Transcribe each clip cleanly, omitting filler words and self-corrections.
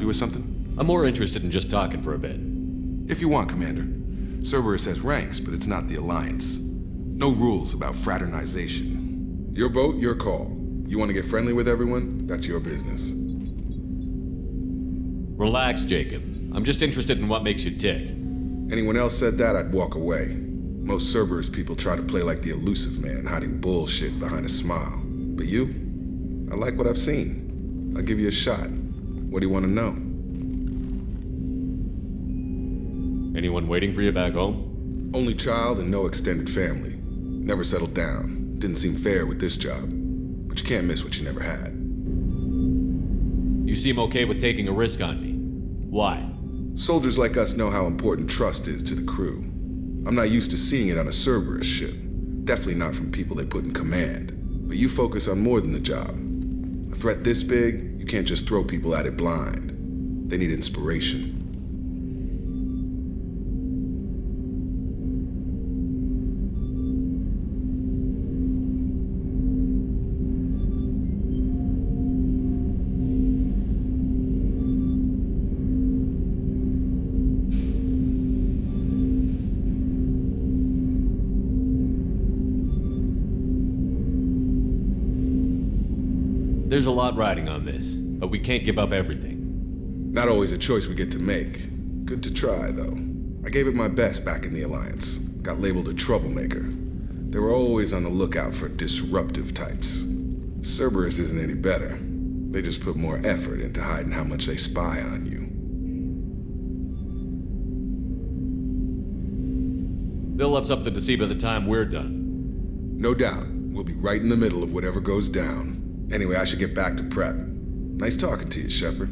you with something? I'm more interested in just talking for a bit. If you want, Commander. Cerberus has ranks, but it's not the Alliance. No rules about fraternization. Your boat, your call. You want to get friendly with everyone? That's your business. Relax, Jacob. I'm just interested in what makes you tick. Anyone else said that, I'd walk away. Most Cerberus people try to play like the elusive man, hiding bullshit behind a smile. But you? I like what I've seen. I'll give you a shot. What do you want to know? Anyone waiting for you back home? Only child and no extended family. Never settled down. Didn't seem fair with this job. But you can't miss what you never had. You seem okay with taking a risk on me. Why? Soldiers like us know how important trust is to the crew. I'm not used to seeing it on a Cerberus ship. Definitely not from people they put in command. But you focus on more than the job. A threat this big, you can't just throw people at it blind. They need inspiration. There's a lot riding on this, but we can't give up everything. Not always a choice we get to make. Good to try, though. I gave it my best back in the Alliance. Got labeled a troublemaker. They were always on the lookout for disruptive types. Cerberus isn't any better. They just put more effort into hiding how much they spy on you. They'll have something to see by the time we're done. No doubt. We'll be right in the middle of whatever goes down. Anyway, I should get back to prep. Nice talking to you, Shepard.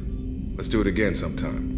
Let's do it again sometime.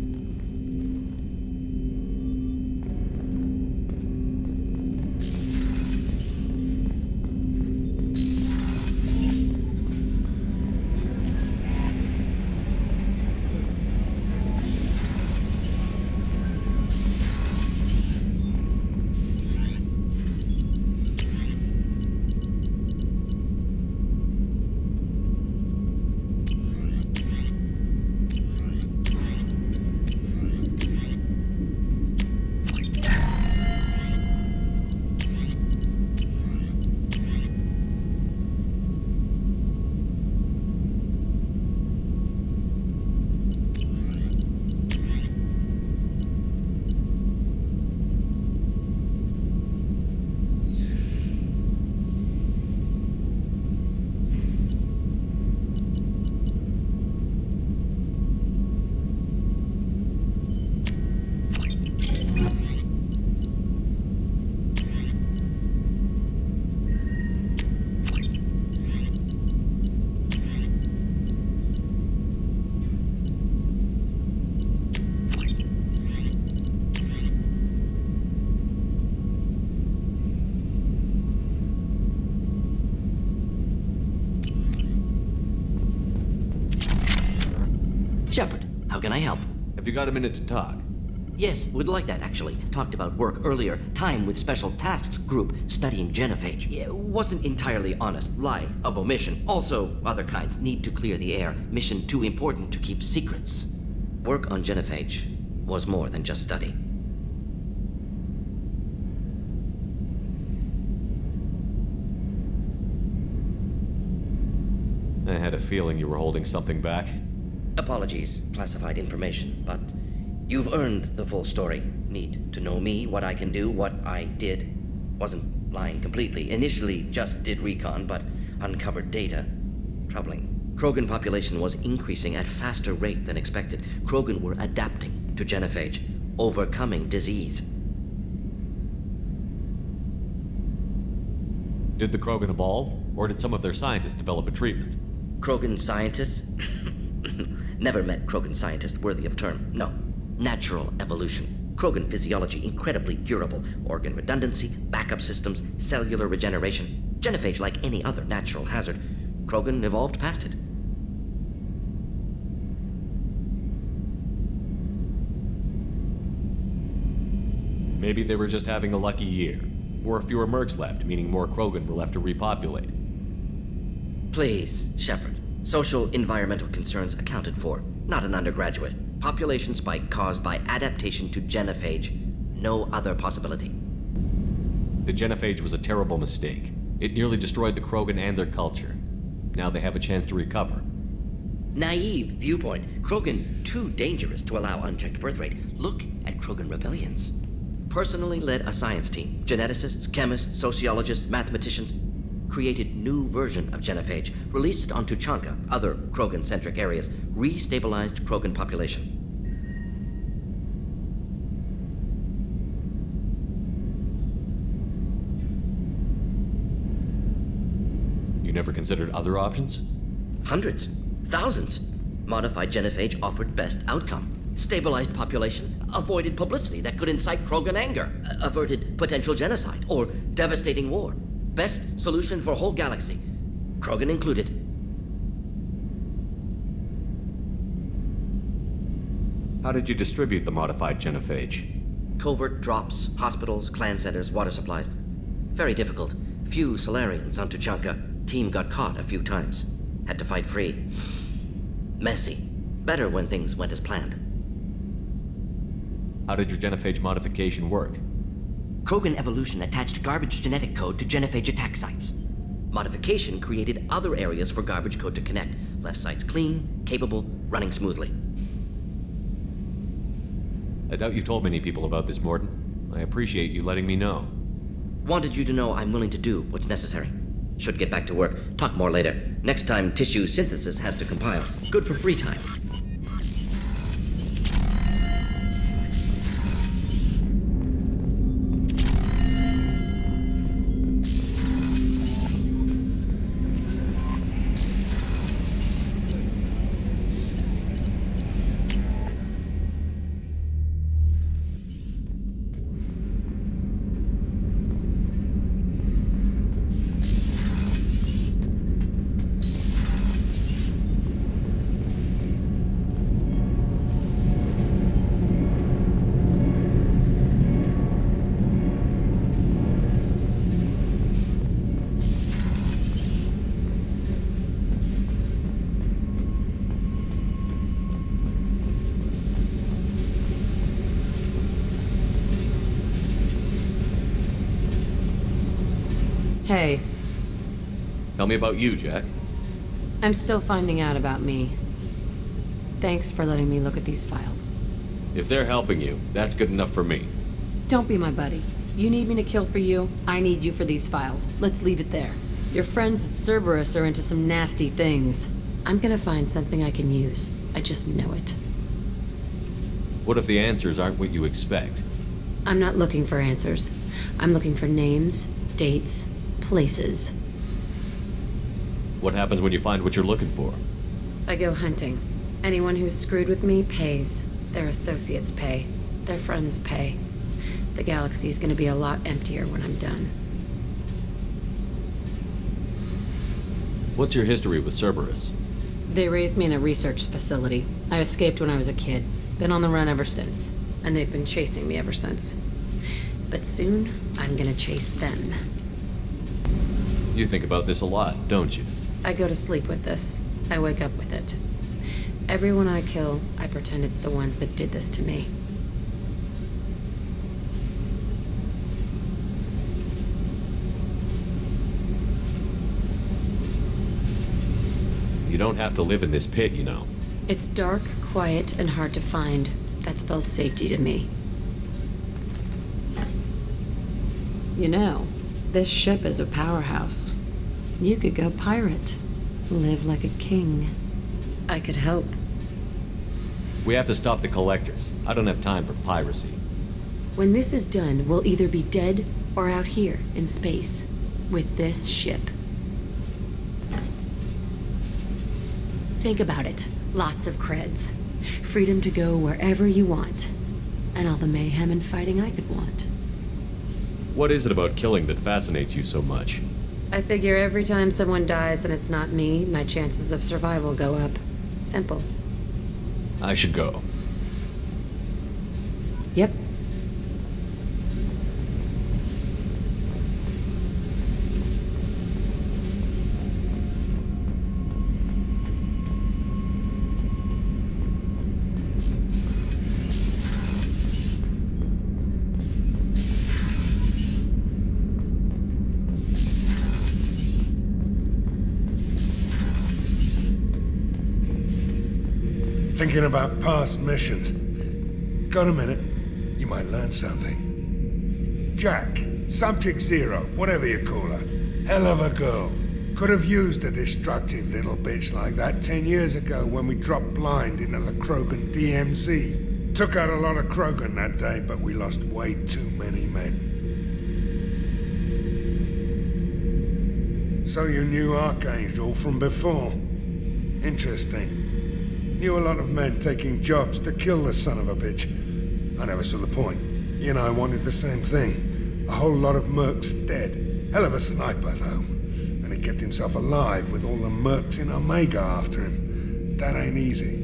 Shepard, how can I help? Have you got a minute to talk? Yes, would like that, actually. Talked about work earlier. Time with Special Tasks Group, studying genophage. Yeah, wasn't entirely honest. Lie of omission. Also, other kinds. Need to clear the air. Mission too important to keep secrets. Work on genophage was more than just study. I had a feeling you were holding something back. Apologies, classified information, but you've earned the full story. Need to know me, what I can do, what I did. Wasn't lying completely. Initially just did recon, but uncovered data. Troubling. Krogan population was increasing at faster rate than expected. Krogan were adapting to genophage, overcoming disease. Did the Krogan evolve, or did some of their scientists develop a treatment? Krogan scientists? Never met Krogan scientist worthy of term. No. Natural evolution. Krogan physiology incredibly durable. Organ redundancy, backup systems, cellular regeneration. Genophage like any other natural hazard. Krogan evolved past it. Maybe they were just having a lucky year. Or fewer mercs left, meaning more Krogan were left to repopulate. Please, Shepard. Social environmental concerns accounted for. Not an undergraduate. Population spike caused by adaptation to genophage. No other possibility. The genophage was a terrible mistake. It nearly destroyed the Krogan and their culture. Now they have a chance to recover. Naive viewpoint. Krogan too dangerous to allow unchecked birth rate. Look at Krogan rebellions. Personally led a science team. Geneticists, chemists, sociologists, mathematicians created new version of genophage, released it on Tuchanka, other Krogan-centric areas, restabilized Krogan population. You never considered other options? Hundreds, thousands. Modified genophage offered best outcome. Stabilized population, avoided publicity that could incite Krogan anger, averted potential genocide or devastating war. Best solution for whole galaxy, Krogan included. How did you distribute the modified genophage? Covert drops, hospitals, clan centers, water supplies. Very difficult. Few Solarians on Tuchanka. Team got caught a few times. Had to fight free. Messy. Better when things went as planned. How did your genophage modification work? Krogan evolution attached garbage genetic code to genophage attack sites. Modification created other areas for garbage code to connect. Left sites clean, capable, running smoothly. I doubt you've told many people about this, Morton. I appreciate you letting me know. Wanted you to know I'm willing to do what's necessary. Should get back to work. Talk more later. Next time tissue synthesis has to compile. Good for free time. Hey, Tell me about you, Jack. I'm still finding out about me. Thanks for letting me look at these files. If they're helping you, that's good enough for me. Don't be my buddy. You need me to kill for you, I need you for these files. Let's leave it there. Your friends at Cerberus are into some nasty things. I'm gonna find something I can use. I just know it. What if the answers aren't what you expect? I'm not looking for answers. I'm looking for names, dates, places. What happens when you find what you're looking for? I go hunting. Anyone who's screwed with me pays. Their associates pay. Their friends pay. The galaxy's gonna be a lot emptier when I'm done. What's your history with Cerberus? They raised me in a research facility. I escaped when I was a kid. Been on the run ever since. And they've been chasing me ever since. But soon, I'm gonna chase them. You think about this a lot, don't you? I go to sleep with this. I wake up with it. Everyone I kill, I pretend it's the ones that did this to me. You don't have to live in this pit, you know. It's dark, quiet, and hard to find. That spells safety to me. You know, this ship is a powerhouse. You could go pirate. Live like a king. I could help. We have to stop the collectors. I don't have time for piracy. When this is done, we'll either be dead or out here in space with this ship. Think about it. Lots of creds. Freedom to go wherever you want. And all the mayhem and fighting I could want. What is it about killing that fascinates you so much? I figure every time someone dies and it's not me, my chances of survival go up. Simple. I should go. Yep. Thinking about past missions. Got a minute? You might learn something. Jack, Subject Zero, whatever you call her. Hell of a girl. Could have used a destructive little bitch like that 10 years ago when we dropped blind into the Krogan DMZ. Took out a lot of Krogan that day, but we lost way too many men. So you knew Archangel from before? Interesting. Knew a lot of men taking jobs to kill the son of a bitch. I never saw the point. You and I wanted the same thing. A whole lot of mercs dead. Hell of a sniper, though. And he kept himself alive with all the mercs in Omega after him. That ain't easy.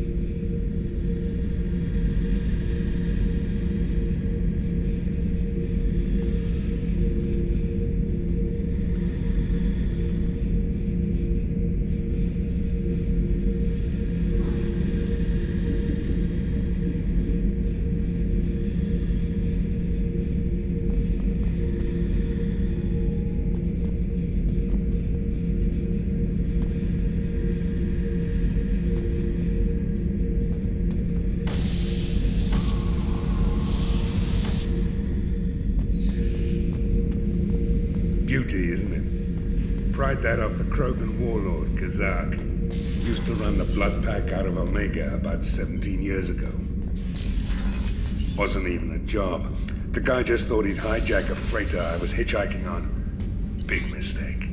Beauty, isn't it? Pried that off the Krogan warlord, Kazak. Used to run the blood pack out of Omega about 17 years ago. Wasn't even a job. The guy just thought he'd hijack a freighter I was hitchhiking on. Big mistake.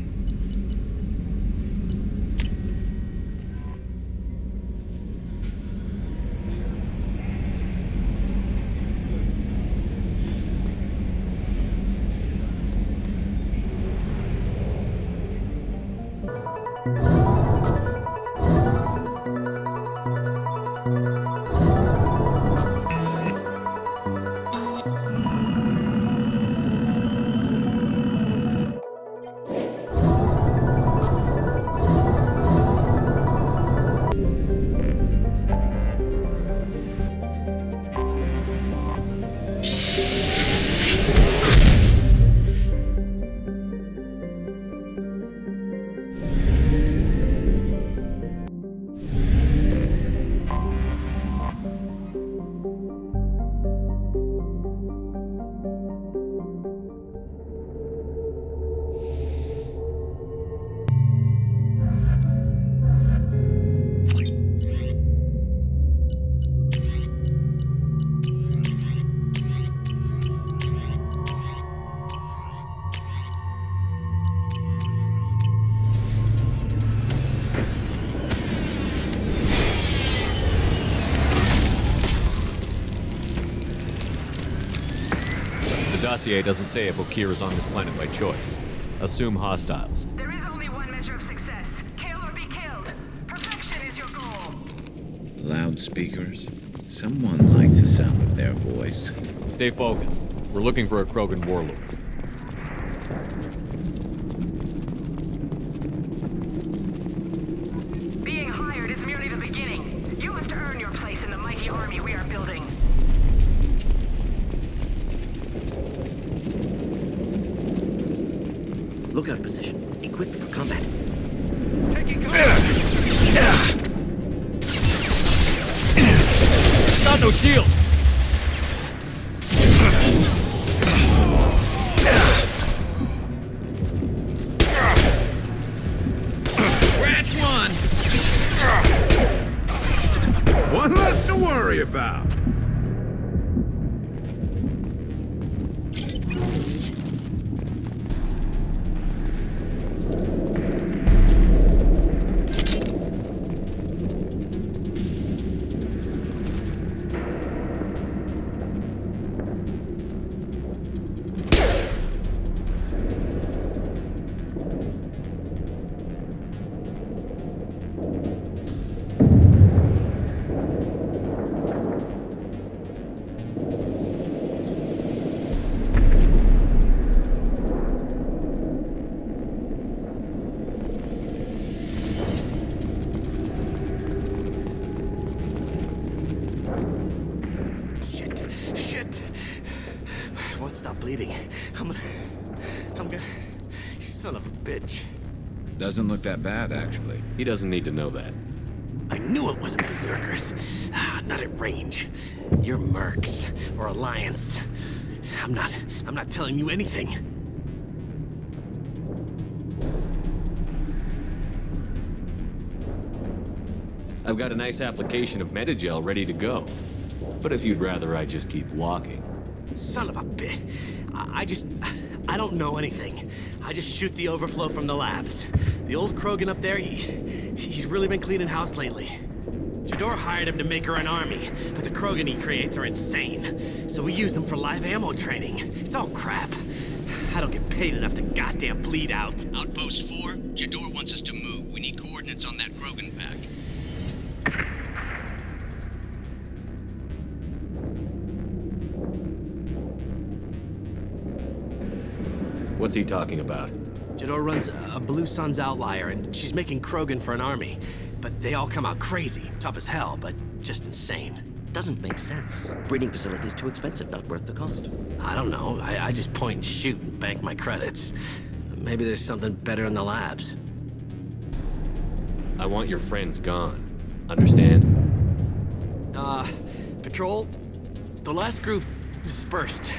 The dossier doesn't say if Okir is on this planet by choice. Assume hostiles. There is only one measure of success. Kill or be killed. Perfection is your goal. Loudspeakers? Someone likes the sound of their voice. Stay focused. We're looking for a Krogan warlord. Being hired is merely the beginning. You must earn your place in the mighty army we are building. Lookout position. Equipped for combat. Taking command. Got no shield! Scratch one! One less to worry about. Stop bleeding. I'm gonna... Son of a bitch. Doesn't look that bad, actually. He doesn't need to know that. I knew it wasn't Berserkers. Not at range. You're Mercs, or Alliance. I'm not telling you anything. I've got a nice application of Metagel ready to go. But if you'd rather I just keep walking. Son of a bitch. I don't know anything. I just shoot the overflow from the labs. The old Krogan up there, he's really been cleaning house lately. Jador hired him to make her an army, but the Krogan he creates are insane. So we use them for live ammo training. It's all crap. I don't get paid enough to goddamn bleed out. Outpost 4, Jador wants us to move. We need coordinates on that Krogan pack. What's he talking about? Jador runs a Blue Suns outlier, and she's making Krogan for an army. But they all come out crazy. Tough as hell, but just insane. Doesn't make sense. Breeding facility's too expensive, not worth the cost. I don't know. I just point and shoot and bank my credits. Maybe there's something better in the labs. I want your friends gone. Understand? Patrol, the last group dispersed.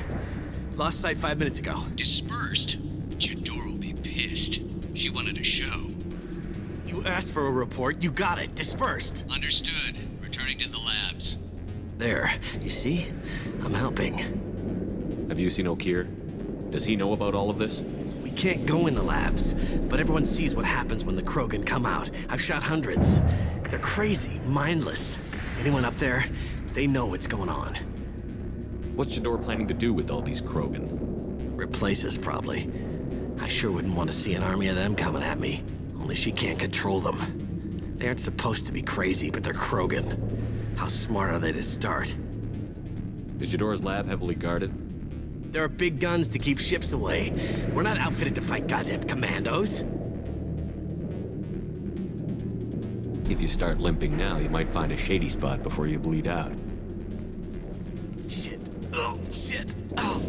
Lost sight 5 minutes ago. Dispersed? Jador will be pissed. She wanted a show. You asked for a report, you got it. Dispersed. Understood. Returning to the labs. There, you see? I'm helping. Have you seen O'Keir? Does he know about all of this? We can't go in the labs, but everyone sees what happens when the Krogan come out. I've shot hundreds. They're crazy, mindless. Anyone up there, they know what's going on. What's Jador planning to do with all these Krogan? Replace us, probably. I sure wouldn't want to see an army of them coming at me. Only she can't control them. They aren't supposed to be crazy, but they're Krogan. How smart are they to start? Is Jador's lab heavily guarded? There are big guns to keep ships away. We're not outfitted to fight goddamn commandos. If you start limping now, you might find a shady spot before you bleed out. Shit. Oh, shit. Oh.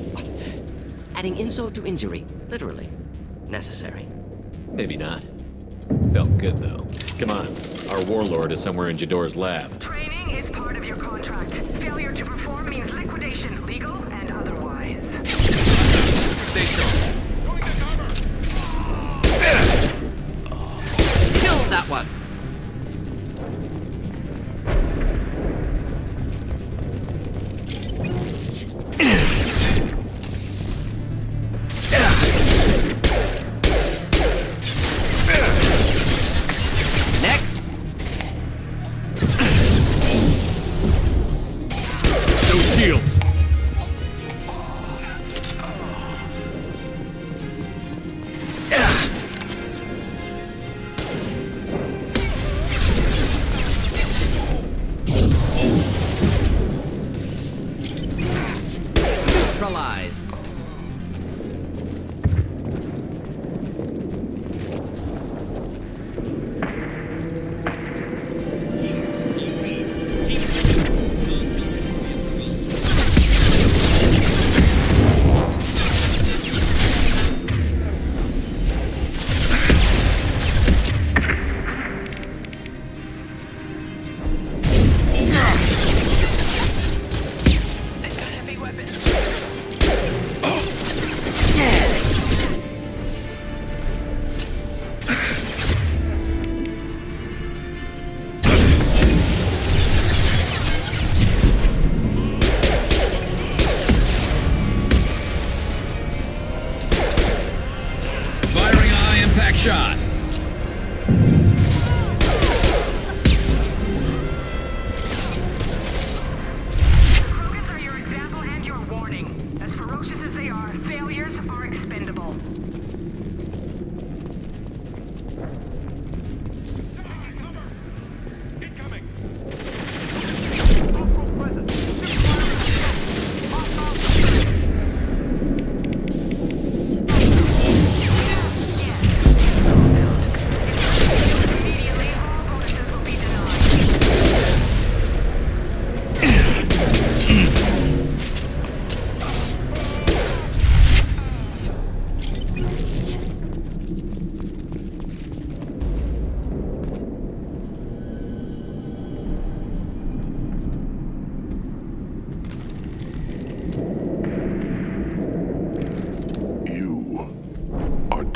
Adding insult to injury, literally. Necessary. Maybe not. Felt good, though. Come on. Our warlord is somewhere in Jador's lab. Training is part of your contract. Failure to perform means liquidation, legal and otherwise. Stay strong. Kill that one! Shot. Krogans are your example and your warning. As ferocious as they are, failures are expendable.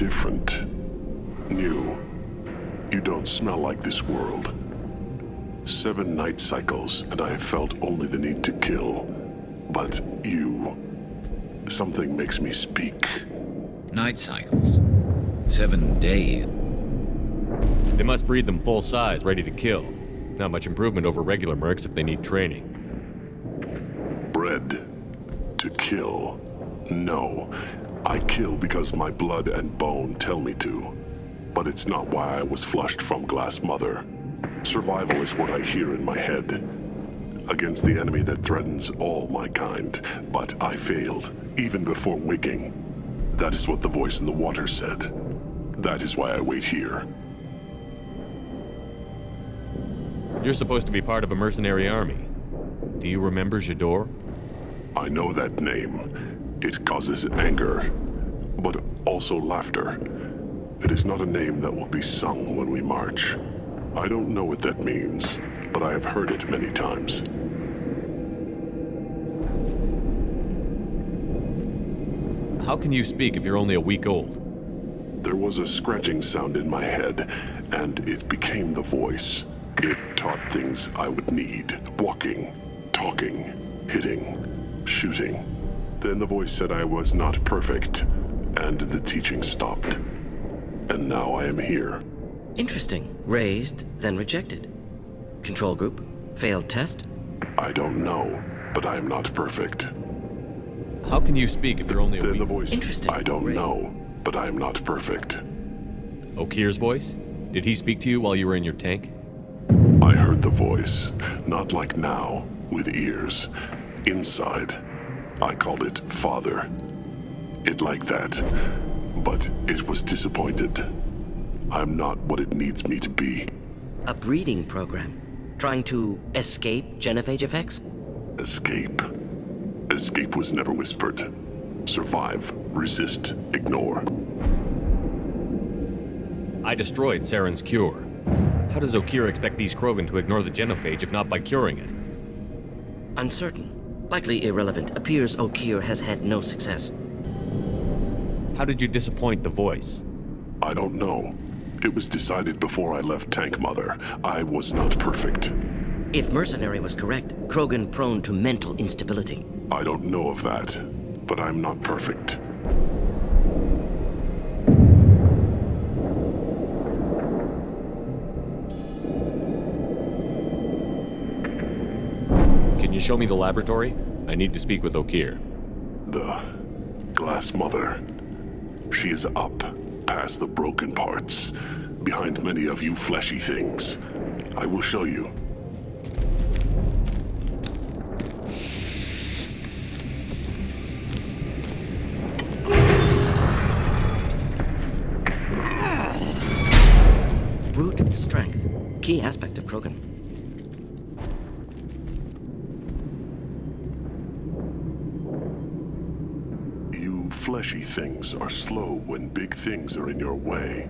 different. New. You don't smell like this world. 7 night cycles, and I have felt only the need to kill. But you... something makes me speak. Night cycles. 7 days. They must breed them full size, ready to kill. Not much improvement over regular mercs if they need training. Bred to kill. No. I kill because my blood and bone tell me to. But it's not why I was flushed from Glass Mother. Survival is what I hear in my head. Against the enemy that threatens all my kind. But I failed, even before waking. That is what the voice in the water said. That is why I wait here. You're supposed to be part of a mercenary army. Do you remember J'adore? I know that name. It causes anger, but also laughter. It is not a name that will be sung when we march. I don't know what that means, but I have heard it many times. How can you speak if you're only a week old? There was a scratching sound in my head, and it became the voice. It taught things I would need. Walking, talking, hitting, shooting. Then the voice said I was not perfect, and the teaching stopped. And now I am here. Interesting. Raised, then rejected. Control group? Failed test? I don't know, but I am not perfect. How can you speak if you're only a Then week? the voice, Interesting. I don't know, but I am not perfect. Okir's voice? Did he speak to you while you were in your tank? I heard the voice, not like now, with ears. Inside. I called it Father. It like that. But it was disappointed. I'm not what it needs me to be. A breeding program. Trying to escape genophage effects? Escape. Escape was never whispered. Survive, resist, ignore. I destroyed Saren's cure. How does Okir expect these Krogan to ignore the genophage if not by curing it? Uncertain. Likely irrelevant. Appears Okir has had no success. How did you disappoint the voice? I don't know. It was decided before I left Tank Mother. I was not perfect. If Mercenary was correct, Krogan prone to mental instability. I don't know of that, but I'm not perfect. Can you show me the laboratory? I need to speak with Okir. The Glass Mother. She is up, past the broken parts, behind many of you fleshy things. I will show you. Brute strength. Key aspect of Krogan. You fleshy things are slow when big things are in your way.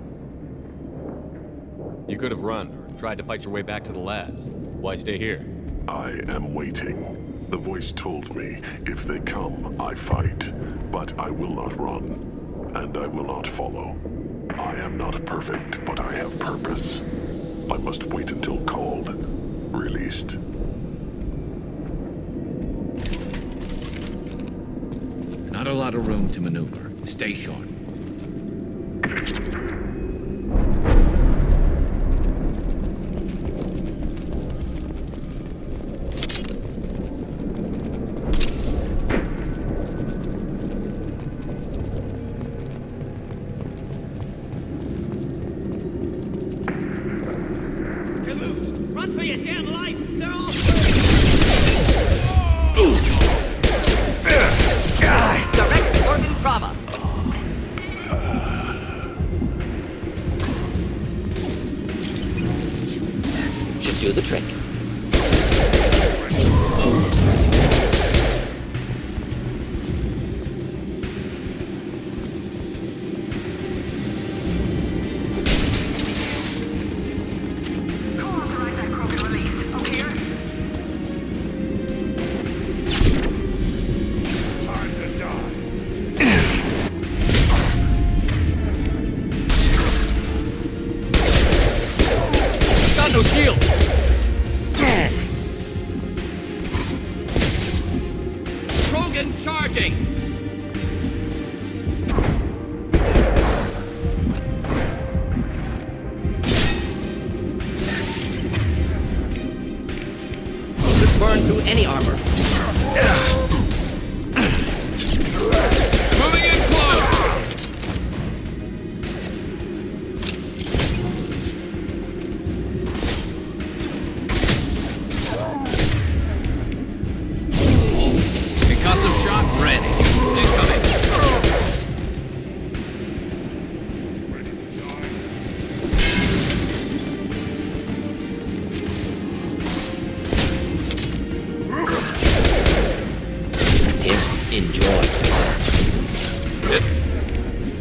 You could have run or tried to fight your way back to the labs. Why stay here? I am waiting. The voice told me, if they come, I fight. But I will not run, and I will not follow. I am not perfect, but I have purpose. I must wait until called, released. Not a lot of room to maneuver. Stay sharp. You're loose! Run for your damn life! They're all... Direct organ trauma. Should do the trick. Co-authorize that Krogan release. Okir? Time to die. shield! Krogan charging! This burn through any armor. Moving in close! Concussive shock ready. Incoming. Enjoy.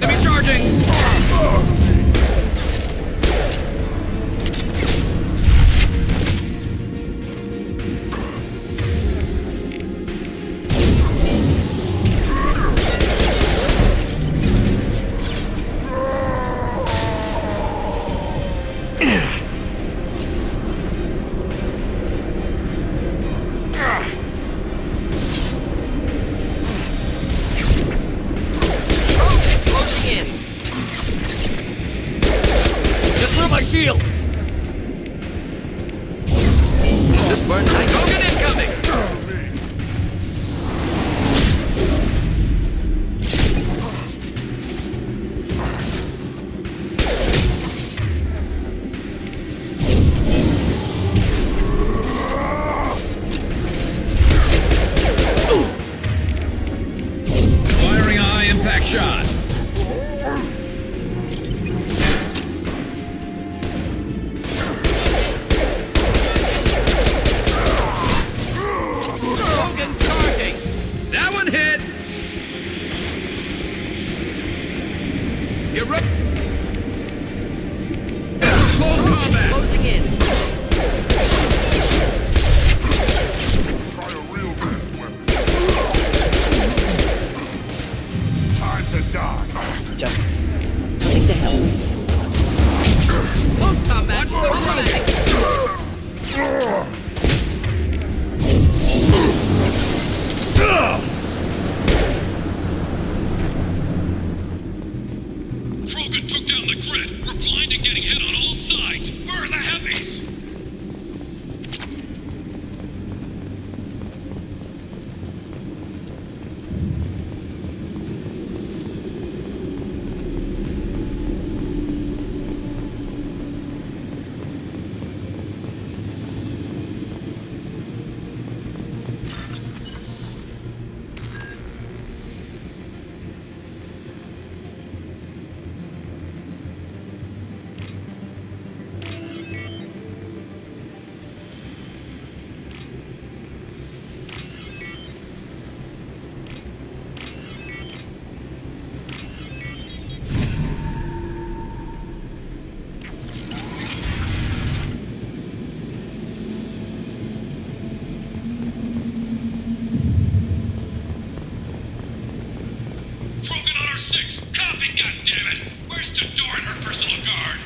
Enemy charging! Shield! This burn nice. Krogan incoming! Firing a high impact shot. That one hit! Get ready! Close combat! Closing in. Try a real man's weapon. Time to die. Just coming to help. Close combat! Watch the front! Krogan took down the grid. We're blind and getting hit on all sides. Where are the heavies? Krogan on our 6. Copy, goddammit! Where's Jador and her personal guard?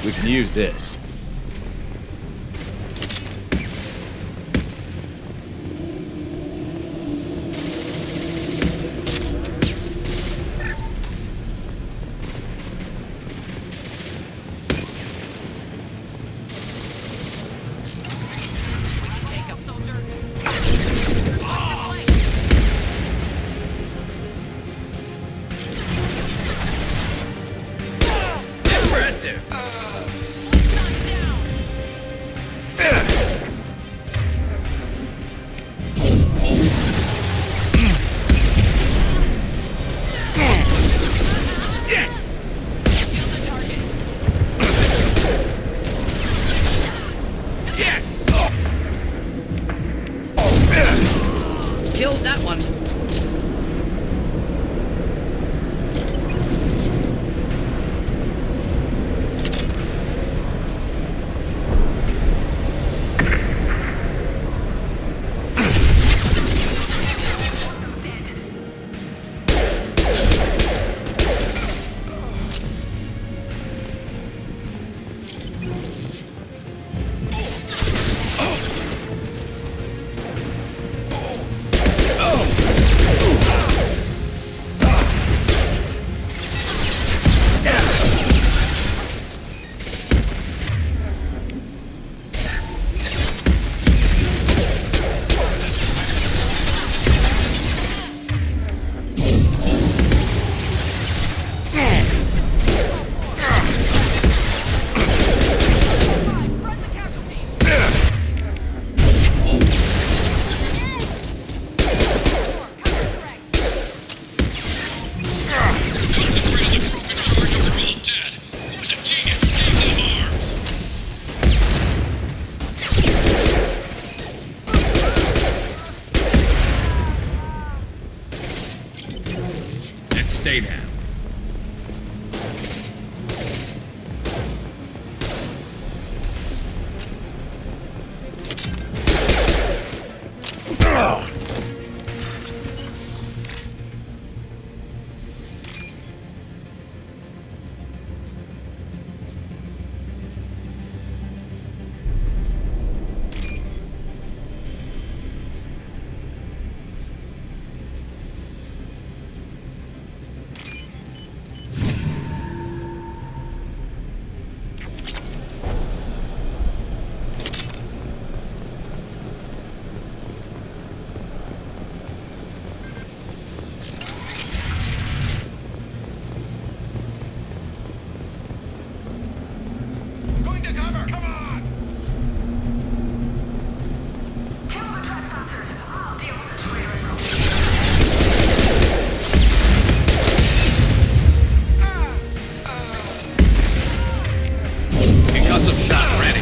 We can use this. Impressive! Killed that one. stay down. Going to cover! Come on! Kill the trespassers. I'll deal with the traitors. Concussive shot ready.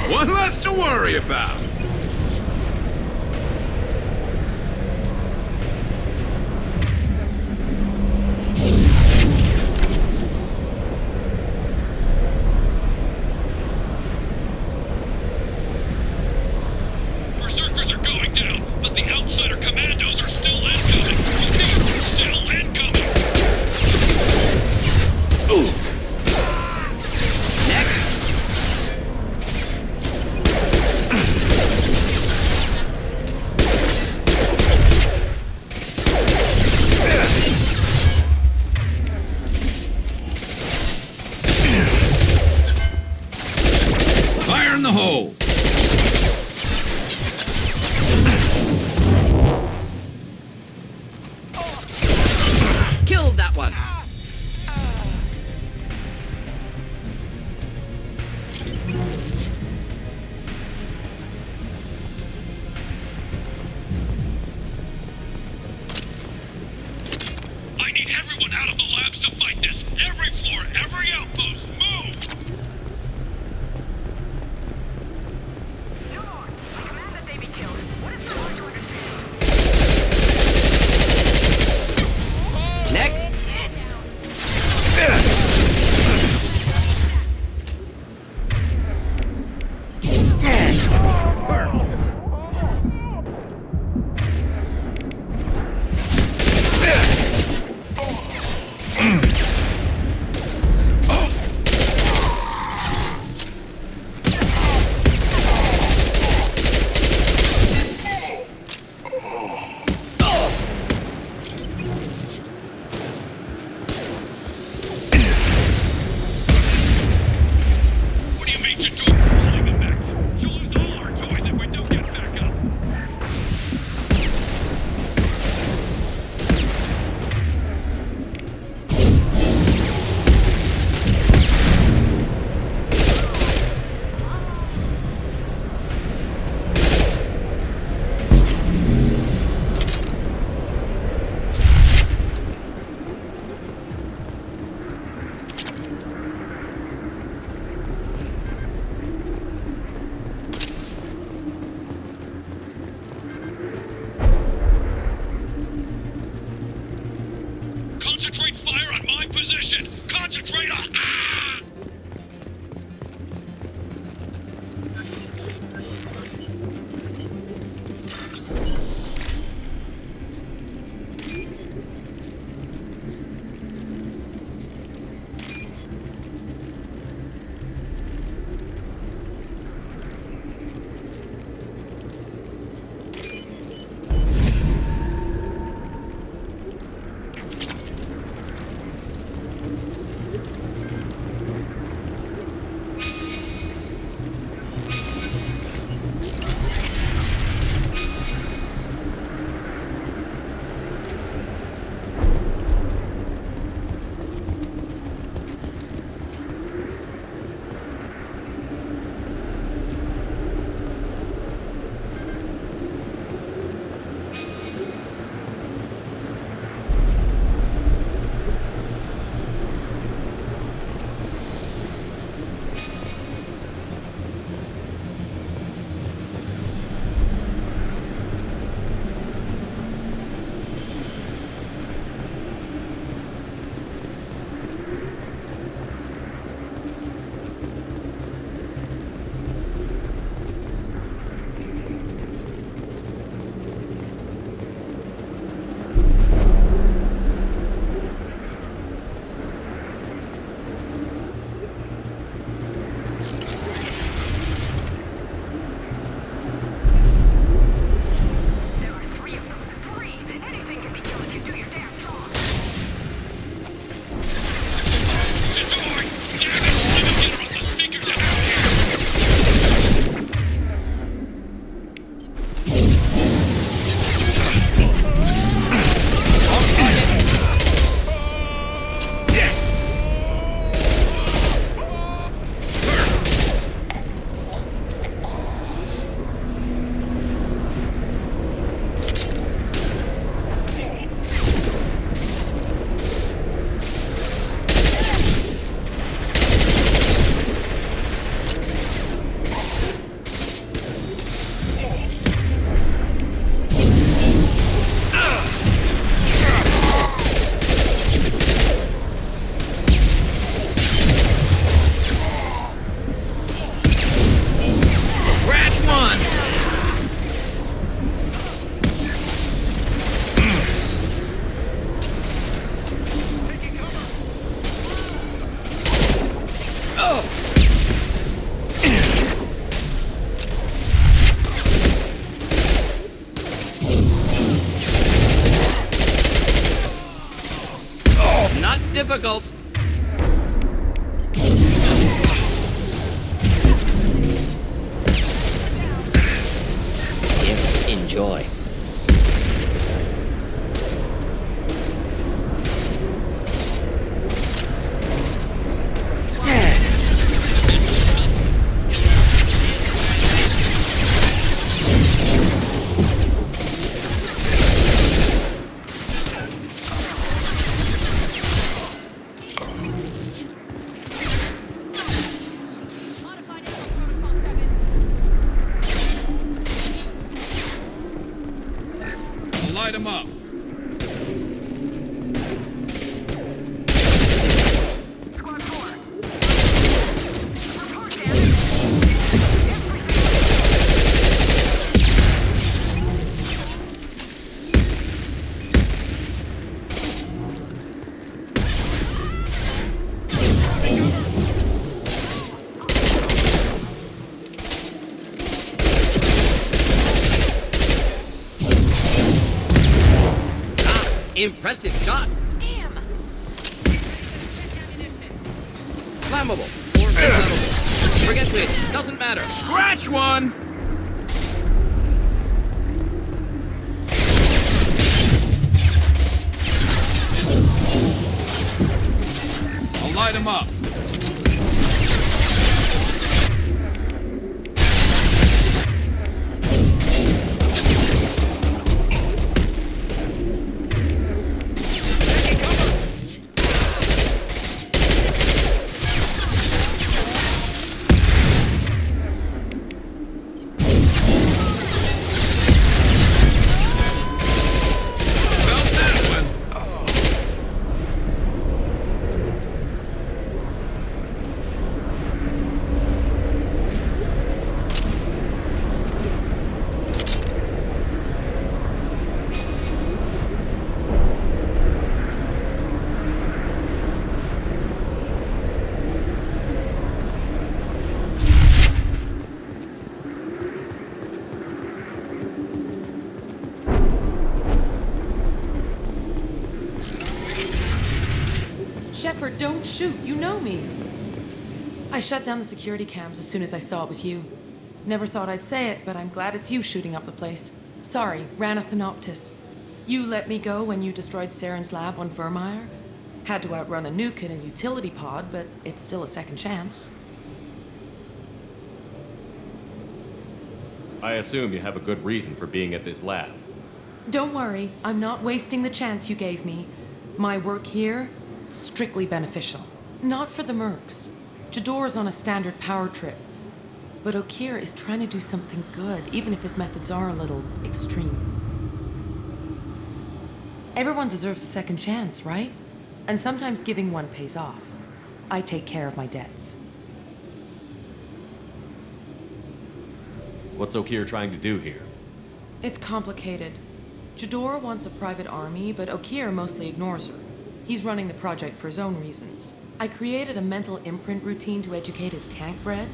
One less to worry about. Berserkers are going down, but the outsider commandos are still incoming. Repeat, still incoming. Ooh. Next. Fire in the hole! Killed that one. I need everyone out of the labs to fight this. Every floor, every outpost, move! No more. I command that they be killed. What is so hard to understand? Next. difficult. Enjoy. Light him up. Squad 4. Report damage. Impressive shot. Damn. Flammable or inflammable. Forget which. Doesn't matter. Scratch one! I'll light him up. Shepard, don't shoot. You know me. I shut down the security cams as soon as I saw it was you. Never thought I'd say it, but I'm glad it's you shooting up the place. Sorry, Ranathanoptis. You let me go when you destroyed Saren's lab on Vermeer. Had to outrun a nuke in a utility pod, but it's still a second chance. I assume you have a good reason for being at this lab. Don't worry, I'm not wasting the chance you gave me. My work here, strictly beneficial. Not for the mercs. Jador's on a standard power trip. But Okir is trying to do something good, even if his methods are a little extreme. Everyone deserves a second chance, right? And sometimes giving one pays off. I take care of my debts. What's Okir trying to do here? It's complicated. Jador wants a private army, but Okir mostly ignores her. He's running the project for his own reasons. I created a mental imprint routine to educate his tank bred.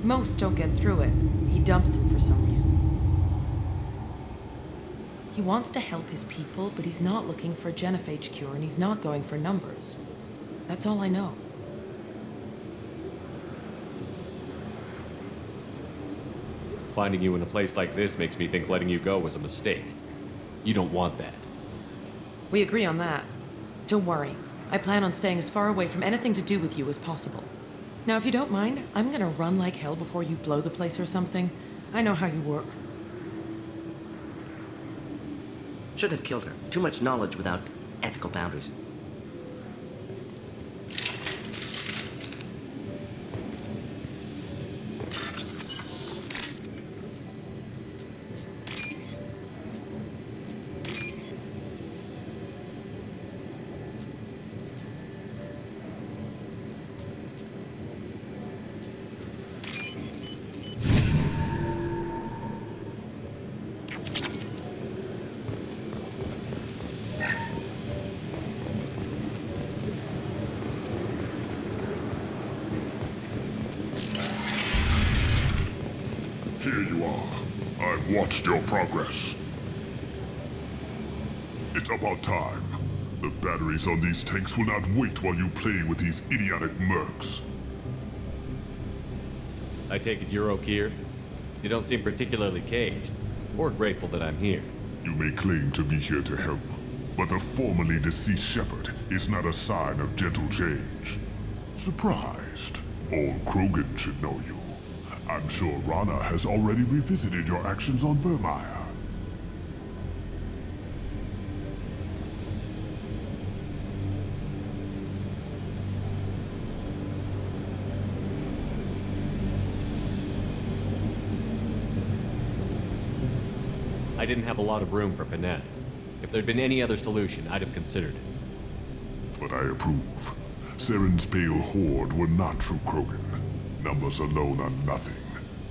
Most don't get through it. He dumps them for some reason. He wants to help his people, but he's not looking for a genophage cure, and he's not going for numbers. That's all I know. Finding you in a place like this makes me think letting you go was a mistake. You don't want that. We agree on that. Don't worry. I plan on staying as far away from anything to do with you as possible. Now, if you don't mind, I'm gonna run like hell before you blow the place or something. I know how you work. Should have killed her. Too much knowledge without ethical boundaries. Here you are. I've watched your progress. It's about time. The batteries on these tanks will not wait while you play with these idiotic mercs. I take it you're Okeer? You don't seem particularly caged, or grateful that I'm here. You may claim to be here to help, but the formerly deceased Shepard is not a sign of gentle change. Surprised? All Krogan should know you. I'm sure Rana has already revisited your actions on Vermeer. I didn't have a lot of room for finesse. If there'd been any other solution, I'd have considered it. But I approve. Saren's pale horde were not true Krogan. Numbers alone are nothing.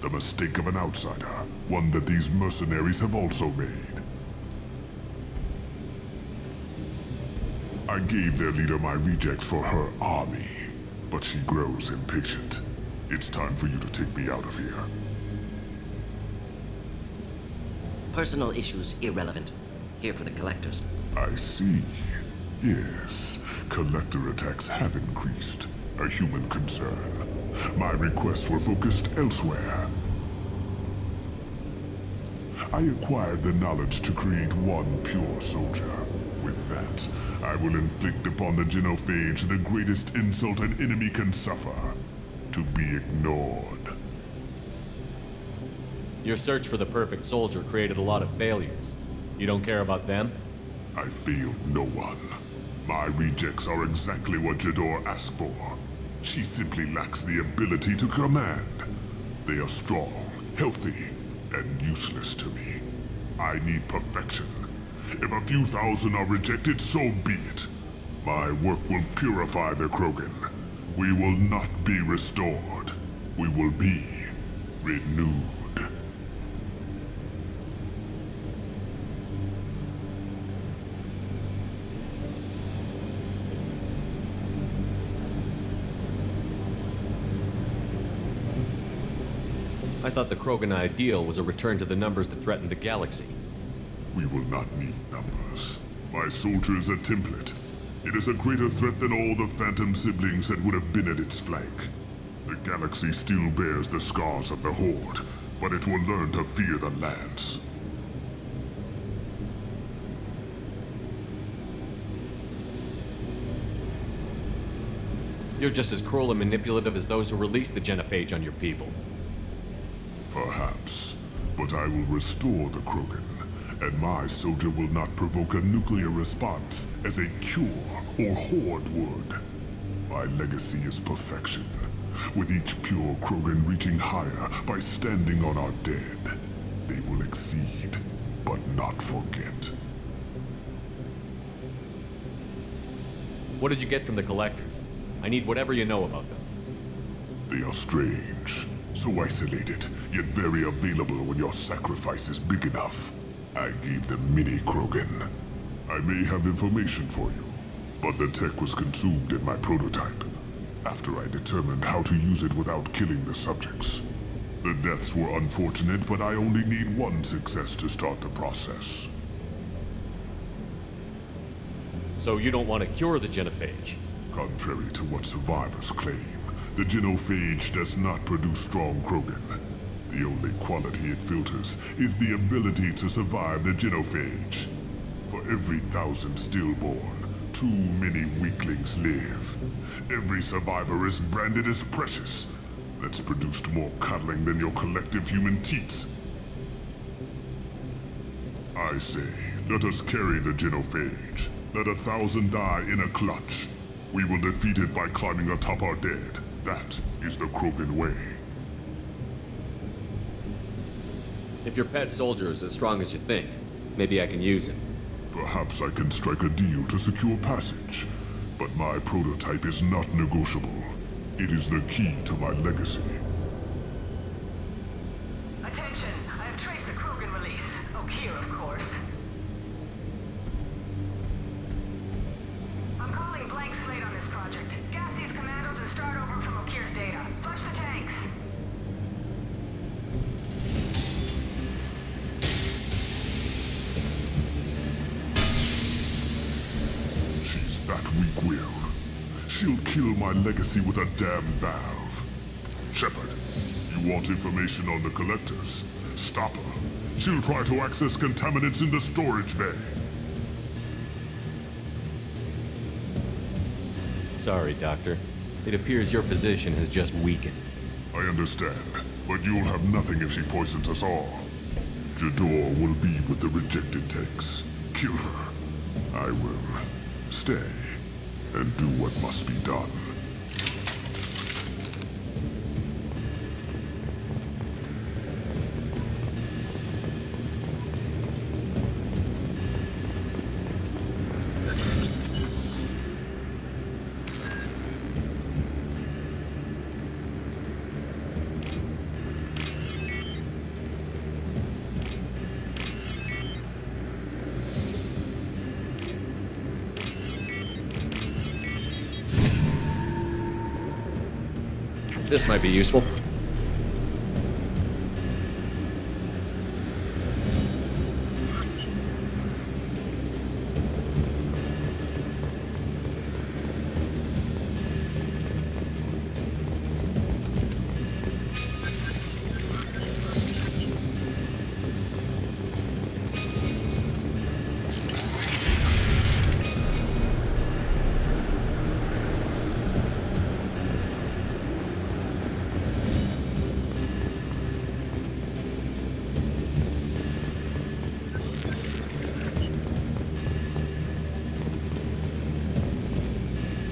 The mistake of an outsider, one that these mercenaries have also made. I gave their leader my rejects for her army, but she grows impatient. It's time for you to take me out of here. Personal issues irrelevant. Here for the collectors. I see. Yes, collector attacks have increased. A human concern. My requests were focused elsewhere. I acquired the knowledge to create one pure soldier. With that, I will inflict upon the genophage the greatest insult an enemy can suffer. To be ignored. Your search for the perfect soldier created a lot of failures. You don't care about them? I failed no one. My rejects are exactly what Jador asked for. She simply lacks the ability to command. They are strong, healthy, and useless to me. I need perfection. If a few thousand are rejected, so be it. My work will purify the Krogan. We will not be restored. We will be renewed. I thought the Krogan ideal was a return to the numbers that threatened the galaxy. We will not need numbers. My soldier is a template. It is a greater threat than all the Phantom siblings that would have been at its flank. The galaxy still bears the scars of the Horde, but it will learn to fear the Lance. You're just as cruel and manipulative as those who released the genophage on your people. Perhaps, but I will restore the Krogan, and my soldier will not provoke a nuclear response as a cure or Horde would. My legacy is perfection, with each pure Krogan reaching higher by standing on our dead. They will exceed, but not forget. What did you get from the Collectors? I need whatever you know about them. They are strange, so isolated, yet very available when your sacrifice is big enough. I gave them mini Krogan. I may have information for you, but the tech was consumed in my prototype, after I determined how to use it without killing the subjects. The deaths were unfortunate, but I only need one success to start the process. So you don't want to cure the genophage? Contrary to what survivors claim, the genophage does not produce strong Krogan. The only quality it filters is the ability to survive the genophage. For every 1,000 stillborn, too many weaklings live. Every survivor is branded as precious. That's produced more cuddling than your collective human teats. I say, let us carry the genophage. Let 1,000 die in a clutch. We will defeat it by climbing atop our dead. That is the Krogan way. If your pet soldier is as strong as you think, maybe I can use him. Perhaps I can strike a deal to secure passage. But my prototype is not negotiable. It is the key to my legacy. Attention! I have traced the Krogan release. Okeer, of course. I'm calling blank slate on this project. Gas these commandos and start over from Okeer's data. Flush the tanks! that weak will. She'll kill my legacy with a damn valve. Shepard, you want information on the Collectors? Stop her. She'll try to access contaminants in the storage bay. Sorry, Doctor. It appears your position has just weakened. I understand, but you'll have nothing if she poisons us all. Jador will be with the rejected tanks. Kill her. I will stay and do what must be done. This might be useful.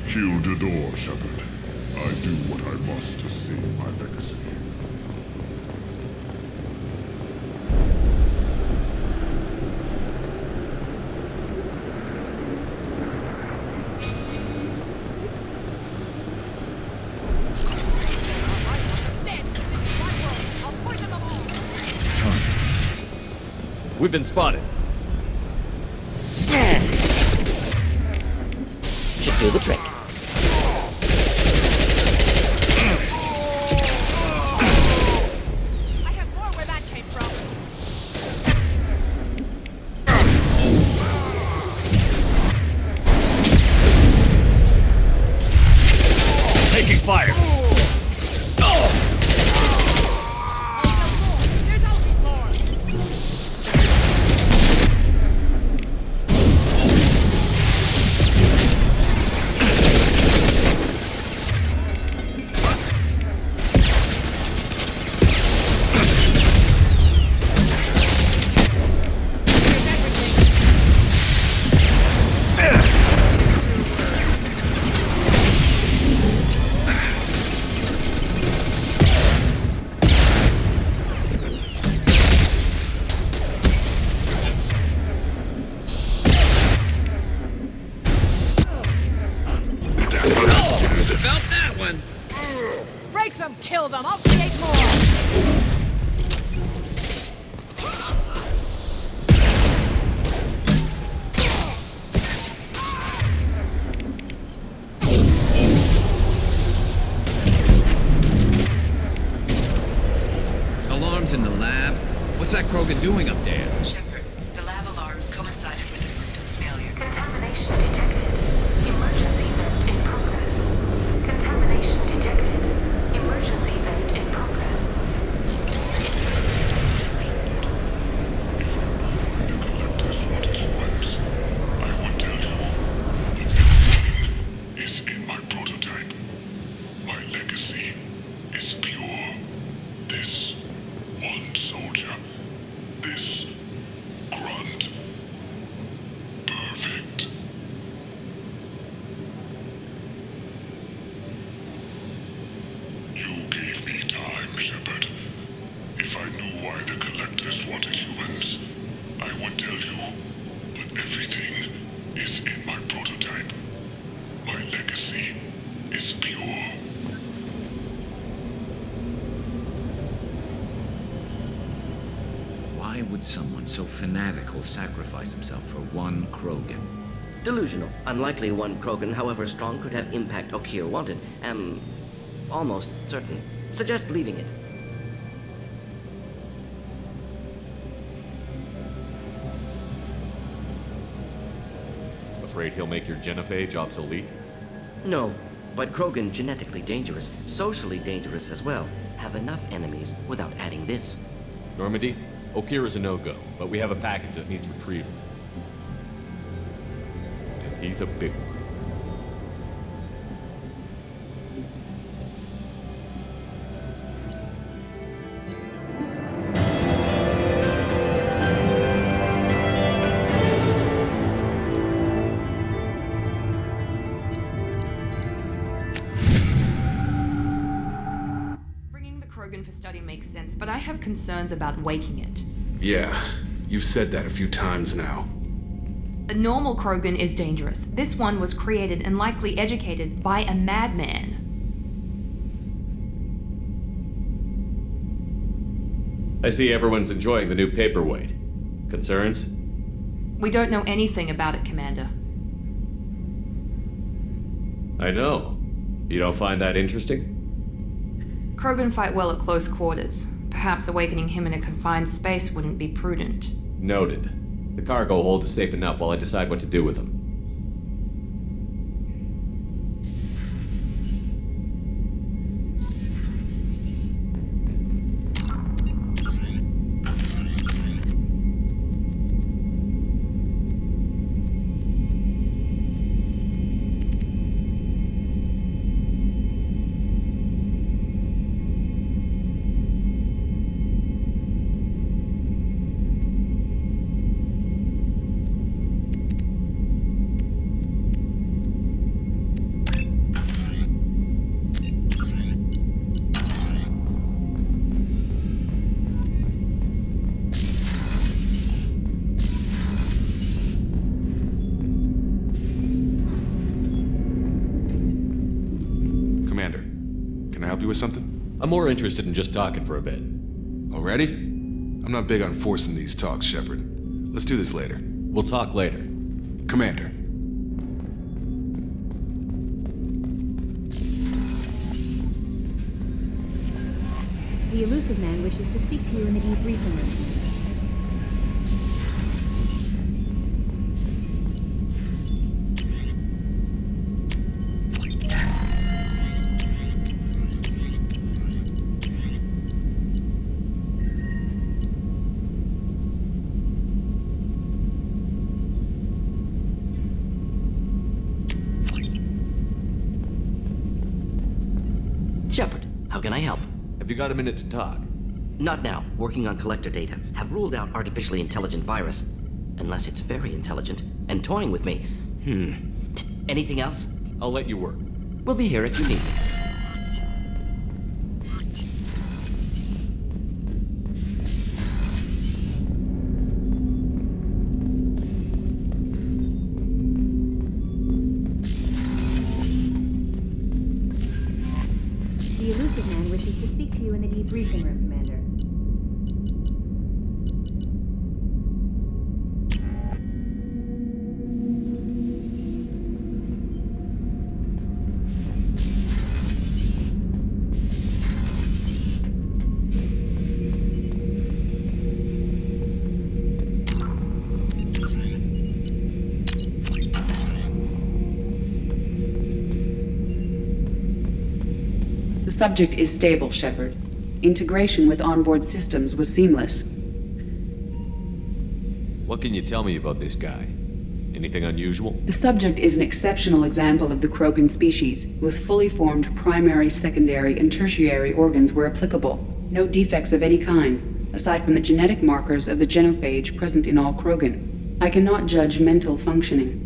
Kill Jador, Shepard. I do what I must to save my legacy. We've been spotted. Should do the trick. I have more where that came from. Taking fire. There's always more. Felt that one. Break them, kill them. I'll create more. Alarms in the lab? What's that Krogan doing up there? Shepard, the lab alarms coincided with the system's failure. Contamination detected. Emergency vent in progress. Contamination detected. Emergency vent in progress. I would tell you. Is in my prototype. My legacy is pure. This one soldier. This grunt. Perfect. You gave me time, Shepard. If I knew why the Collectors wanted humans, I would tell you. But everything is in my prototype. My legacy is pure. Why would someone so fanatical sacrifice himself for one Krogan? Delusional. Unlikely one Krogan, however strong, could have impact Okier wanted. Am almost certain. Suggest leaving it. afraid he'll make your genophage obsolete? No, but Krogan, genetically dangerous, socially dangerous as well, have enough enemies without adding this. Normandy, Okira's a no-go, but we have a package that needs retrieval. And he's a big one. For study makes sense, but I have concerns about waking it. Yeah, you've said that a few times now. A normal Krogan is dangerous. This one was created and likely educated by a madman. I see everyone's enjoying the new paperweight. Concerns? We don't know anything about it, Commander. I know. You don't find that interesting? Krogan fight well at close quarters. Perhaps awakening him in a confined space wouldn't be prudent. Noted. The cargo hold is safe enough while I decide what to do with him. With something? I'm more interested in just talking for a bit. Already? I'm not big on forcing these talks, Shepard. Let's do this later. We'll talk later. Commander. The elusive man wishes to speak to you in the debriefing room. Shepard, how can I help? Have you got a minute to talk? Not now. Working on collector data. Have ruled out artificially intelligent virus. Unless it's very intelligent and toying with me. Anything else? I'll let you work. We'll be here if you need me. The elusive man wishes to speak to you in the debriefing room, Commander. The subject is stable, Shepard. Integration with onboard systems was seamless. What can you tell me about this guy? Anything unusual? The subject is an exceptional example of the Krogan species, with fully formed primary, secondary, and tertiary organs where applicable. No defects of any kind, aside from the genetic markers of the genophage present in all Krogan. I cannot judge mental functioning.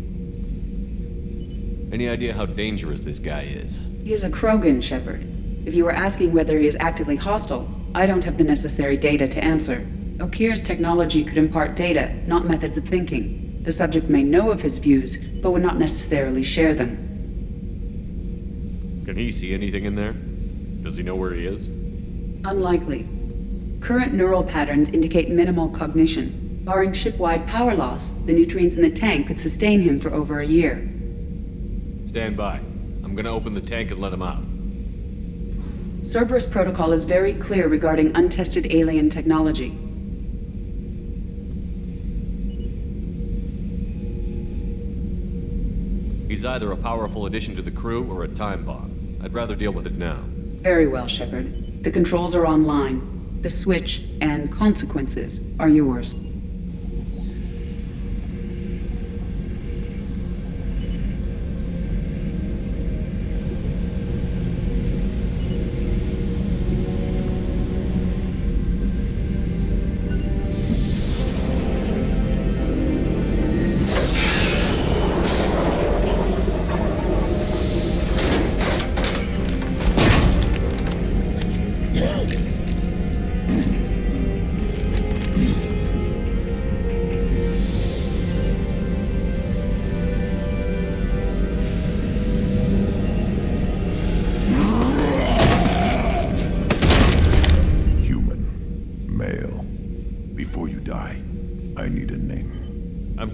Any idea how dangerous this guy is? He is a Krogan, Shepard. If you are asking whether he is actively hostile, I don't have the necessary data to answer. Okir's technology could impart data, not methods of thinking. The subject may know of his views, but would not necessarily share them. Can he see anything in there? Does he know where he is? Unlikely. Current neural patterns indicate minimal cognition. Barring ship-wide power loss, the nutrients in the tank could sustain him for over a year. Stand by. I'm gonna open the tank and let him out. Cerberus protocol is very clear regarding untested alien technology. He's either a powerful addition to the crew or a time bomb. I'd rather deal with it now. Very well, Shepard. The controls are online. The switch and consequences are yours.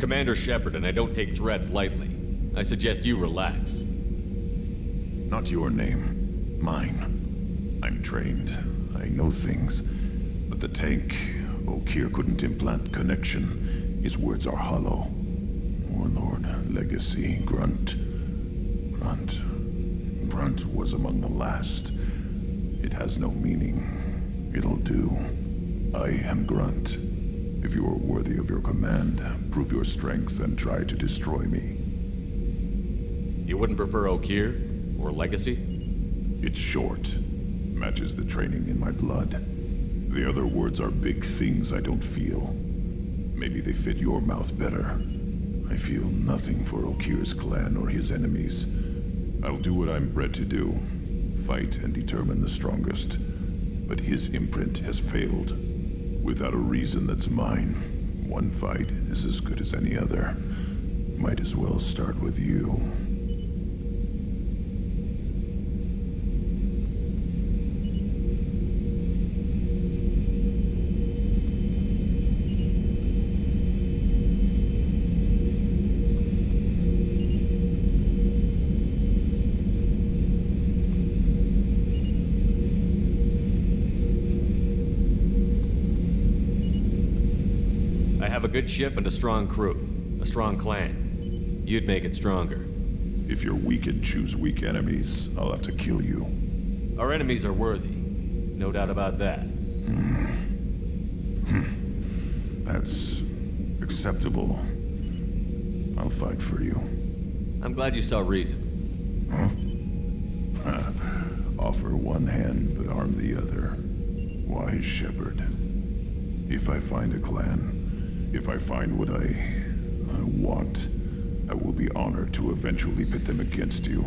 Commander Shepard, and I don't take threats lightly. I suggest you relax. Not your name. Mine. I'm trained. I know things. But the tank, Okeer couldn't implant connection. His words are hollow. Warlord, legacy, Grunt. Grunt was among the last. It has no meaning. It'll do. I am Grunt. If you are worthy of your command, prove your strength and try to destroy me. You wouldn't prefer Okeer? Or legacy? It's short. Matches the training in my blood. The other words are big things I don't feel. Maybe they fit your mouth better. I feel nothing for Okeer's clan or his enemies. I'll do what I'm bred to do. Fight and determine the strongest. But his imprint has failed. Without a reason that's mine, one fight is as good as any other. Might as well start with you. I have a good ship and a strong crew. A strong clan. You'd make it stronger. If you're weak and choose weak enemies, I'll have to kill you. Our enemies are worthy. No doubt about that. That's acceptable. I'll fight for you. I'm glad you saw reason. Offer one hand, but arm the other. Wise Shepard. If I find a clan, if I find what I want, I will be honored to eventually pit them against you.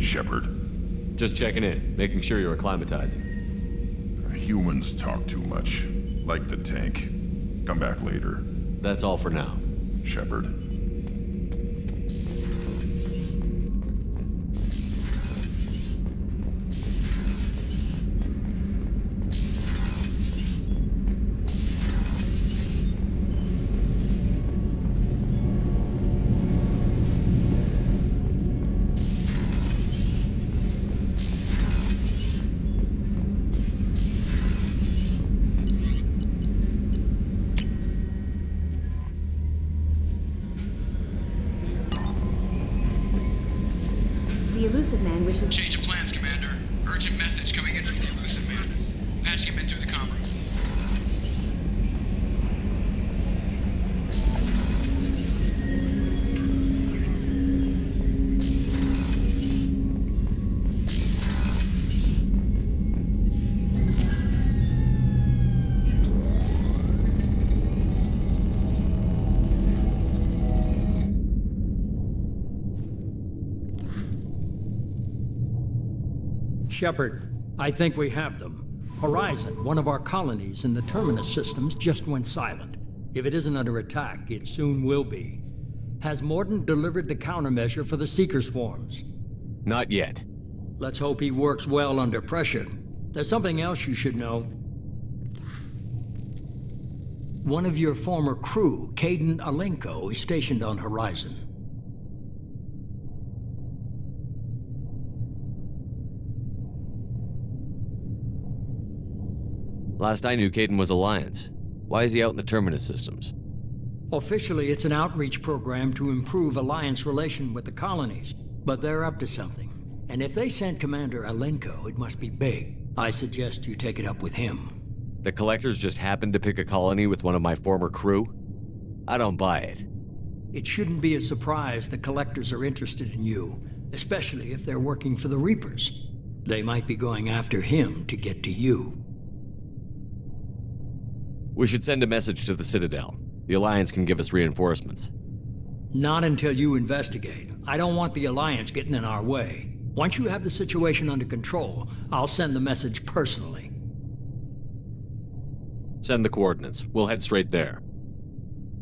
Shepard. Just checking in, making sure you're acclimatizing. Humans talk too much. Like the tank. Come back later. That's all for now. Shepard. The Elusive Man wishes... Change of plans, Commander. Urgent message coming in from the Elusive Man. Patching him in through the comm room. Shepard, I think we have them. Horizon, one of our colonies in the Terminus systems, just went silent. If it isn't under attack, it soon will be. Has Mordin delivered the countermeasure for the Seeker swarms? Not yet. Let's hope he works well under pressure. There's something else you should know. One of your former crew, Caden Alenko, is stationed on Horizon. Last I knew, Caden was Alliance. Why is he out in the Terminus systems? Officially, it's an outreach program to improve Alliance relation with the colonies, but they're up to something. And if they sent Commander Alenko, it must be big. I suggest you take it up with him. The Collectors just happened to pick a colony with one of my former crew? I don't buy it. It shouldn't be a surprise the Collectors are interested in you, especially if they're working for the Reapers. They might be going after him to get to you. We should send a message to the Citadel. The Alliance can give us reinforcements. Not until you investigate. I don't want the Alliance getting in our way. Once you have the situation under control, I'll send the message personally. Send the coordinates. We'll head straight there.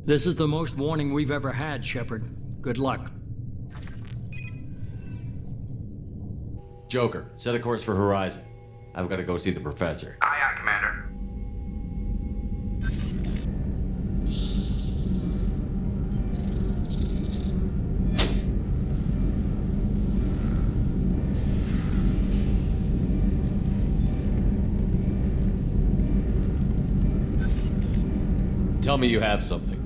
This is the most warning we've ever had, Shepard. Good luck. Joker, set a course for Horizon. I've got to go see the Professor. Aye, aye, Commander. Tell me you have something.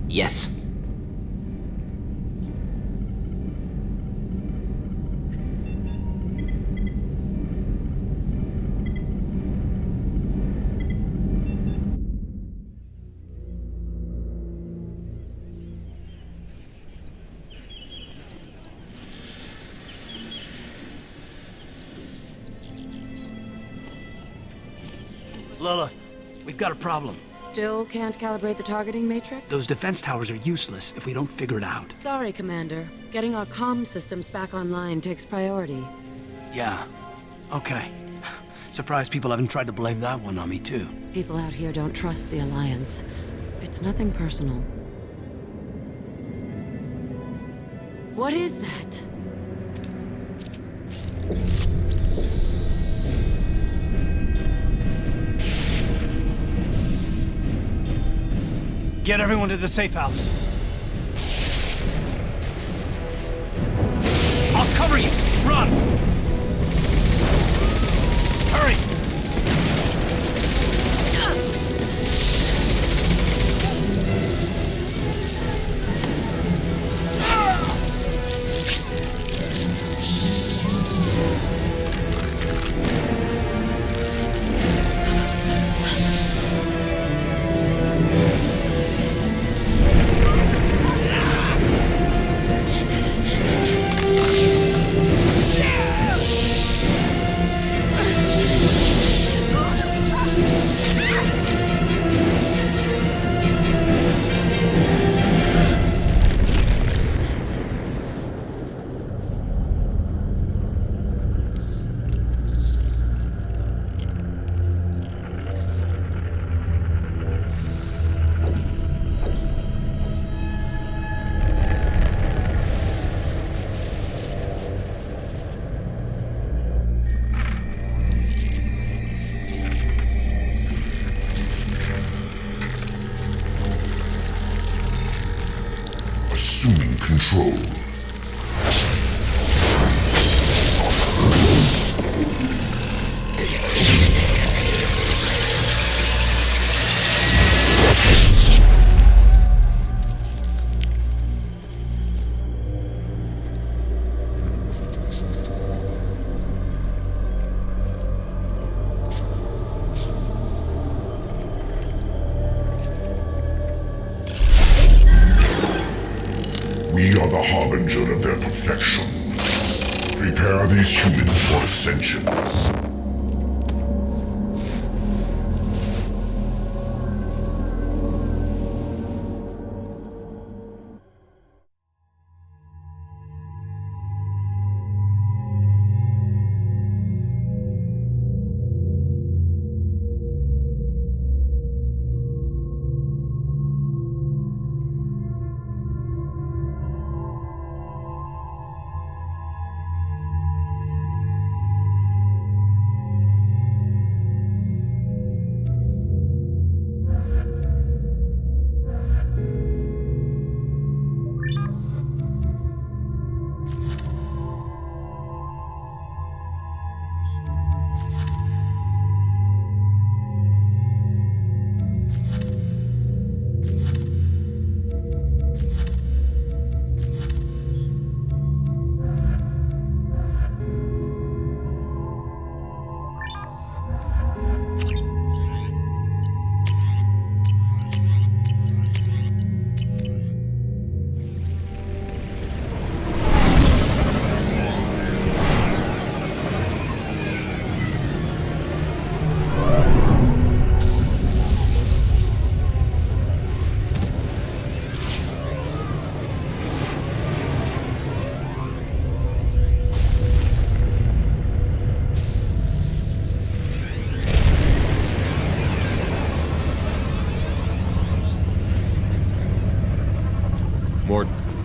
Yes. Lilith, we've got a problem. Still can't calibrate the targeting matrix? Those defense towers are useless if we don't figure it out. Sorry, Commander. Getting our comm systems back online takes priority. Yeah. Okay. Surprised people haven't tried to blame that one on me, too. People out here don't trust the Alliance. It's nothing personal. What is that? Get everyone to the safe house. I'll cover you! Run! Hurry! Assuming control. We are the harbinger of their perfection. Prepare these humans for ascension.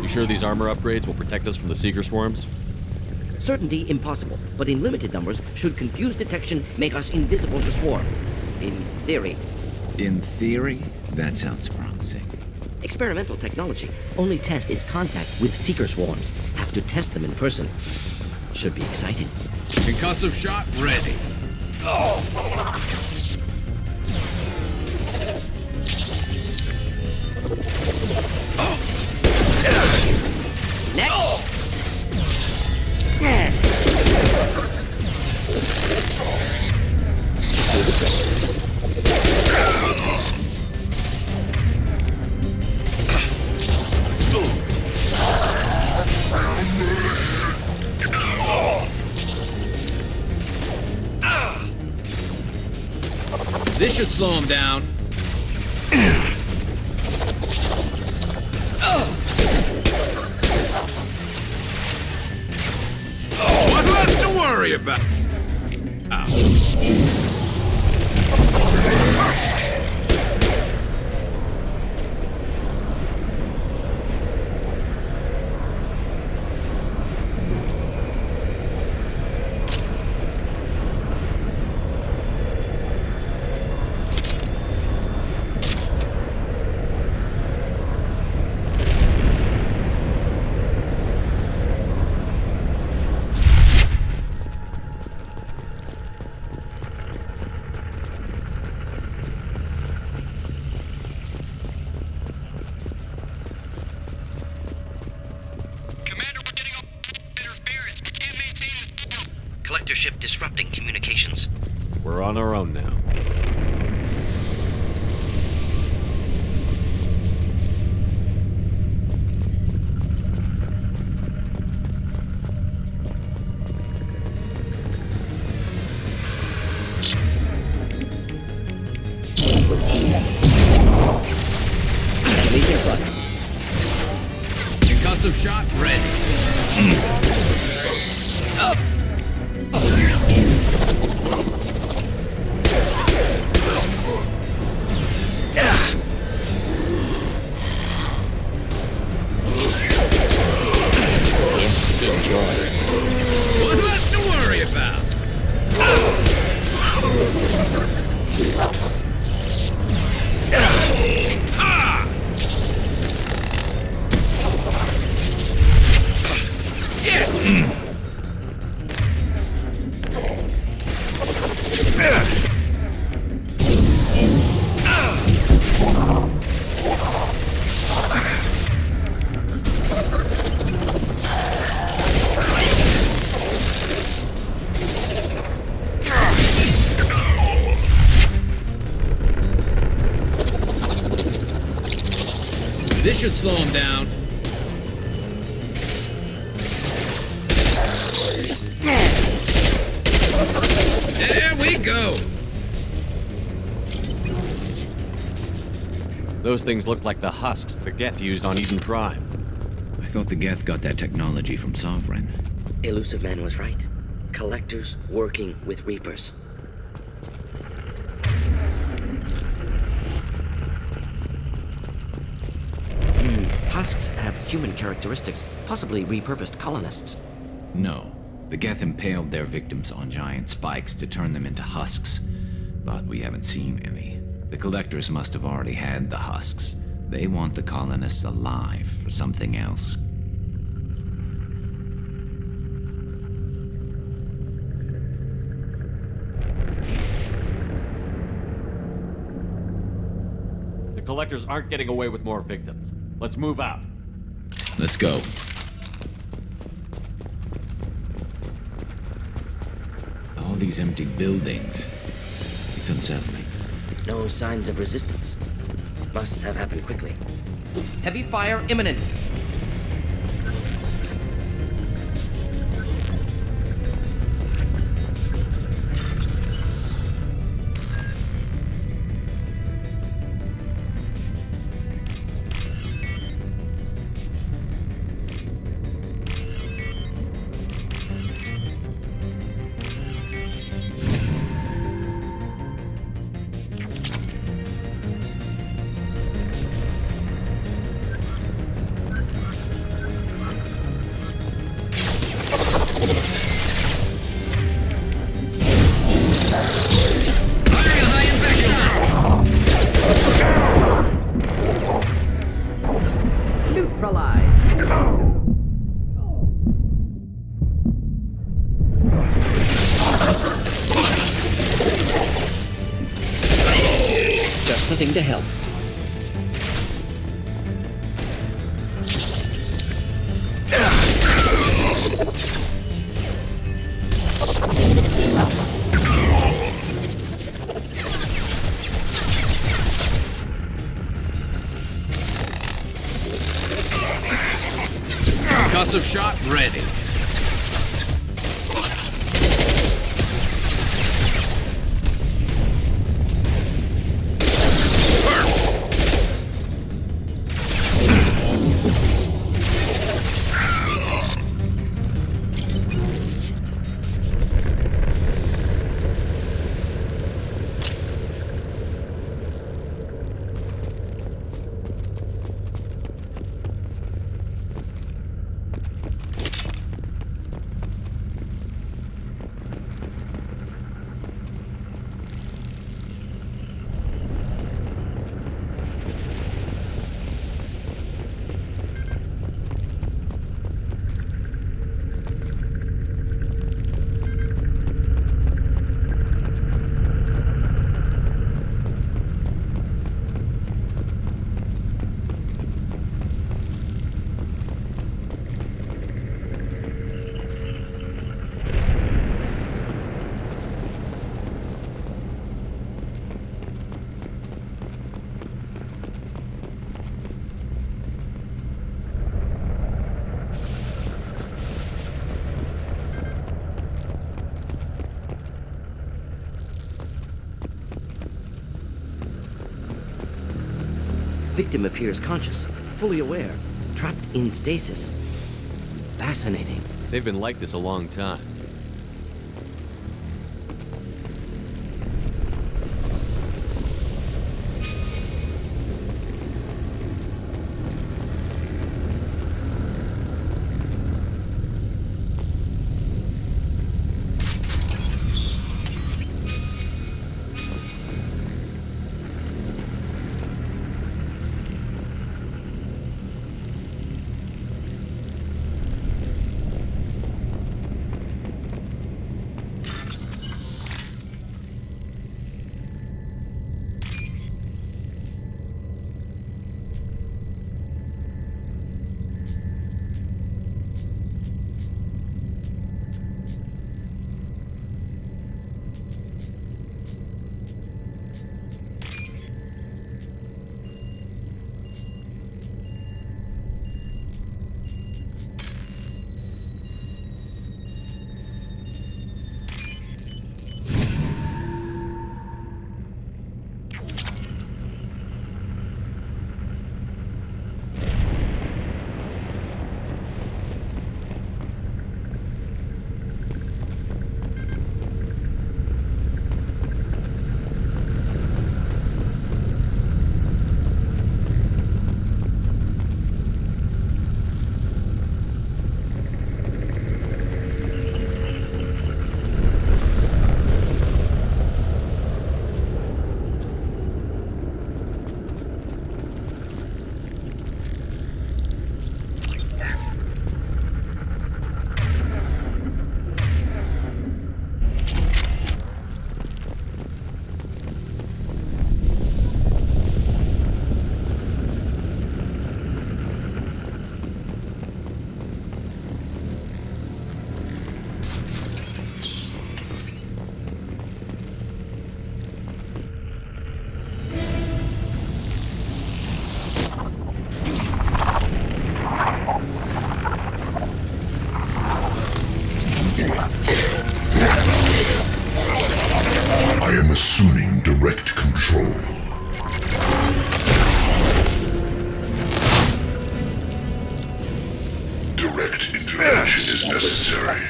You sure these armor upgrades will protect us from the Seeker swarms? Certainty impossible, but in limited numbers, should confused detection make us invisible to swarms. In theory. In theory? That sounds promising. Experimental technology. Only test is contact with Seeker swarms. Have to test them in person. Should be exciting. Concussive shot ready. Next! This should slow him down. What's left to worry about? Collector ship disrupting communications. We're on our own now. Concussive shot ready. Up! What's left to worry about? This should slow him down. There we go. Those things look like the husks the Geth used on Eden Prime. I thought the Geth got that technology from Sovereign. Elusive Man was right. Collectors working with Reapers. Husks have human characteristics, possibly repurposed colonists. No. The Geth impaled their victims on giant spikes to turn them into husks. But we haven't seen any. The Collectors must have already had the husks. They want the colonists alive for something else. The Collectors aren't getting away with more victims. Let's move out. Let's go. All these empty buildings. It's unsettling. No signs of resistance. Must have happened quickly. Heavy fire imminent. Just the thing to help. Concussive shot ready. Victim appears conscious, fully aware, trapped in stasis. Fascinating. They've been like this a long time. Assuming direct control. Direct intervention is necessary.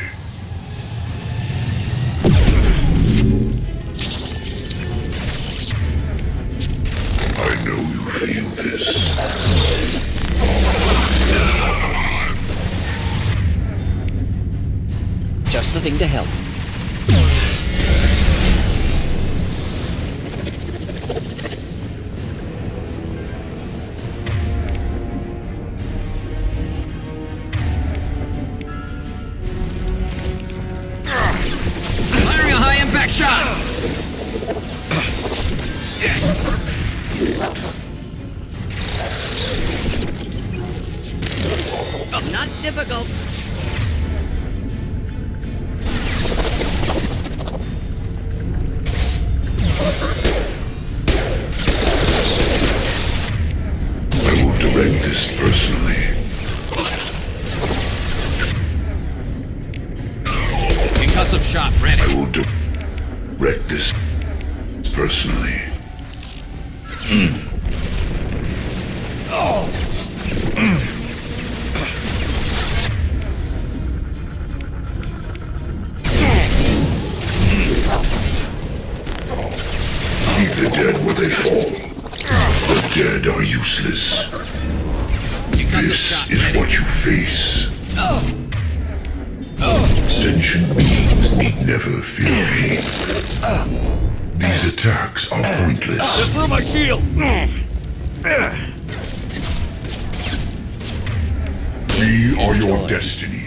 I know you feel this. Just the thing to help. Firing a high-impact shot! difficult. I will direct this personally. Concussive shot ready. I will direct this personally. Leave the dead where they fall. The dead are useless. This is what you face. Sentient beings need never feel pain. These attacks are pointless. Through my shield! We are your destiny.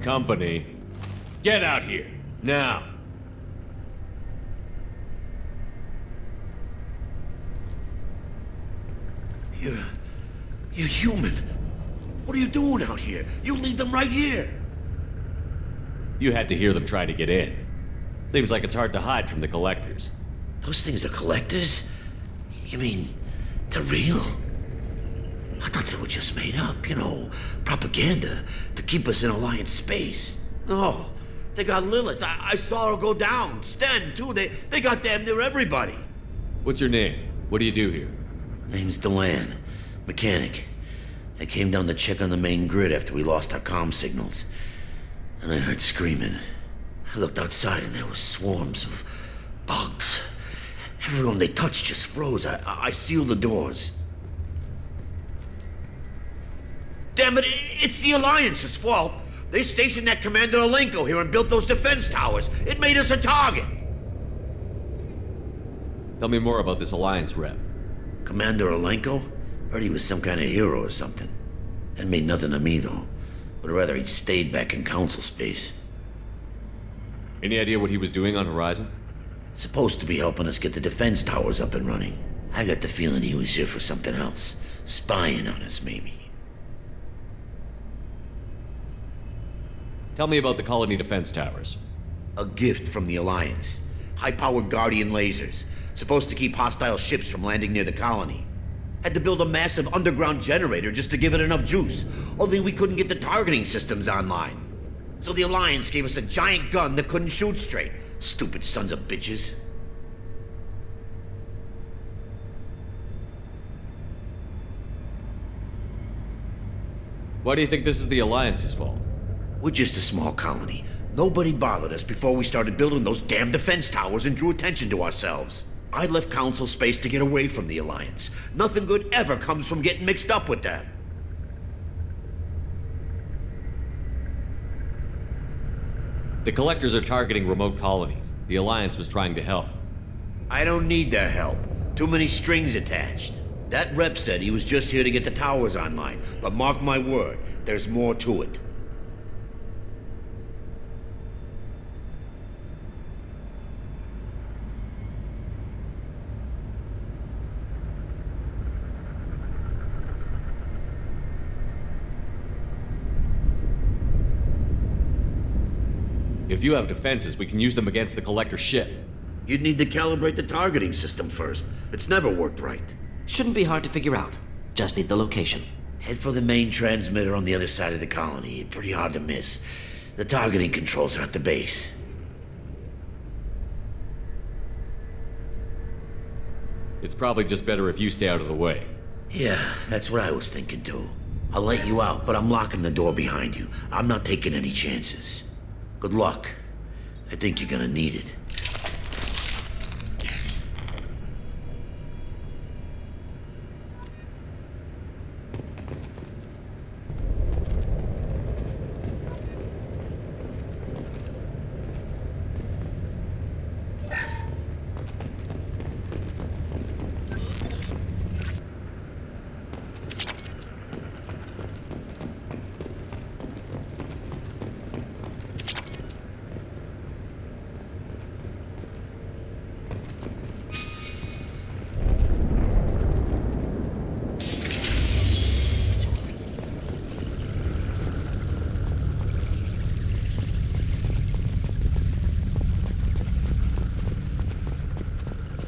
Company, get out here, now. You're human. What are you doing out here? You lead them right here. You had to hear them try to get in. Seems like it's hard to hide from the collectors. Those things are collectors? You mean, they're real? I thought they were just made up, propaganda to keep us in Alliance space. No, they got Lilith. I saw her go down. Sten, too. They got damn near everybody. What's your name? What do you do here? Name's Delan, mechanic. I came down to check on the main grid after we lost our comm signals. And I heard screaming. I looked outside and there were swarms of bugs. Everyone they touched just froze. I sealed the doors. Damn it, it's the Alliance's fault. They stationed that Commander Alenko here and built those defense towers. It made us a target. Tell me more about this Alliance rep. Commander Alenko? Heard he was some kind of hero or something. That made nothing to me, though. Would rather he'd stayed back in Council space. Any idea what he was doing on Horizon? Supposed to be helping us get the defense towers up and running. I got the feeling he was here for something else. Spying on us, maybe. Tell me about the colony defense towers. A gift from the Alliance. High-powered Guardian lasers. Supposed to keep hostile ships from landing near the colony. Had to build a massive underground generator just to give it enough juice. Only we couldn't get the targeting systems online. So the Alliance gave us a giant gun that couldn't shoot straight. Stupid sons of bitches. Why do you think this is the Alliance's fault? We're just a small colony. Nobody bothered us before we started building those damn defense towers and drew attention to ourselves. I left Council space to get away from the Alliance. Nothing good ever comes from getting mixed up with them. The Collectors are targeting remote colonies. The Alliance was trying to help. I don't need their help. Too many strings attached. That rep said he was just here to get the towers online, but mark my word, there's more to it. If you have defenses, we can use them against the Collector ship. You'd need to calibrate the targeting system first. It's never worked right. Shouldn't be hard to figure out. Just need the location. Head for the main transmitter on the other side of the colony. Pretty hard to miss. The targeting controls are at the base. It's probably just better if you stay out of the way. Yeah, that's what I was thinking too. I'll let you out, but I'm locking the door behind you. I'm not taking any chances. Good luck. I think you're gonna need it.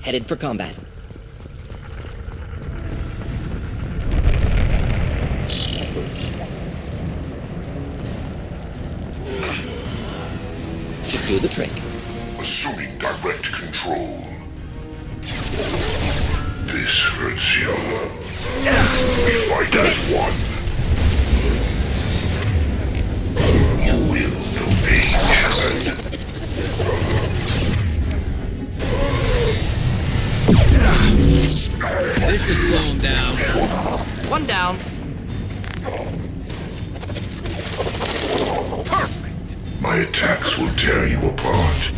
Headed for combat. Should do the trick. Assuming direct control. This hurts you. We fight as one. You will know pain, Shepard. This should slow him down. One down. Perfect. My attacks will tear you apart.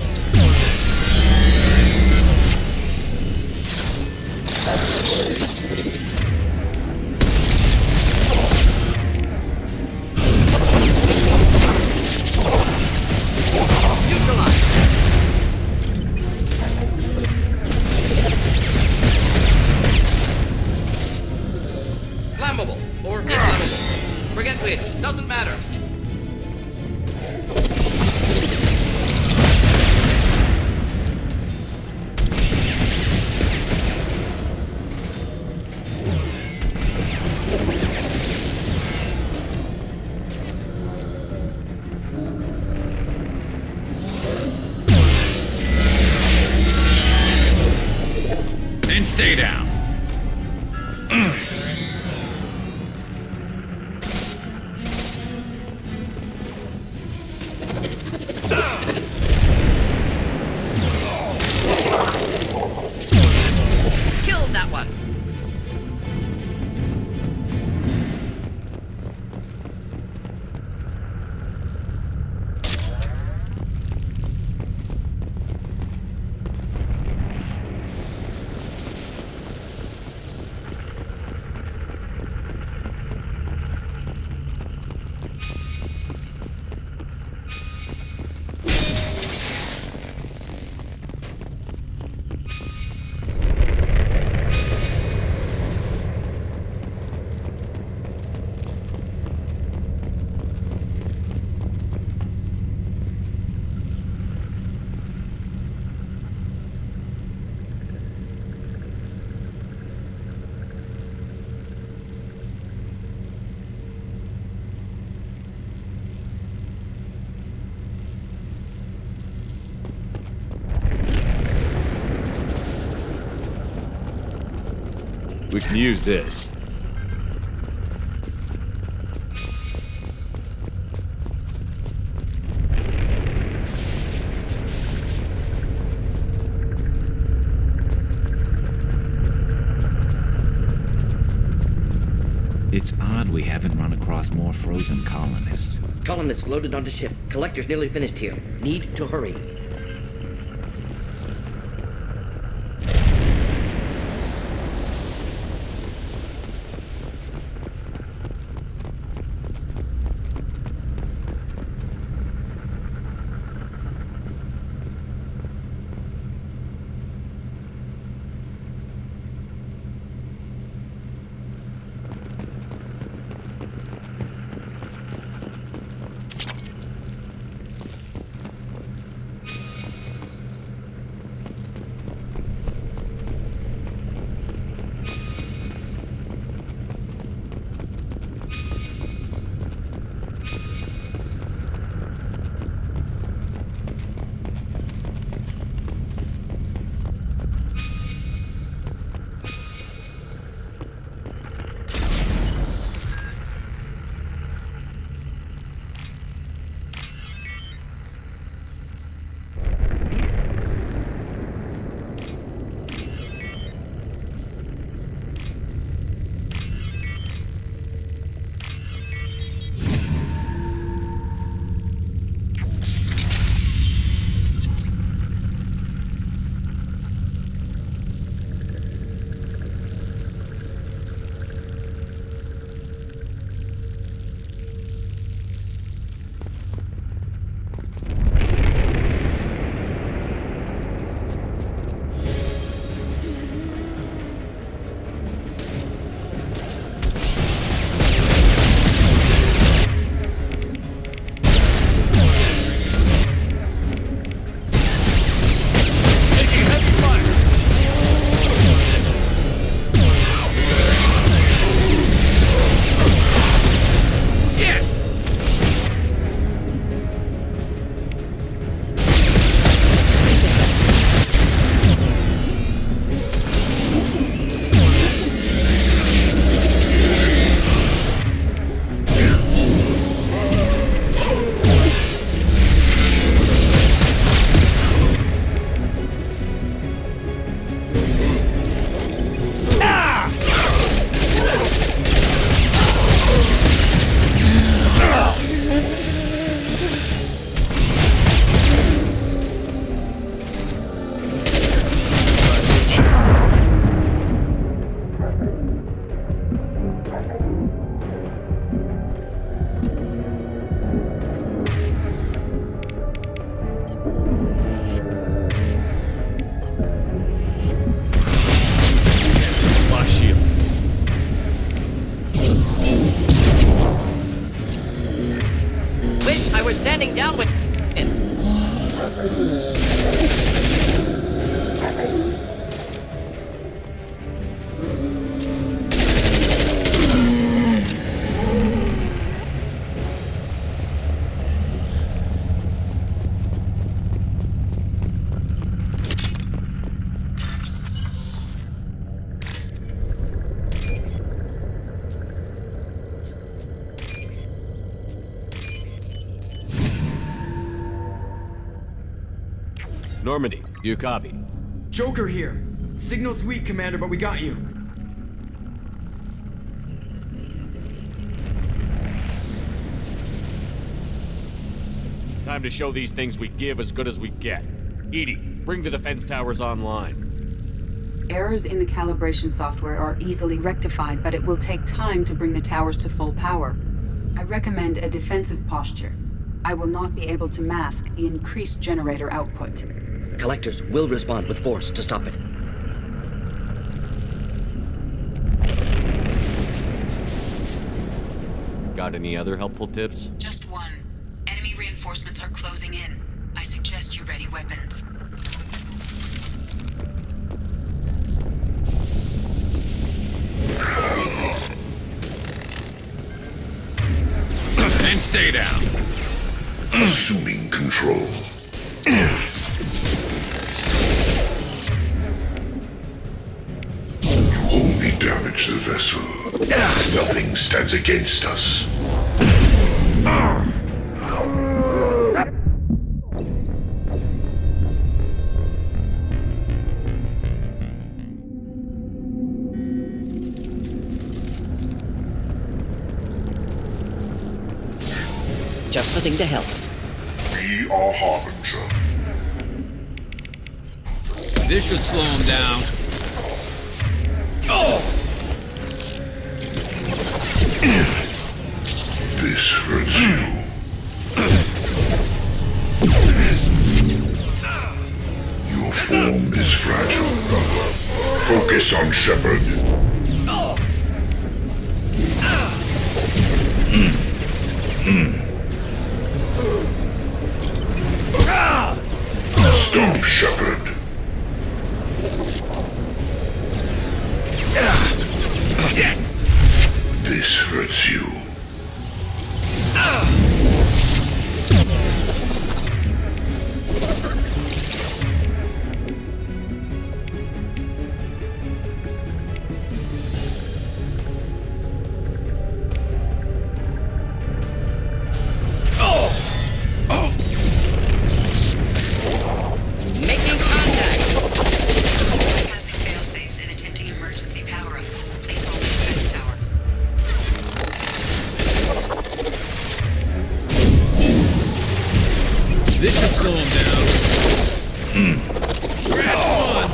Flammable or inflammable. Forget which. Doesn't matter. And stay down. Killed that one. We can use this. It's odd we haven't run across more frozen colonists. Colonists loaded onto ship. Collector's nearly finished here. Need to hurry. Standing down with it. Normandy, do you copy? Joker here. Signal's weak, Commander, but we got you. Time to show these things we give as good as we get. Edie, bring the defense towers online. Errors in the calibration software are easily rectified, but it will take time to bring the towers to full power. I recommend a defensive posture. I will not be able to mask the increased generator output. Collectors will respond with force to stop it. Got any other helpful tips? Just one. Enemy reinforcements are closing in. I suggest you ready weapons. And stay down. Assuming control. You owe me, damn it. vessel. Nothing stands against us. Just the thing to help. We are Harbinger. This should slow him down. Oh! This hurts you. Your form is fragile. Focus on Shepard. Stop, Shepard. Yes! This hurts you. Making contact! Bypassing failsafes and attempting emergency power-up. Please hold the defense tower. This should slow him down. Scratch one!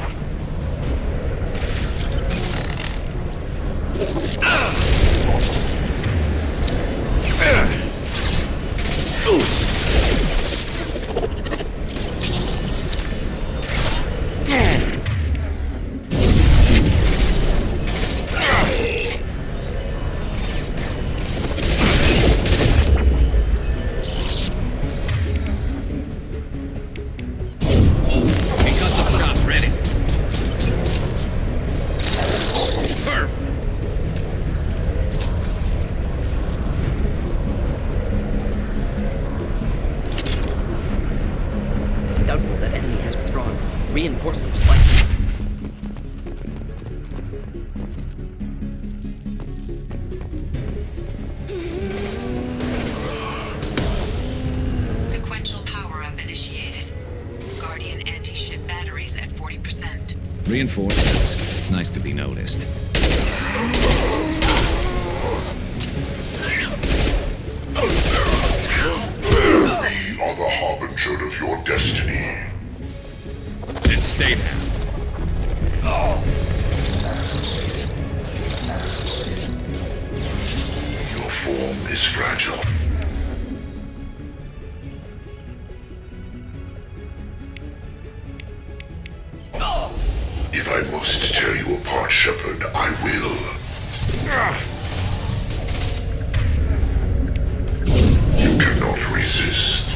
Concussive shot ready. Perfect. Doubtful that enemy has withdrawn. Reinforcements likely. Sequential power-up initiated. Guardian anti-ship batteries at 40%. Reinforcements. It's nice to be noticed. We are the harbinger of your destiny. Then stay down. Your form is fragile. If I must tear you apart, Shepard, I will. You cannot resist.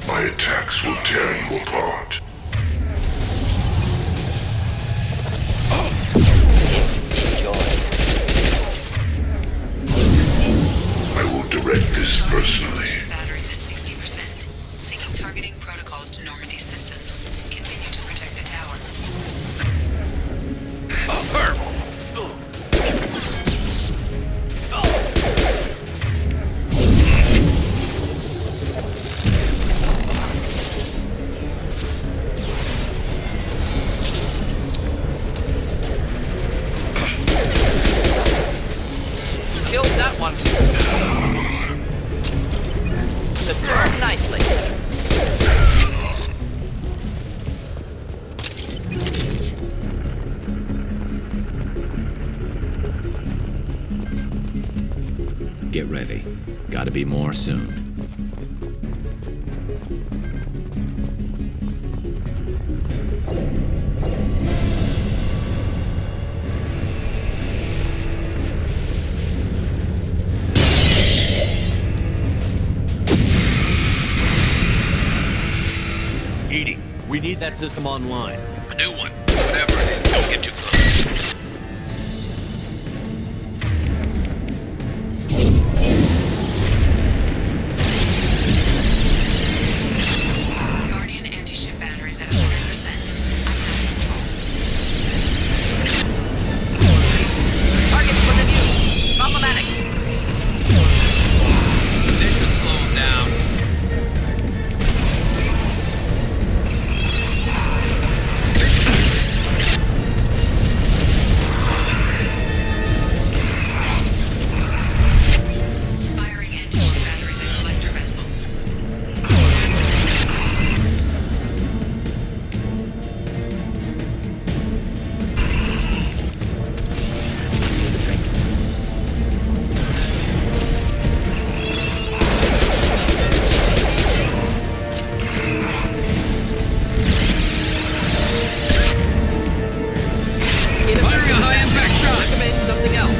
My attacks will tear you apart. I will direct this personally. Batteries at 60%. Syncing targeting protocols to Normandy systems. Continue to protect the tower. Killed that one. The turn nicely. Get ready. Gotta be more soon. Edie, we need that system online. A new one. Whatever it is, don't get too close. Firing a high-impact shot! Recommend something else.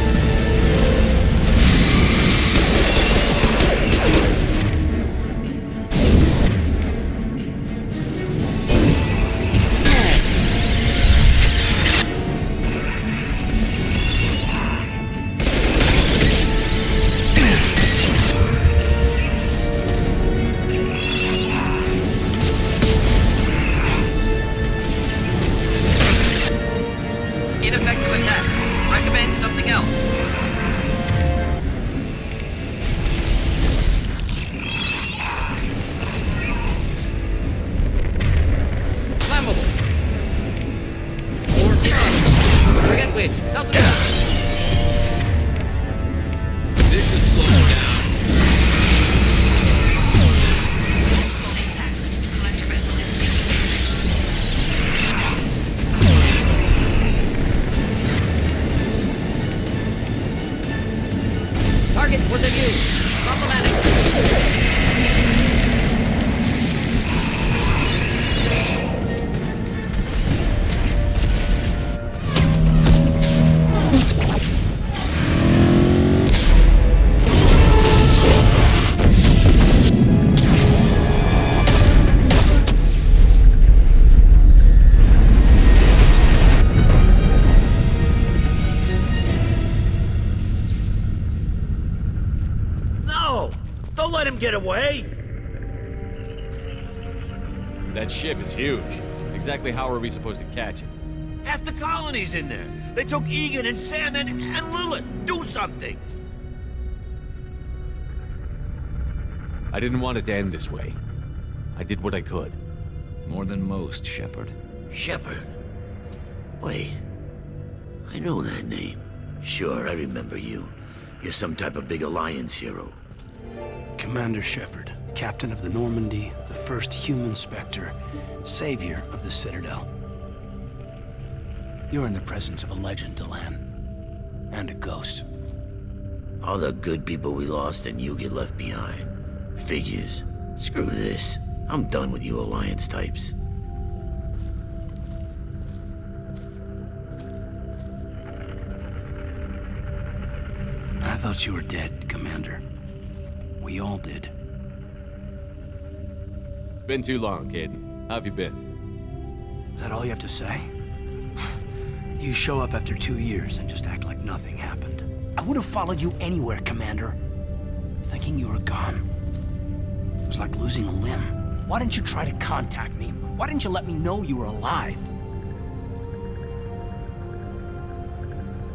Ineffective attack. Recommend something else. Flammable. Or forget which. Doesn't matter. This should slow him down. Multiple impacts. Collector vessel is taking Target was immune. Problematic. No! Don't let him get away! That ship is huge. Exactly how are we supposed to catch it? Half the colony's in there. They took Egan and Sam and Lilith. Do something! I didn't want it to end this way. I did what I could. More than most, Shepard. Shepard? Wait. I know that name. Sure, I remember you. You're some type of big Alliance hero. Commander Shepard, captain of the Normandy, the first human Spectre, savior of the Citadel. You're in the presence of a legend, Delan. And a ghost. All the good people we lost and you get left behind. Figures. Screw this. I'm done with you Alliance types. I thought you were dead, Commander. We all did. It's been too long, Caden. How have you been? Is that all you have to say? You show up after 2 years and just act like nothing happened. I would have followed you anywhere, Commander. Thinking you were gone. It was like losing a limb. Why didn't you try to contact me? Why didn't you let me know you were alive?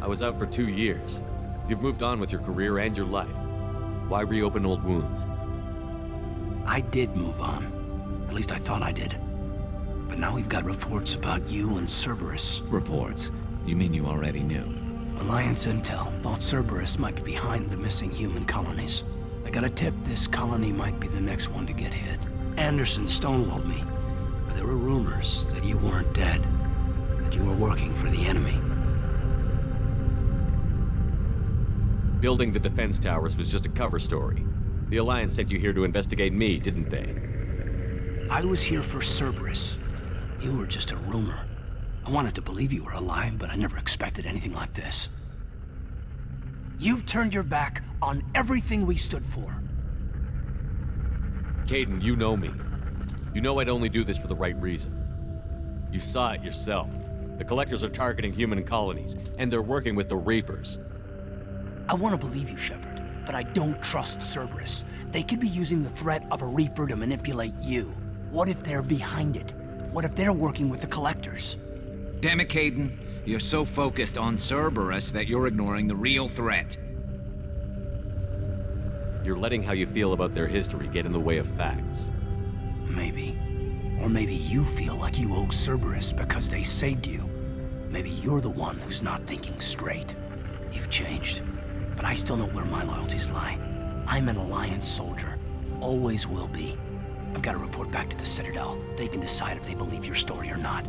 I was out for 2 years. You've moved on with your career and your life. Why reopen old wounds? I did move on. At least I thought I did. But now we've got reports about you and Cerberus. Reports? You mean you already knew? Alliance intel thought Cerberus might be behind the missing human colonies. I got a tip this colony might be the next one to get hit. Anderson stonewalled me, but there were rumors that you weren't dead, that you were working for the enemy. Building the defense towers was just a cover story. The Alliance sent you here to investigate me, didn't they? I was here for Cerberus. You were just a rumor. I wanted to believe you were alive, but I never expected anything like this. You've turned your back on everything we stood for. Caden, you know me. You know I'd only do this for the right reason. You saw it yourself. The Collectors are targeting human colonies, and they're working with the Reapers. I want to believe you, Shepard, but I don't trust Cerberus. They could be using the threat of a Reaper to manipulate you. What if they're behind it? What if they're working with the Collectors? Damn it, Caden. You're so focused on Cerberus that you're ignoring the real threat. You're letting how you feel about their history get in the way of facts. Maybe. Or maybe you feel like you owe Cerberus because they saved you. Maybe you're the one who's not thinking straight. You've changed. But I still know where my loyalties lie. I'm an Alliance soldier. Always will be. I've got to report back to the Citadel. They can decide if they believe your story or not.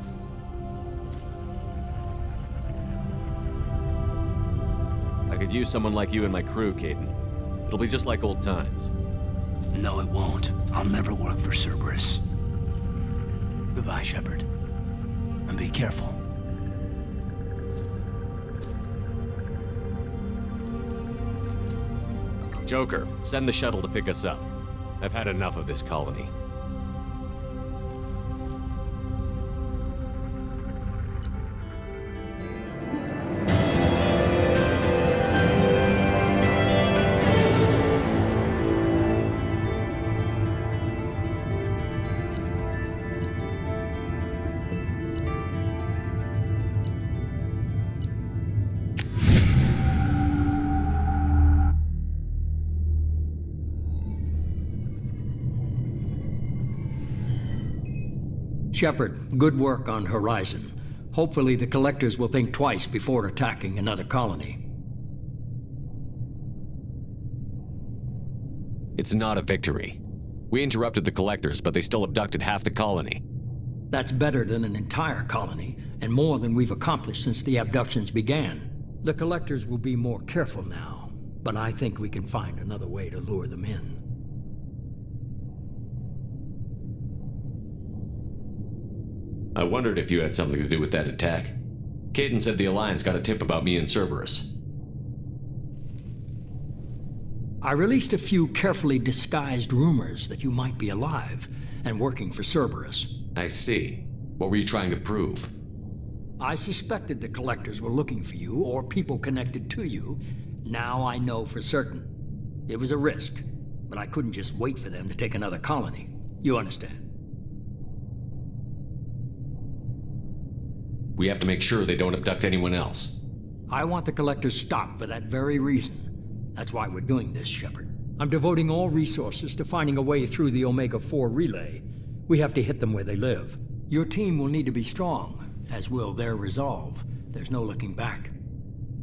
I could use someone like you in my crew, Caden. It'll be just like old times. No, it won't. I'll never work for Cerberus. Goodbye, Shepard. And be careful. Joker, send the shuttle to pick us up. I've had enough of this colony. Shepard, good work on Horizon. Hopefully the Collectors will think twice before attacking another colony. It's not a victory. We interrupted the Collectors, but they still abducted half the colony. That's better than an entire colony, and more than we've accomplished since the abductions began. The Collectors will be more careful now, but I think we can find another way to lure them in. I wondered if you had something to do with that attack. Caden said the Alliance got a tip about me and Cerberus. I released a few carefully disguised rumors that you might be alive and working for Cerberus. I see. What were you trying to prove? I suspected the Collectors were looking for you or people connected to you. Now I know for certain. It was a risk, but I couldn't just wait for them to take another colony. You understand? We have to make sure they don't abduct anyone else. I want the Collectors stopped for that very reason. That's why we're doing this, Shepard. I'm devoting all resources to finding a way through the Omega-4 relay. We have to hit them where they live. Your team will need to be strong, as will their resolve. There's no looking back.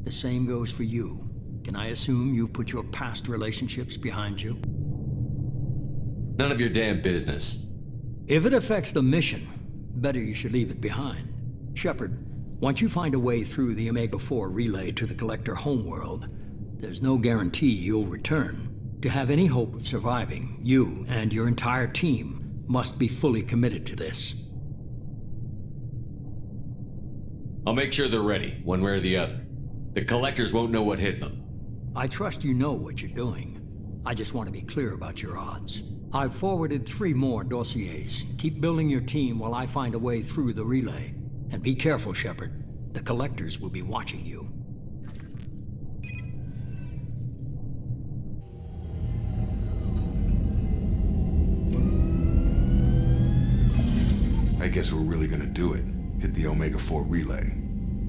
The same goes for you. Can I assume you've put your past relationships behind you? None of your damn business. If it affects the mission, better you should leave it behind. Shepard, once you find a way through the Omega-4 relay to the Collector homeworld, there's no guarantee you'll return. To have any hope of surviving, you and your entire team must be fully committed to this. I'll make sure they're ready, one way or the other. The Collectors won't know what hit them. I trust you know what you're doing. I just want to be clear about your odds. I've forwarded 3 more dossiers. Keep building your team while I find a way through the relay. And be careful, Shepard. The Collectors will be watching you. I guess we're really gonna do it. Hit the Omega-4 relay.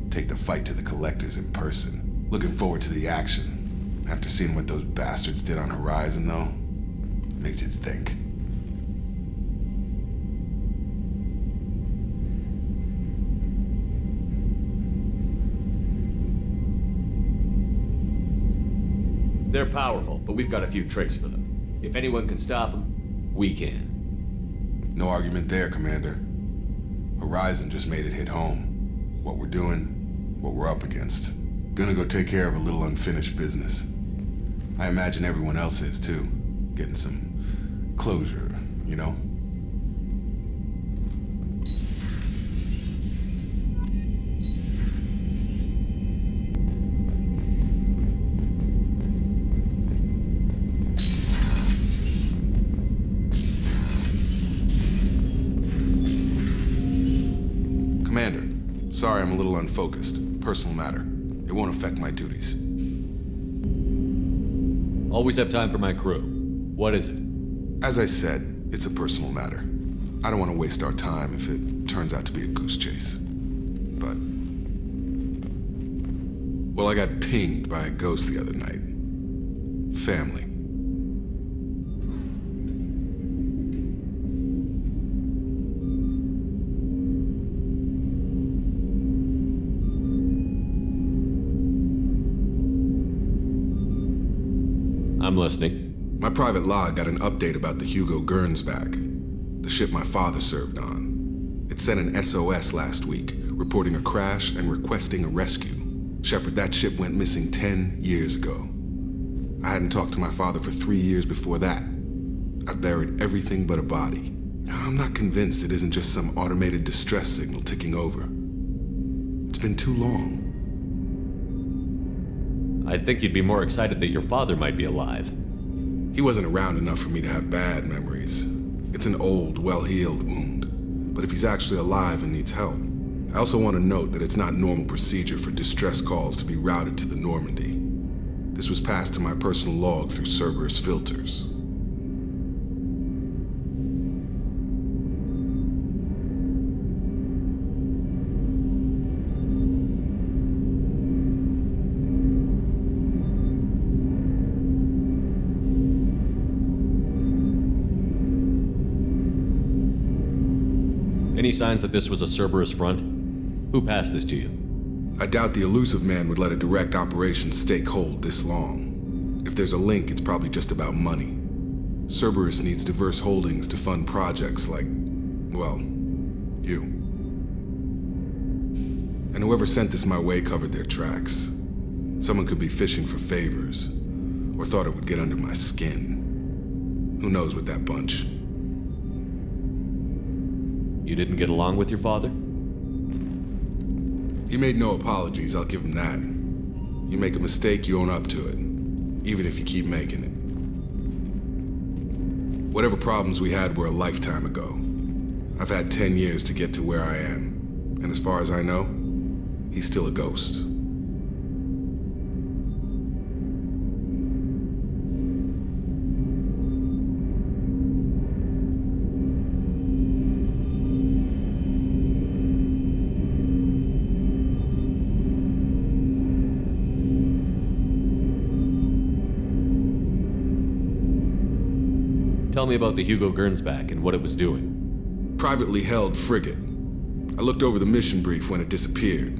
Take the fight to the Collectors in person. Looking forward to the action. After seeing what those bastards did on Horizon, though, makes you think. They're powerful, but we've got a few tricks for them. If anyone can stop them, we can. No argument there, Commander. Horizon just made it hit home. What we're doing, what we're up against. Gonna go take care of a little unfinished business. I imagine everyone else is too. Getting some closure, you know? Sorry, I'm a little unfocused. Personal matter. It won't affect my duties. Always have time for my crew. What is it? As I said, it's a personal matter. I don't want to waste our time if it turns out to be a goose chase. But... well, I got pinged by a ghost the other night. Family. I'm listening. My private log got an update about the Hugo Gernsback, the ship my father served on. It sent an SOS last week, reporting a crash and requesting a rescue. Shepard, that ship went missing 10 years ago. I hadn't talked to my father for 3 years before that. I've buried everything but a body. I'm not convinced it isn't just some automated distress signal ticking over. It's been too long. I'd think you'd be more excited that your father might be alive. He wasn't around enough for me to have bad memories. It's an old, well-healed wound. But if he's actually alive and needs help, I also want to note that it's not normal procedure for distress calls to be routed to the Normandy. This was passed to my personal log through Cerberus filters. Any signs that this was a Cerberus front? Who passed this to you? I doubt the elusive man would let a direct operation stake hold this long. If there's a link, it's probably just about money. Cerberus needs diverse holdings to fund projects like, well, you. And whoever sent this my way covered their tracks. Someone could be fishing for favors, or thought it would get under my skin. Who knows with that bunch? You didn't get along with your father? He made no apologies, I'll give him that. You make a mistake, you own up to it, even if you keep making it. Whatever problems we had were a lifetime ago. I've had 10 years to get to where I am, and as far as I know, he's still a ghost. Tell me about the Hugo Gernsback and what it was doing. Privately held frigate. I looked over the mission brief when it disappeared.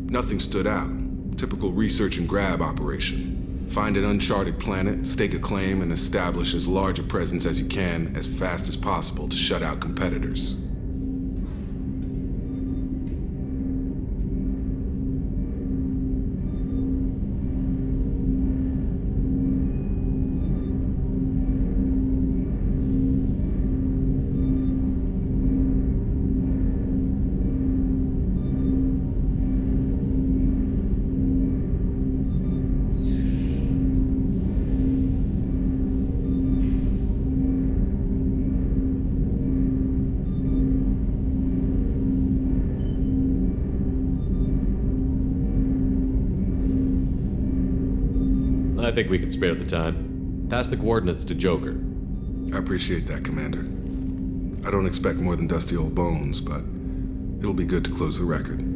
Nothing stood out. Typical research and grab operation. Find an uncharted planet, stake a claim, and establish as large a presence as you can as fast as possible to shut out competitors. I think we can spare the time. Pass the coordinates to Joker. I appreciate that, Commander. I don't expect more than dusty old bones, but it'll be good to close the record.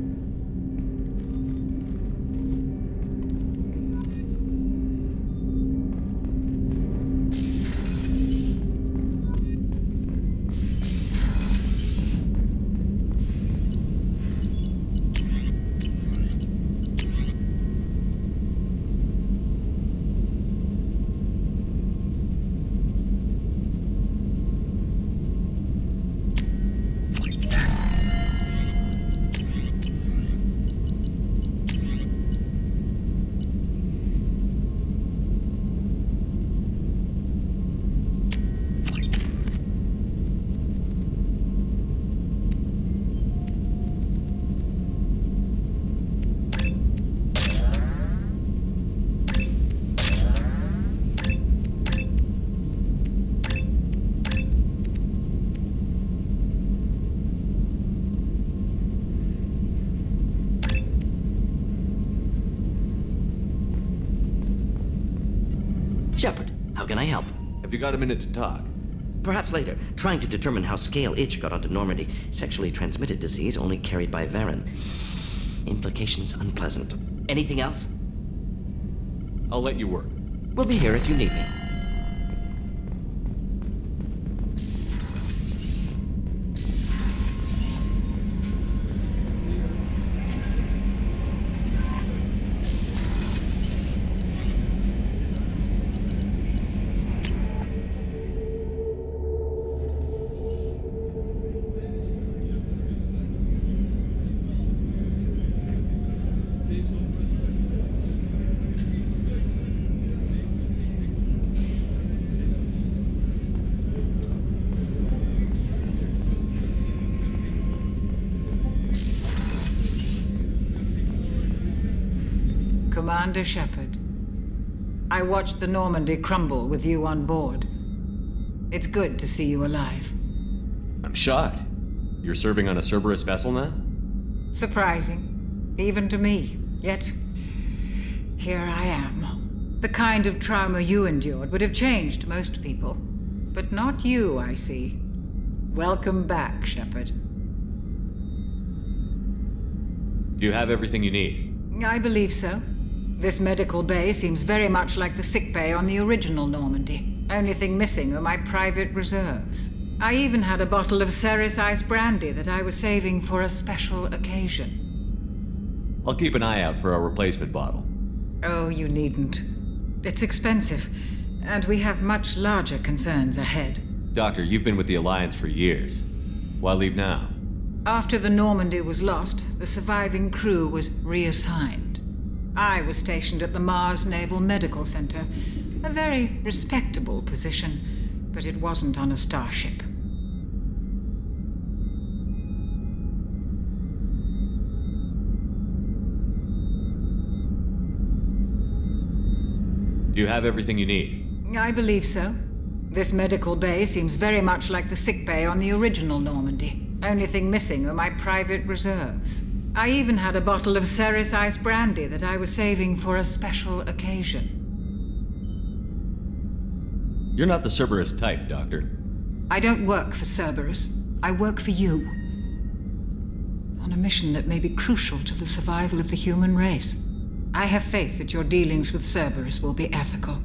Shepard, how can I help? Have you got a minute to talk? Perhaps later. Trying to determine how scale itch got onto Normandy. Sexually transmitted disease only carried by Varen. Implications unpleasant. Anything else? I'll let you work. We'll be here if you need me. Commander Shepard, I watched the Normandy crumble with you on board. It's good to see you alive. I'm shocked. You're serving on a Cerberus vessel now? Surprising, even to me. Yet, here I am. The kind of trauma you endured would have changed most people. But not you, I see. Welcome back, Shepard. Do you have everything you need? I believe so. This medical bay seems very much like the sick bay on the original Normandy. Only thing missing are my private reserves. I even had a bottle of Ceres Ice brandy that I was saving for a special occasion. I'll keep an eye out for a replacement bottle. Oh, you needn't. It's expensive, and we have much larger concerns ahead. Doctor, you've been with the Alliance for years. Why leave now? After the Normandy was lost, the surviving crew was reassigned. I was stationed at the Mars Naval Medical Center, a very respectable position, but it wasn't on a starship. Do you have everything you need? I believe so. This medical bay seems very much like the sick bay on the original Normandy. Only thing missing are my private reserves. I even had a bottle of Ceres Ice brandy that I was saving for a special occasion. You're not the Cerberus type, Doctor. I don't work for Cerberus. I work for you. On a mission that may be crucial to the survival of the human race. I have faith that your dealings with Cerberus will be ethical.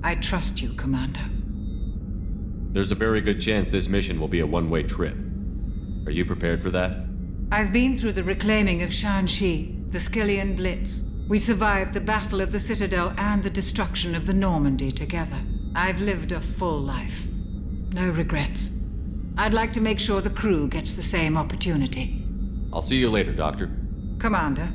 I trust you, Commander. There's a very good chance this mission will be a one-way trip. Are you prepared for that? I've been through the reclaiming of Shanxi, the Skillian Blitz. We survived the Battle of the Citadel and the destruction of the Normandy together. I've lived a full life. No regrets. I'd like to make sure the crew gets the same opportunity. I'll see you later, Doctor. Commander.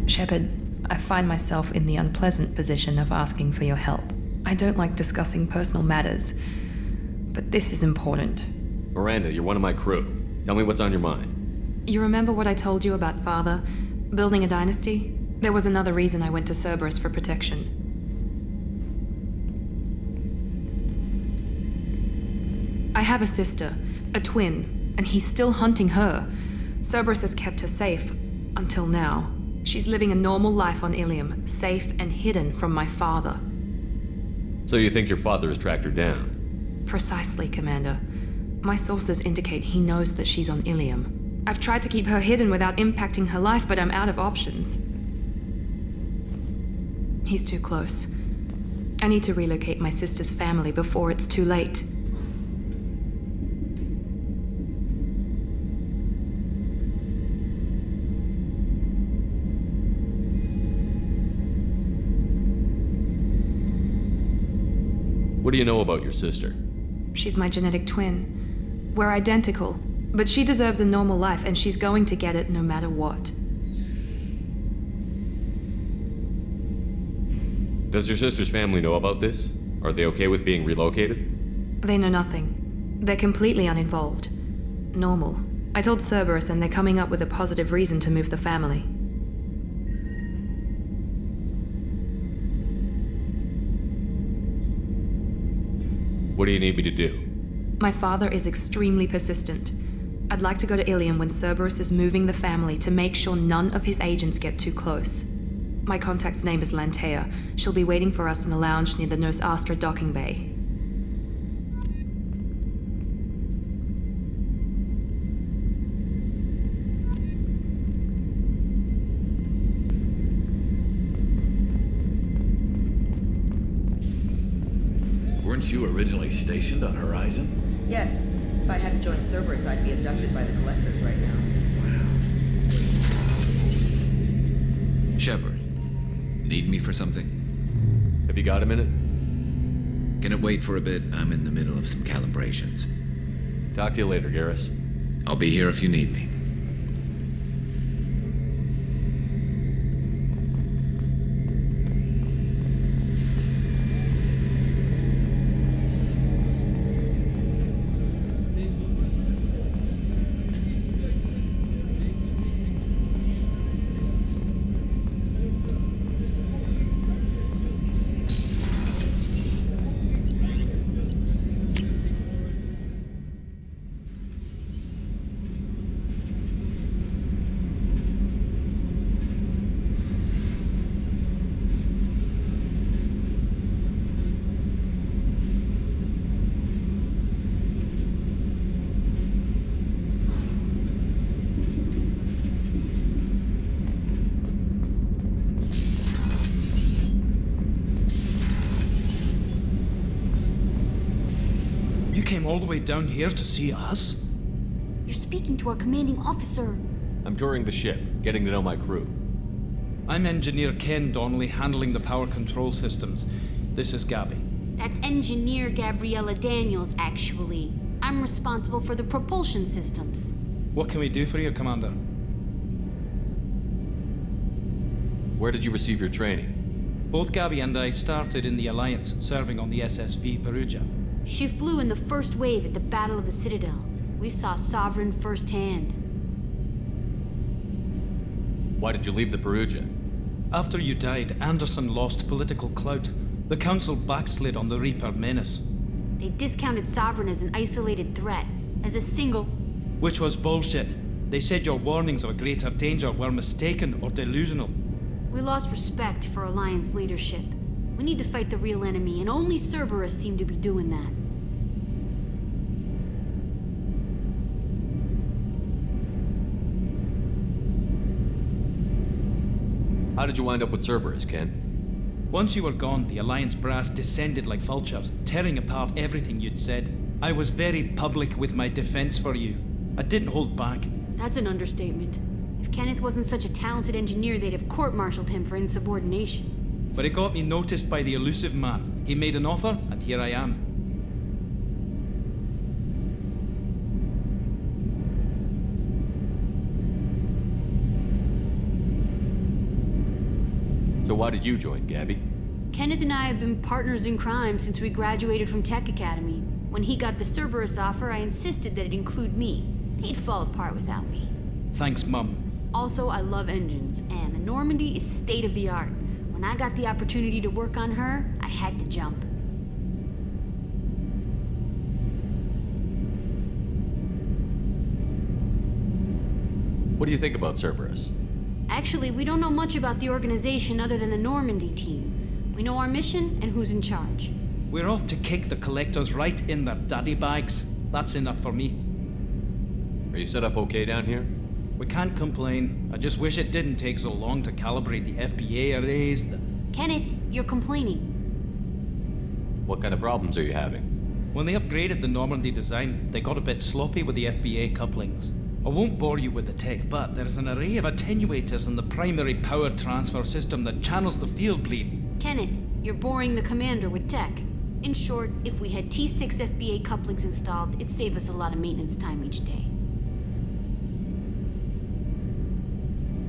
Shepard, I find myself in the unpleasant position of asking for your help. I don't like discussing personal matters, but this is important. Miranda, you're one of my crew. Tell me what's on your mind. You remember what I told you about Father? Building a dynasty? There was another reason I went to Cerberus for protection. I have a sister, a twin, and he's still hunting her. Cerberus has kept her safe, until now. She's living a normal life on Ilium, safe and hidden from my father. So you think your father has tracked her down? Precisely, Commander. My sources indicate he knows that she's on Ilium. I've tried to keep her hidden without impacting her life, but I'm out of options. He's too close. I need to relocate my sister's family before it's too late. What do you know about your sister? She's my genetic twin. We're identical, but she deserves a normal life, and she's going to get it no matter what. Does your sister's family know about this? Are they okay with being relocated? They know nothing. They're completely uninvolved. Normal. I told Cerberus, and they're coming up with a positive reason to move the family. What do you need me to do? My father is extremely persistent. I'd like to go to Ilium when Cerberus is moving the family to make sure none of his agents get too close. My contact's name is Lantea. She'll be waiting for us in the lounge near the Nos Astra docking bay. Weren't you originally stationed on Horizon? Yes. If I hadn't joined Cerberus, I'd be abducted by the Collectors right now. Shepard, need me for something? Have you got a minute? Can it wait for a bit? I'm in the middle of some calibrations. Talk to you later, Garrus. I'll be here if you need me. You came all the way down here to see us? You're speaking to our commanding officer. I'm touring the ship, getting to know my crew. I'm Engineer Ken Donnelly, handling the power control systems. This is Gabby. That's Engineer Gabriella Daniels, actually. I'm responsible for the propulsion systems. What can we do for you, Commander? Where did you receive your training? Both Gabby and I started in the Alliance, serving on the SSV Perugia. She flew in the first wave at the Battle of the Citadel. We saw Sovereign firsthand. Why did you leave the Perugia? After you died, Anderson lost political clout. The Council backslid on the Reaper menace. They discounted Sovereign as an isolated threat, as a single... Which was bullshit. They said your warnings of a greater danger were mistaken or delusional. We lost respect for Alliance leadership. We need to fight the real enemy, and only Cerberus seem to be doing that. How did you wind up with Cerberus, Ken? Once you were gone, the Alliance brass descended like vultures, tearing apart everything you'd said. I was very public with my defense for you. I didn't hold back. That's an understatement. If Kenneth wasn't such a talented engineer, they'd have court-martialed him for insubordination. But it got me noticed by the elusive man. He made an offer, and here I am. So why did you join, Gabby? Kenneth and I have been partners in crime since we graduated from Tech Academy. When he got the Cerberus offer, I insisted that it include me. He'd fall apart without me. Thanks, Mum. Also, I love engines, and the Normandy is state-of-the-art. When I got the opportunity to work on her, I had to jump. What do you think about Cerberus? Actually, we don't know much about the organization other than the Normandy team. We know our mission and who's in charge. We're off to kick the Collectors right in their daddy bags. That's enough for me. Are you set up okay down here? We can't complain. I just wish it didn't take so long to calibrate the FBA arrays. Kenneth, you're complaining. What kind of problems are you having? When they upgraded the Normandy design, they got a bit sloppy with the FBA couplings. I won't bore you with the tech, but there's an array of attenuators in the primary power transfer system that channels the field bleed. Kenneth, you're boring the commander with tech. In short, if we had T6 FBA couplings installed, it'd save us a lot of maintenance time each day.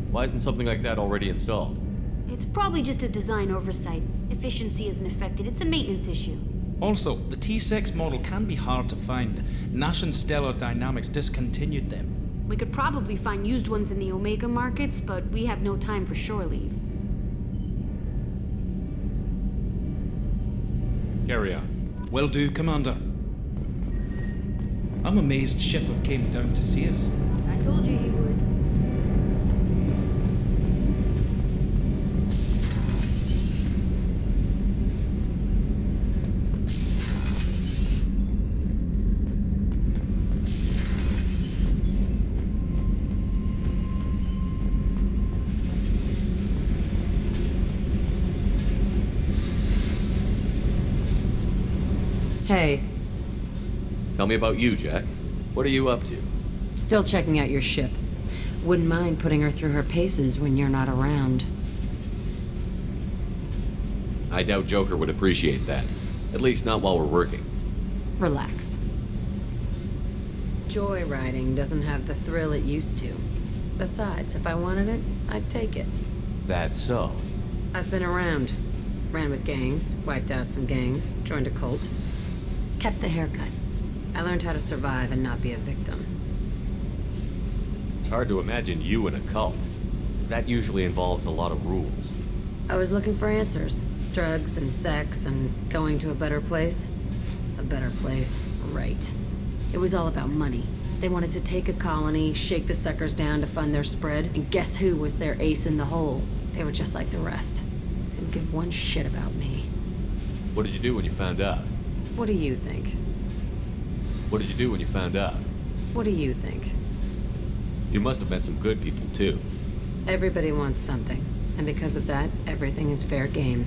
Why isn't something like that already installed? It's probably just a design oversight. Efficiency isn't affected. It's a maintenance issue. Also, the T6 model can be hard to find. Nash and Stellar Dynamics discontinued them. We could probably find used ones in the Omega markets, but we have no time for shore leave. Carry on. Will do, Commander. I'm amazed Shepard came down to see us. I told you he would. Hey. Tell me about you, Jack. What are you up to? Still checking out your ship. Wouldn't mind putting her through her paces when you're not around. I doubt Joker would appreciate that. At least not while we're working. Relax. Joyriding doesn't have the thrill it used to. Besides, if I wanted it, I'd take it. That's so. I've been around. Ran with gangs, wiped out some gangs, joined a cult. Kept the haircut. I learned how to survive and not be a victim. It's hard to imagine you in a cult. That usually involves a lot of rules. I was looking for answers. Drugs and sex and going to a better place. A better place, right. It was all about money. They wanted to take a colony, shake the suckers down to fund their spread, and guess who was their ace in the hole? They were just like the rest. Didn't give one shit about me. What did you do when you found out? What do you think? What did you do when you found out? What do you think? You must have met some good people, too. Everybody wants something, and because of that, everything is fair game.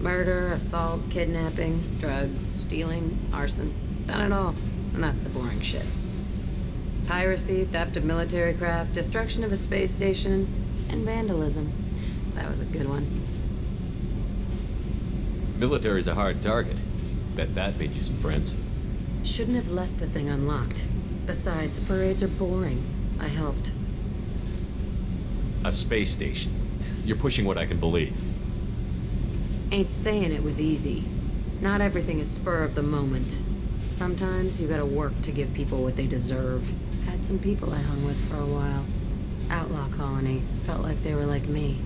Murder, assault, kidnapping, drugs, stealing, arson. Done it all. And that's the boring shit. Piracy, theft of military craft, destruction of a space station, and vandalism. That was a good one. Military's a hard target. Bet that made you some friends. Shouldn't have left the thing unlocked. Besides, parades are boring. I helped. A space station. You're pushing what I can believe. Ain't saying it was easy. Not everything is spur of the moment. Sometimes you gotta work to give people what they deserve. Had some people I hung with for a while. Outlaw colony. Felt like they were like me.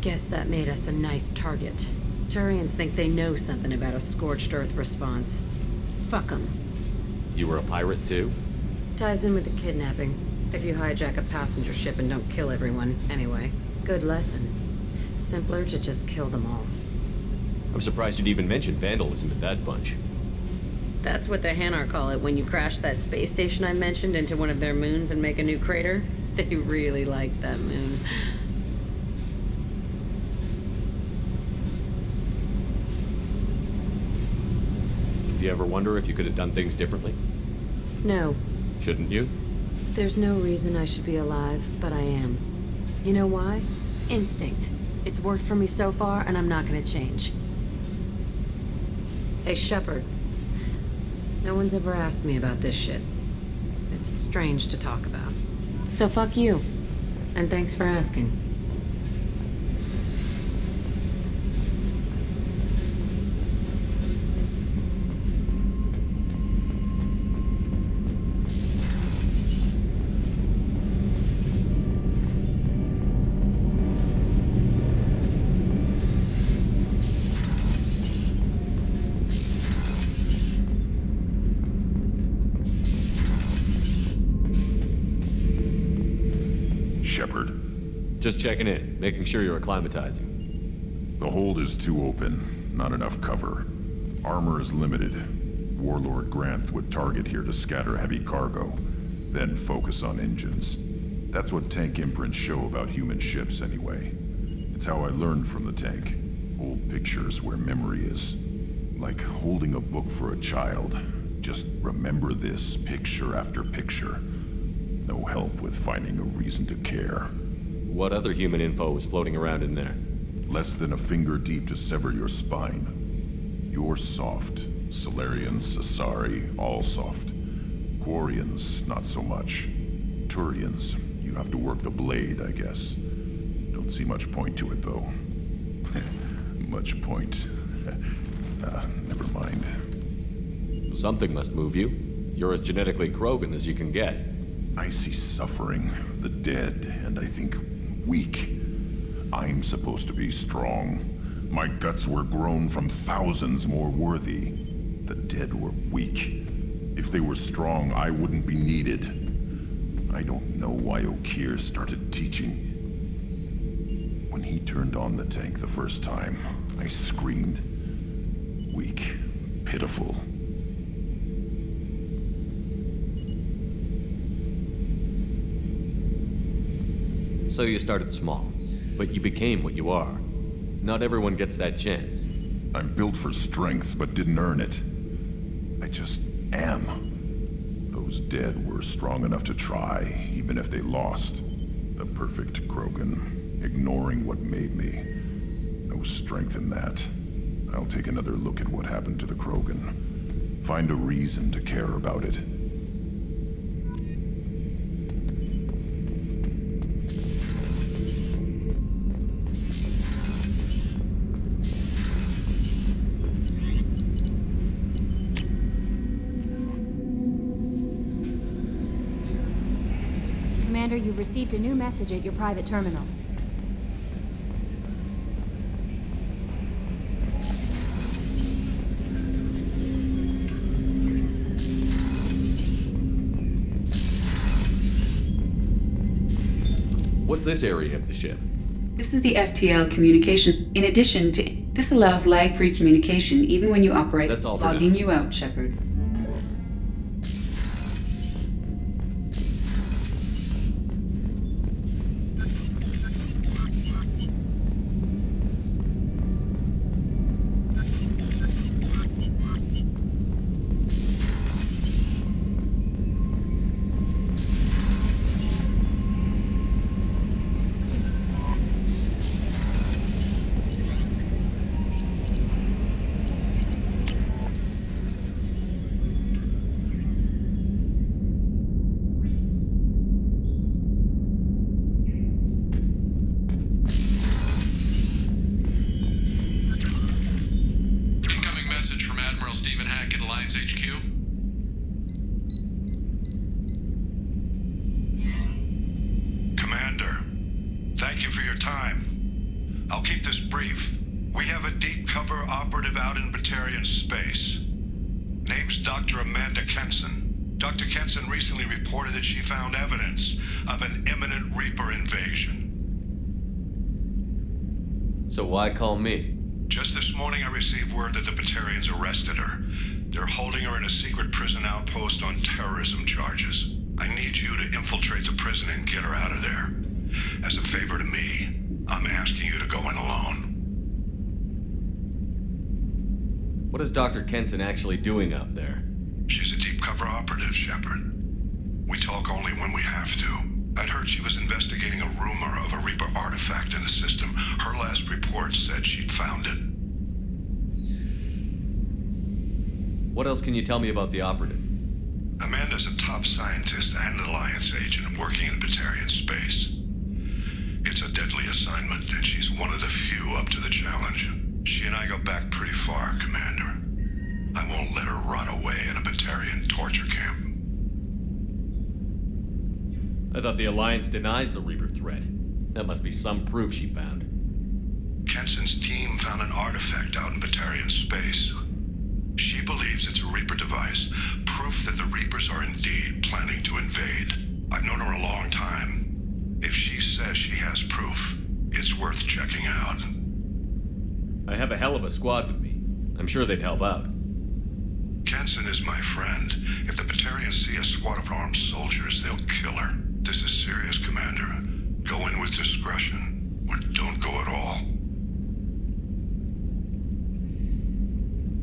Guess that made us a nice target. Turians think they know something about a scorched earth response. Fuck 'em. You were a pirate, too? Ties in with the kidnapping. If you hijack a passenger ship and don't kill everyone, anyway. Good lesson. Simpler to just kill them all. I'm surprised you'd even mention vandalism at that bunch. That's what the Hanar call it when you crash that space station I mentioned into one of their moons and make a new crater. They really liked that moon. Do you ever wonder if you could have done things differently? No. Shouldn't you? There's no reason I should be alive, but I am. You know why? Instinct. It's worked for me so far, and I'm not gonna change. Hey, Shepard. No one's ever asked me about this shit. It's strange to talk about. So fuck you. And thanks for asking. Just checking in, making sure you're acclimatizing. The hold is too open, not enough cover. Armor is limited. Warlord Granth would target here to scatter heavy cargo, then focus on engines. That's what tank imprints show about human ships anyway. It's how I learned from the tank. Old pictures where memory is. Like holding a book for a child. Just remember this picture after picture. No help with finding a reason to care. What other human info was floating around in there? Less than a finger deep to sever your spine. You're soft. Solarians, Asari, all soft. Quarians, not so much. Turians, you have to work the blade, I guess. Don't see much point to it, though. Much point. Never mind. Something must move you. You're as genetically Krogan as you can get. I see suffering, the dead, and I think weak. I'm supposed to be strong. My guts were grown from thousands more worthy. The dead were weak. If they were strong, I wouldn't be needed. I don't know why Okeer started teaching. When he turned on the tank the first time, I screamed. Weak, pitiful. So you started small, but you became what you are. Not everyone gets that chance. I'm built for strength, but didn't earn it. I just am. Those dead were strong enough to try, even if they lost. A perfect Krogan, ignoring what made me. No strength in that. I'll take another look at what happened to the Krogan. Find a reason to care about it. Commander, you've received a new message at your private terminal. What's this area of the ship? This is the FTL communication. In addition to... This allows lag-free communication even when you operate. That's all for Logging now. you out, Shepard. Incoming message from Admiral Stephen Hackett, Alliance HQ. Commander, thank you for your time. I'll keep this brief. We have a deep cover operative out in Batarian space. Name's Dr. Amanda Kenson. Dr. Kenson recently reported that she found evidence of an imminent Reaper invasion. So why call me? Just this morning I received word that the Batarians arrested her. They're holding her in a secret prison outpost on terrorism charges. I need you to infiltrate the prison and get her out of there. As a favor to me, I'm asking you to go in alone. What is Dr. Kenson actually doing out there? She's a deep cover operative, Shepard. We talk only when we have to. I'd heard she was investigating a rumor of a Reaper artifact in the system. Her last report said she'd found it. What else can you tell me about the operative? Amanda's a top scientist and Alliance agent working in Batarian space. It's a deadly assignment, and she's one of the few up to the challenge. She and I go back pretty far, Commander. I won't let her rot away in a Batarian torture camp. I thought the Alliance denies the Reaper threat. That must be some proof she found. Kenson's team found an artifact out in Batarian space. She believes it's a Reaper device, proof that the Reapers are indeed planning to invade. I've known her a long time. If she says she has proof, it's worth checking out. I have a hell of a squad with me. I'm sure they'd help out. Kenson is my friend. If the Batarians see a squad of armed soldiers, they'll kill her. This is serious, Commander. Go in with discretion, or don't go at all.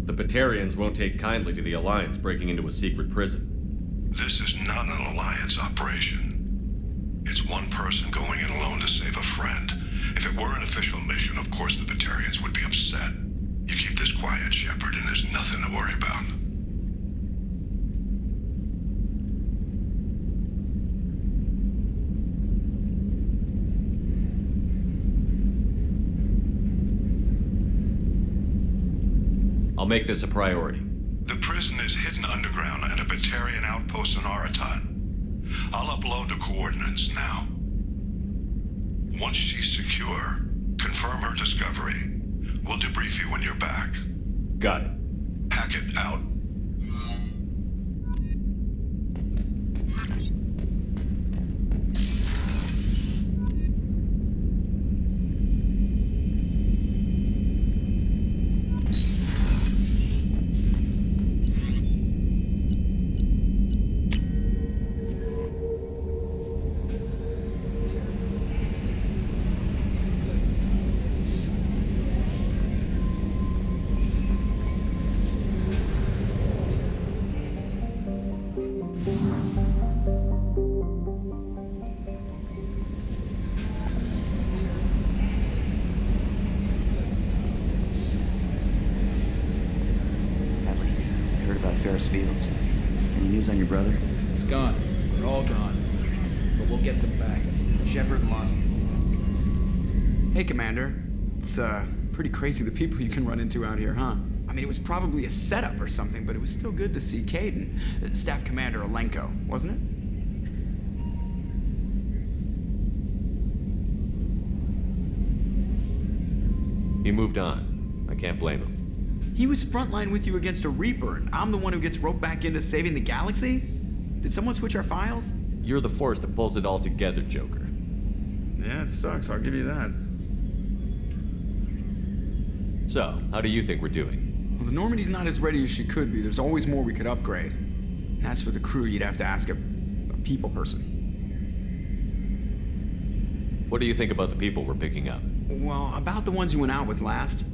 The Batarians won't take kindly to the Alliance breaking into a secret prison. This is not an Alliance operation. It's one person going in alone to save a friend. If it were an official mission, of course the Batarians would be upset. You keep this quiet, Shepard, and there's nothing to worry about. I'll make this a priority. The prison is hidden underground in a Batarian outpost in Aratat. I'll upload the coordinates now. Once she's secure, confirm her discovery. We'll debrief you when you're back. Got it. Hackett out. Ferris Fields. Any news on your brother? He's gone. They're all gone. But we'll get them back. Shepard lost. Hey, Commander. It's, pretty crazy the people you can run into out here, huh? I mean, it was probably a setup or something, but it was still good to see Caden. Staff Commander Alenko, wasn't it? He moved on. I can't blame him. He was frontline with you against a Reaper, and I'm the one who gets roped back into saving the galaxy? Did someone switch our files? You're the force that pulls it all together, Joker. Yeah, it sucks, I'll give you that. So, how do you think we're doing? Well, the Normandy's not as ready as she could be. There's always more we could upgrade. And as for the crew, you'd have to ask a people person. What do you think about the people we're picking up? Well, about the ones you went out with last.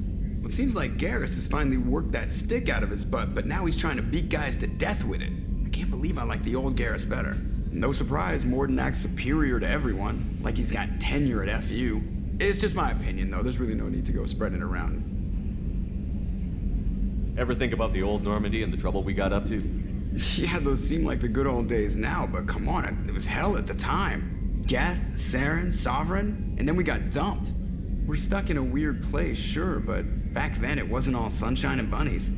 Well, it seems like Garrus has finally worked that stick out of his butt, but now he's trying to beat guys to death with it. I can't believe I like the old Garrus better. No surprise, Morden acts superior to everyone, like he's got tenure at FU. It's just my opinion, though. There's really no need to go spreading it around. Ever think about the old Normandy and the trouble we got up to? Yeah, those seem like the good old days now, but come on, it was hell at the time. Geth, Saren, Sovereign, and then we got dumped. We're stuck in a weird place, sure, but back then it wasn't all sunshine and bunnies.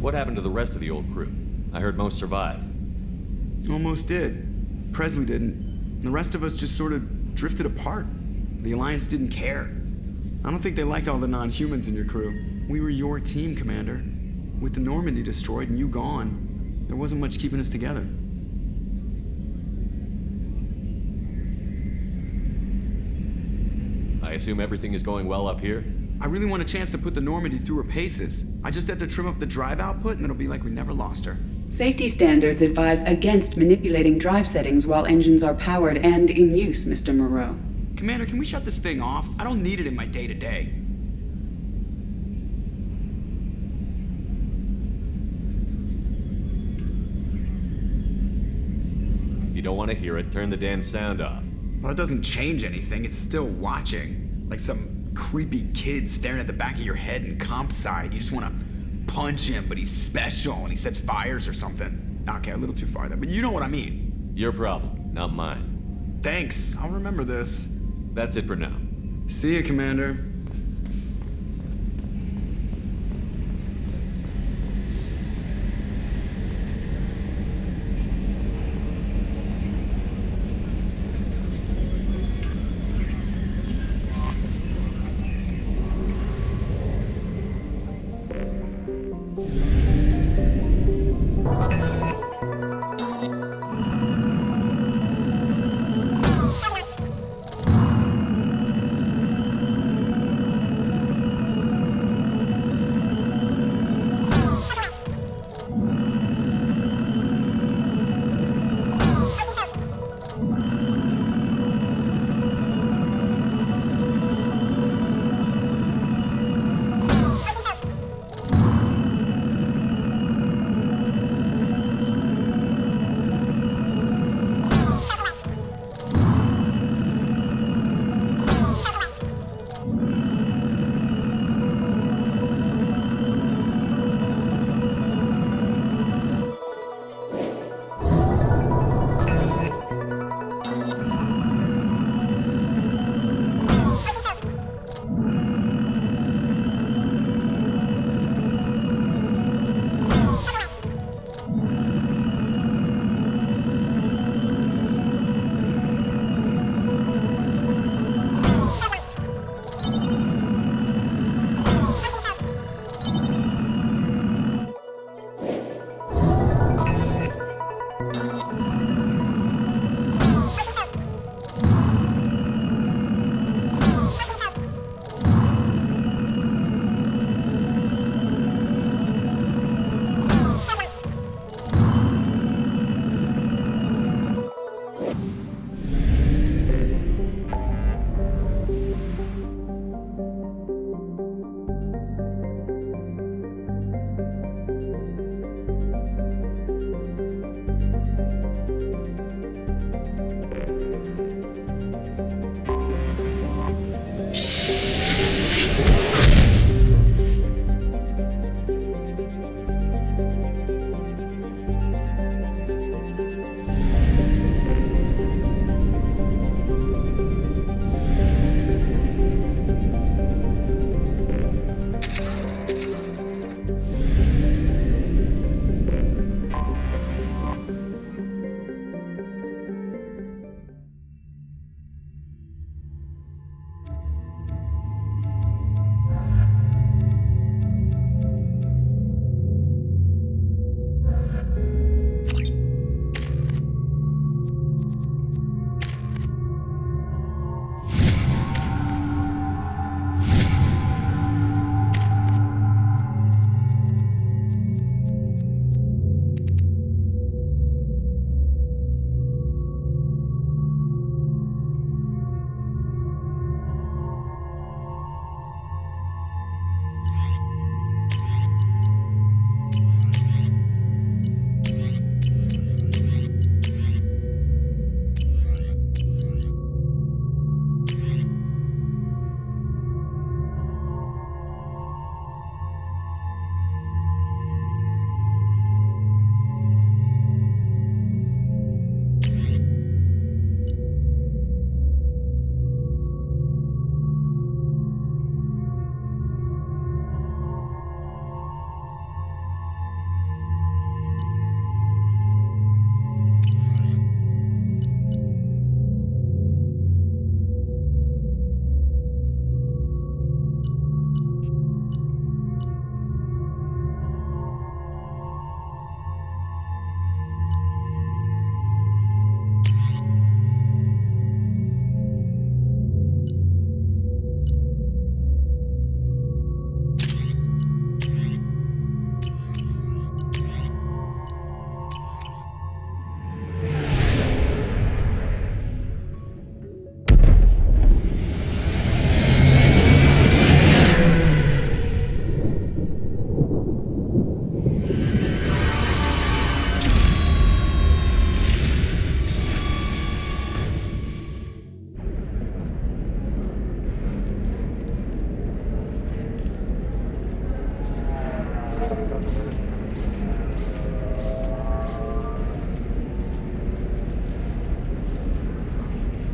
What happened to the rest of the old crew? I heard most survived. Almost did. Presley didn't. The rest of us just sort of drifted apart. The Alliance didn't care. I don't think they liked all the non-humans in your crew. We were your team, Commander. With the Normandy destroyed and you gone, there wasn't much keeping us together. I assume everything is going well up here? I really want a chance to put the Normandy through her paces. I just have to trim up the drive output and it'll be like we never lost her. Safety standards advise against manipulating drive settings while engines are powered and in use, Mr. Moreau. Commander, can we shut this thing off? I don't need it in my day-to-day. If you don't want to hear it, turn the damn sound off. Well, it doesn't change anything. It's still watching. Like some creepy kid staring at the back of your head in comp side. You just want to punch him, but he's special and he sets fires or something. Okay, a little too far there, but you know what I mean. Your problem, not mine. Thanks, I'll remember this. That's it for now. See you, Commander.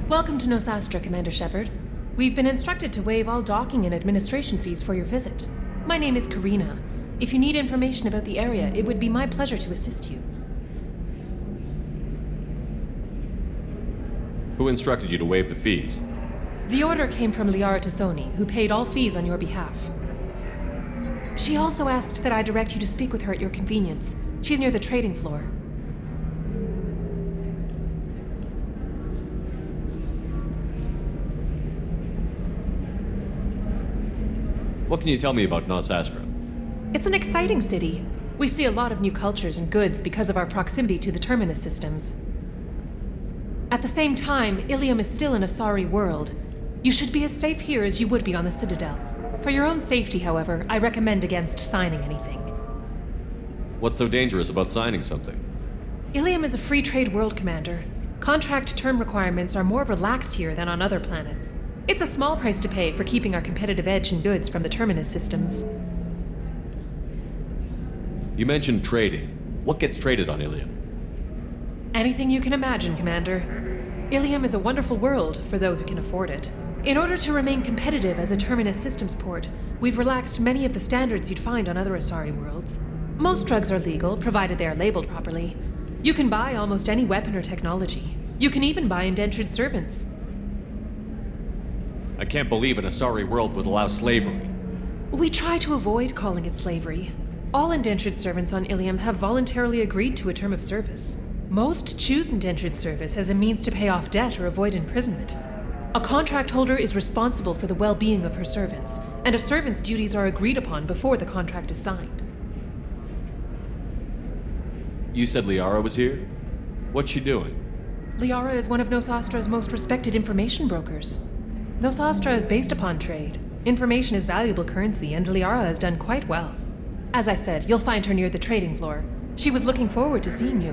Welcome to Nosastra, Commander Shepard. We've been instructed to waive all docking and administration fees for your visit. My name is Karina. If you need information about the area, it would be my pleasure to assist you. Who instructed you to waive the fees? The order came from Liara Tassoni, who paid all fees on your behalf. She also asked that I direct you to speak with her at your convenience. She's near the trading floor. What can you tell me about Nosastra? It's an exciting city. We see a lot of new cultures and goods because of our proximity to the Terminus systems. At the same time, Ilium is still an Asari world. You should be as safe here as you would be on the Citadel. For your own safety, however, I recommend against signing anything. What's so dangerous about signing something? Ilium is a free trade world, Commander. Contract term requirements are more relaxed here than on other planets. It's a small price to pay for keeping our competitive edge in goods from the Terminus systems. You mentioned trading. What gets traded on Ilium? Anything you can imagine, Commander. Ilium is a wonderful world for those who can afford it. In order to remain competitive as a Terminus systems port, we've relaxed many of the standards you'd find on other Asari worlds. Most drugs are legal, provided they are labeled properly. You can buy almost any weapon or technology. You can even buy indentured servants. I can't believe an Asari world would allow slavery. We try to avoid calling it slavery. All indentured servants on Ilium have voluntarily agreed to a term of service. Most choose indentured service as a means to pay off debt or avoid imprisonment. A contract holder is responsible for the well-being of her servants, and a servant's duties are agreed upon before the contract is signed. You said Liara was here? What's she doing? Liara is one of Nosastra's most respected information brokers. Nosastra is based upon trade. Information is valuable currency, and Liara has done quite well. As I said, you'll find her near the trading floor. She was looking forward to seeing you.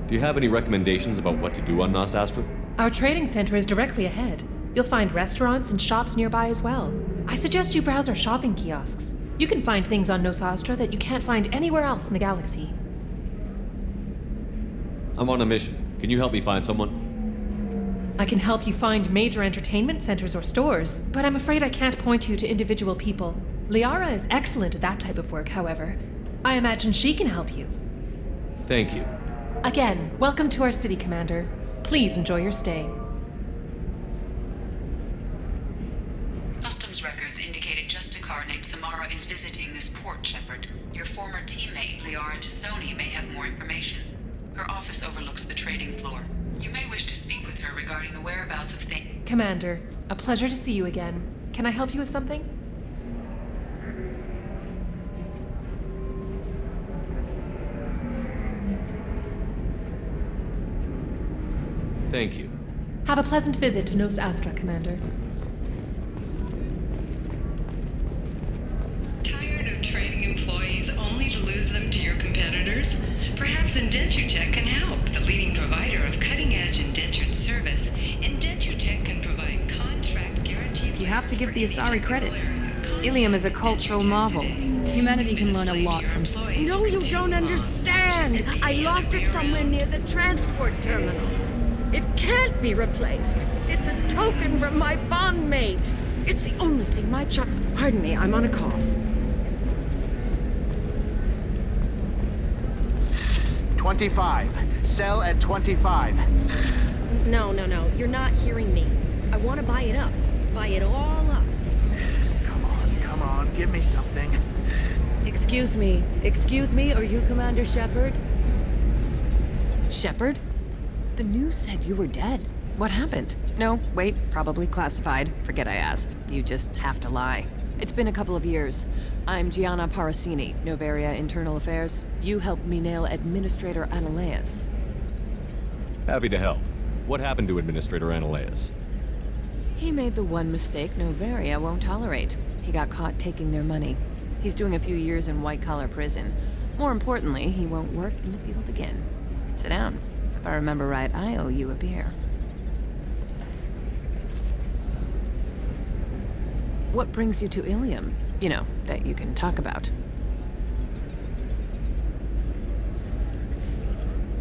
Do you have any recommendations about what to do on Nosastra? Our trading center is directly ahead. You'll find restaurants and shops nearby as well. I suggest you browse our shopping kiosks. You can find things on Nosastra that you can't find anywhere else in the galaxy. I'm on a mission. Can you help me find someone? I can help you find major entertainment centers or stores, but I'm afraid I can't point you to individual people. Liara is excellent at that type of work, however. I imagine she can help you. Thank you. Again, welcome to our city, Commander. Please enjoy your stay. Customs records indicated just a car named Samara is visiting this port, Shepard. Your former teammate, Liara Tassoni, may have more information. Her office overlooks the trading floor. You may wish to speak with her regarding the whereabouts of things. Commander, a pleasure to see you again. Can I help you with something? Thank you. Have a pleasant visit to Nosastra, Commander. Tired of training employees only to lose them to your competitors? Perhaps Indentutech can help. The leading provider of cutting-edge indentured service, Indentutech can provide contract guaranteed... You have to give the Asari credit. Ilium is a cultural marvel. Humanity can learn a lot from... No, you don't understand! I lost it somewhere near the transport terminal. It can't be replaced. It's a token from my bondmate. It's the only thing my child... Pardon me, I'm on a call. $25. Sell at $25. No. You're not hearing me. I want to buy it up. Buy it all up. Come on, give me something. Excuse me, are you Commander Shepard? Shepard? The news said you were dead. What happened? No, wait, probably classified. Forget I asked. You just have to lie. It's been a couple of years. I'm Gianna Parasini, Noveria Internal Affairs. You helped me nail Administrator Analeas. Happy to help. What happened to Administrator Analeas? He made the one mistake Noveria won't tolerate. He got caught taking their money. He's doing a few years in white-collar prison. More importantly, he won't work in the field again. Sit down. If I remember right, I owe you a beer. What brings you to Ilium? you know, that you can talk about.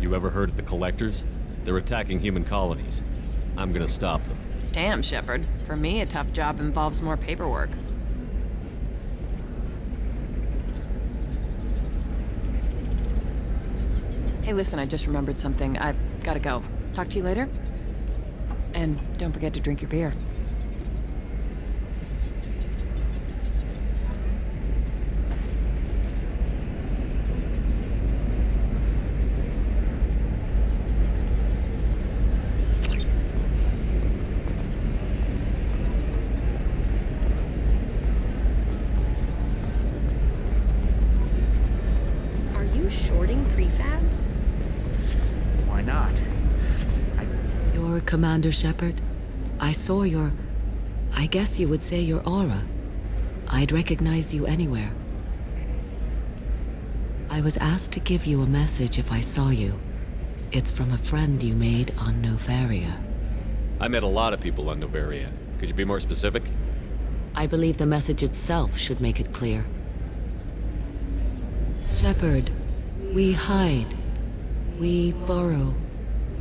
You ever heard of the Collectors? They're attacking human colonies. I'm gonna stop them. Damn, Shepard. For me, a tough job involves more paperwork. Hey, listen, I just remembered something. I've gotta go. Talk to you later? And don't forget to drink your beer. Are you shorting prefabs? Why not? You're Commander Shepard? I saw I guess you would say your aura. I'd recognize you anywhere. I was asked to give you a message if I saw you. It's from a friend you made on Novaria. I met a lot of people on Novaria. Could you be more specific? I believe the message itself should make it clear. Shepard, we hide. We borrow.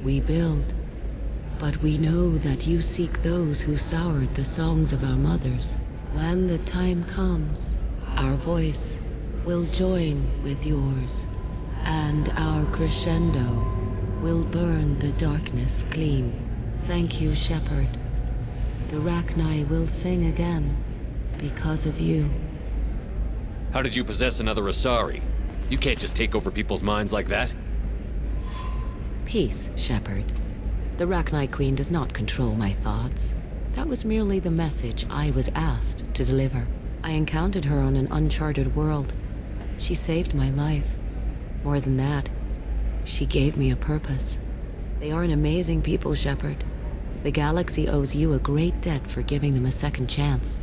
We build. But we know that you seek those who soured the songs of our mothers. When the time comes, our voice will join with yours, and our crescendo will burn the darkness clean. Thank you, Shepard. The Rachni will sing again because of you. How did you possess another Asari? You can't just take over people's minds like that. Peace, Shepard. The Rachni Queen does not control my thoughts. That was merely the message I was asked to deliver. I encountered her on an uncharted world. She saved my life. More than that, she gave me a purpose. They are an amazing people, Shepard. The galaxy owes you a great debt for giving them a second chance.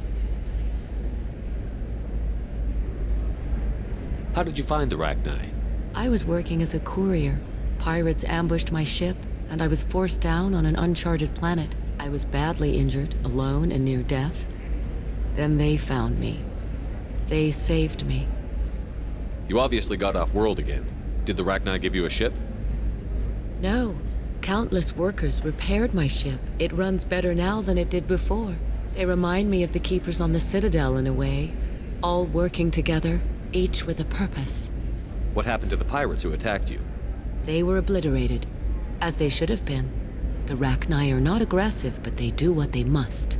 How did you find the Rachni? I was working as a courier. Pirates ambushed my ship, and I was forced down on an uncharted planet. I was badly injured, alone and near death. Then they found me. They saved me. You obviously got off world again. Did the Rachni give you a ship? No. Countless workers repaired my ship. It runs better now than it did before. They remind me of the Keepers on the Citadel in a way. All working together, each with a purpose. What happened to the pirates who attacked you? They were obliterated, as they should have been. The Rachni are not aggressive, but they do what they must.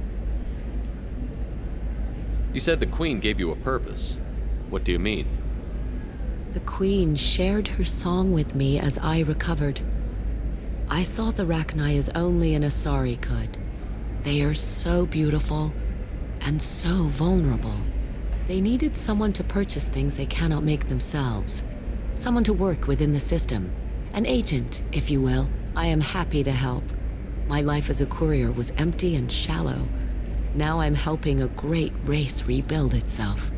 You said the Queen gave you a purpose. What do you mean? The Queen shared her song with me as I recovered. I saw the Rachni as only an Asari could. They are so beautiful and so vulnerable. They needed someone to purchase things they cannot make themselves. Someone to work within the system. An agent, if you will. I am happy to help. My life as a courier was empty and shallow. Now I'm helping a great race rebuild itself.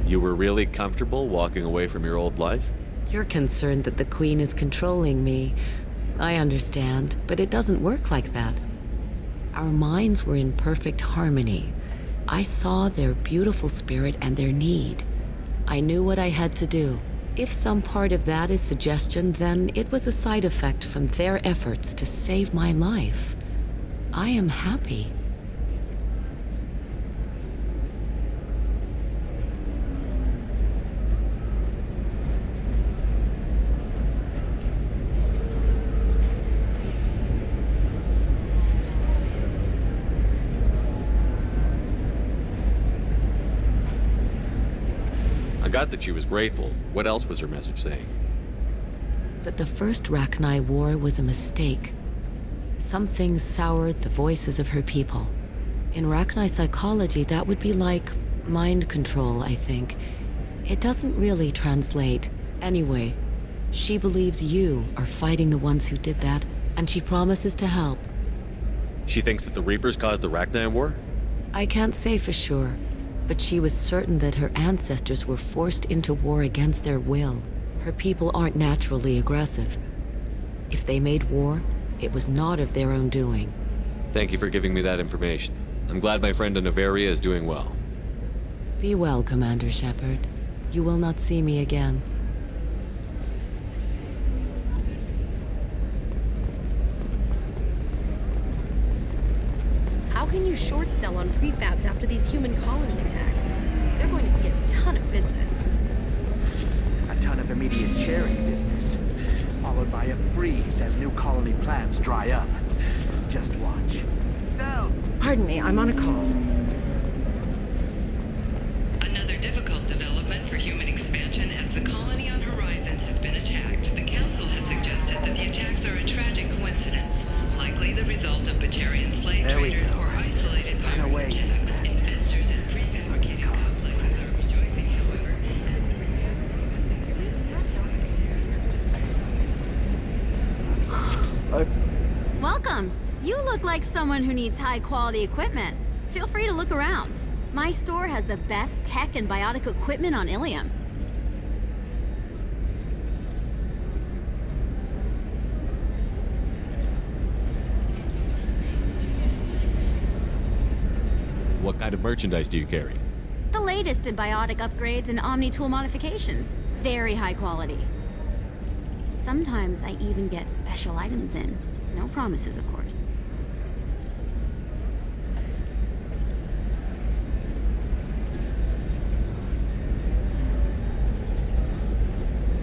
You were really comfortable walking away from your old life? You're concerned that the Queen is controlling me. I understand, but it doesn't work like that. Our minds were in perfect harmony. I saw their beautiful spirit and their need. I knew what I had to do. If some part of that is suggestion, then it was a side effect from their efforts to save my life. I am happy. I got that she was grateful. What else was her message saying? That the first Rachni War was a mistake. Some things soured the voices of her people. In Rachni psychology, that would be like mind control, I think. It doesn't really translate. Anyway, she believes you are fighting the ones who did that, and she promises to help. She thinks that the Reapers caused the Rachni War? I can't say for sure, but she was certain that her ancestors were forced into war against their will. Her people aren't naturally aggressive. If they made war, it was not of their own doing. Thank you for giving me that information. I'm glad my friend in Noveria is doing well. Be well, Commander Shepard. You will not see me again. How can you short sell on prefabs after these human colony attacks? They're going to see a ton of business. A ton of immediate charity business, followed by a freeze as new colony plans dry up. Just watch. So... Pardon me, I'm on a call. Another difficult development for human expansion as the colony on Horizon has been attacked. The Council has suggested that the attacks are a tragic coincidence, likely the result of Batarian slave traders or isolated pirate attacks. Investors in prefabricated complexes are rejoicing, however, Welcome. You look like someone who needs high-quality equipment. Feel free to look around. My store has the best tech and biotic equipment on Ilium. What kind of merchandise do you carry? The latest in biotic upgrades and omni-tool modifications. Very high quality. Sometimes I even get special items in. No promises, of course.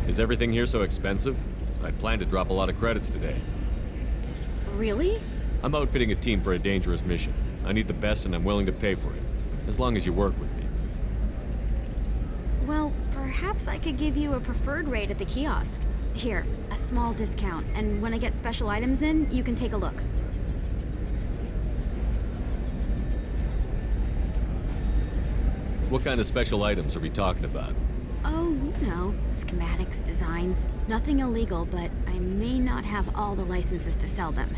Is everything here so expensive? I plan to drop a lot of credits today. Really? I'm outfitting a team for a dangerous mission. I need the best and I'm willing to pay for it, as long as you work with me. Well, perhaps I could give you a preferred rate at the kiosk. Here, a small discount, and when I get special items in, you can take a look. What kind of special items are we talking about? Oh, you know, schematics, designs. Nothing illegal, but I may not have all the licenses to sell them.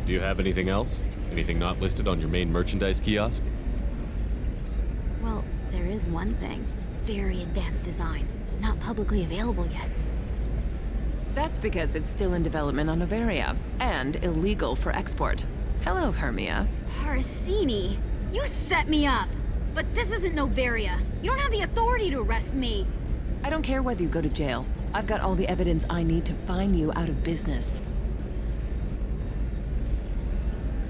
Do you have anything else? Anything not listed on your main merchandise kiosk? Well, there is one thing. Very advanced design. Not publicly available yet. That's because it's still in development on Noveria, and illegal for export. Hello, Hermia. Parsini, you set me up! But this isn't Noveria. You don't have the authority to arrest me. I don't care whether you go to jail. I've got all the evidence I need to fine you out of business.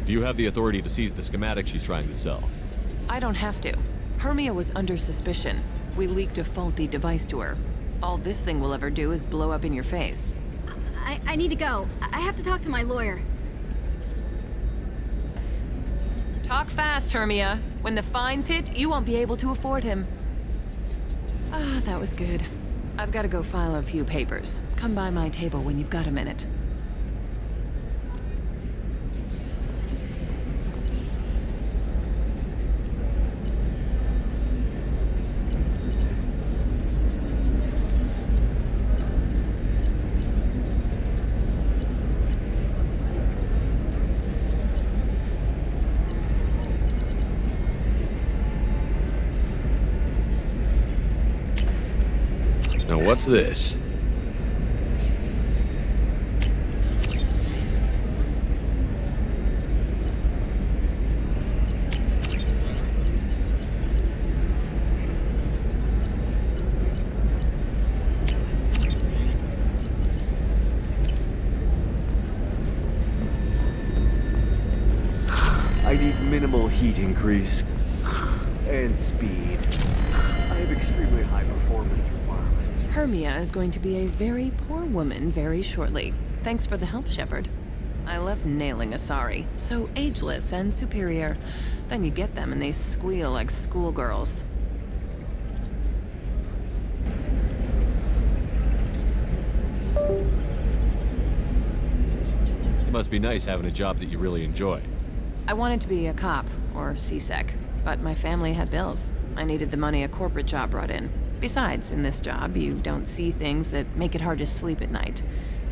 Do you have the authority to seize the schematic she's trying to sell? I don't have to. Hermia was under suspicion. We leaked a faulty device to her. All this thing will ever do is blow up in your face. I need to go. I have to talk to my lawyer. Talk fast, Hermia. When the fines hit, you won't be able to afford him. Ah, that was good. I've got to go file a few papers. Come by my table when you've got a minute. Now what's this? I need minimal heat increase and speed. I have extremely high performance requirements. Hermia is going to be a very poor woman very shortly. Thanks for the help, Shepard. I love nailing Asari. So ageless and superior. Then you get them and they squeal like schoolgirls. It must be nice having a job that you really enjoy. I wanted to be a cop, or CSEC, but my family had bills. I needed the money a corporate job brought in. Besides, in this job, you don't see things that make it hard to sleep at night.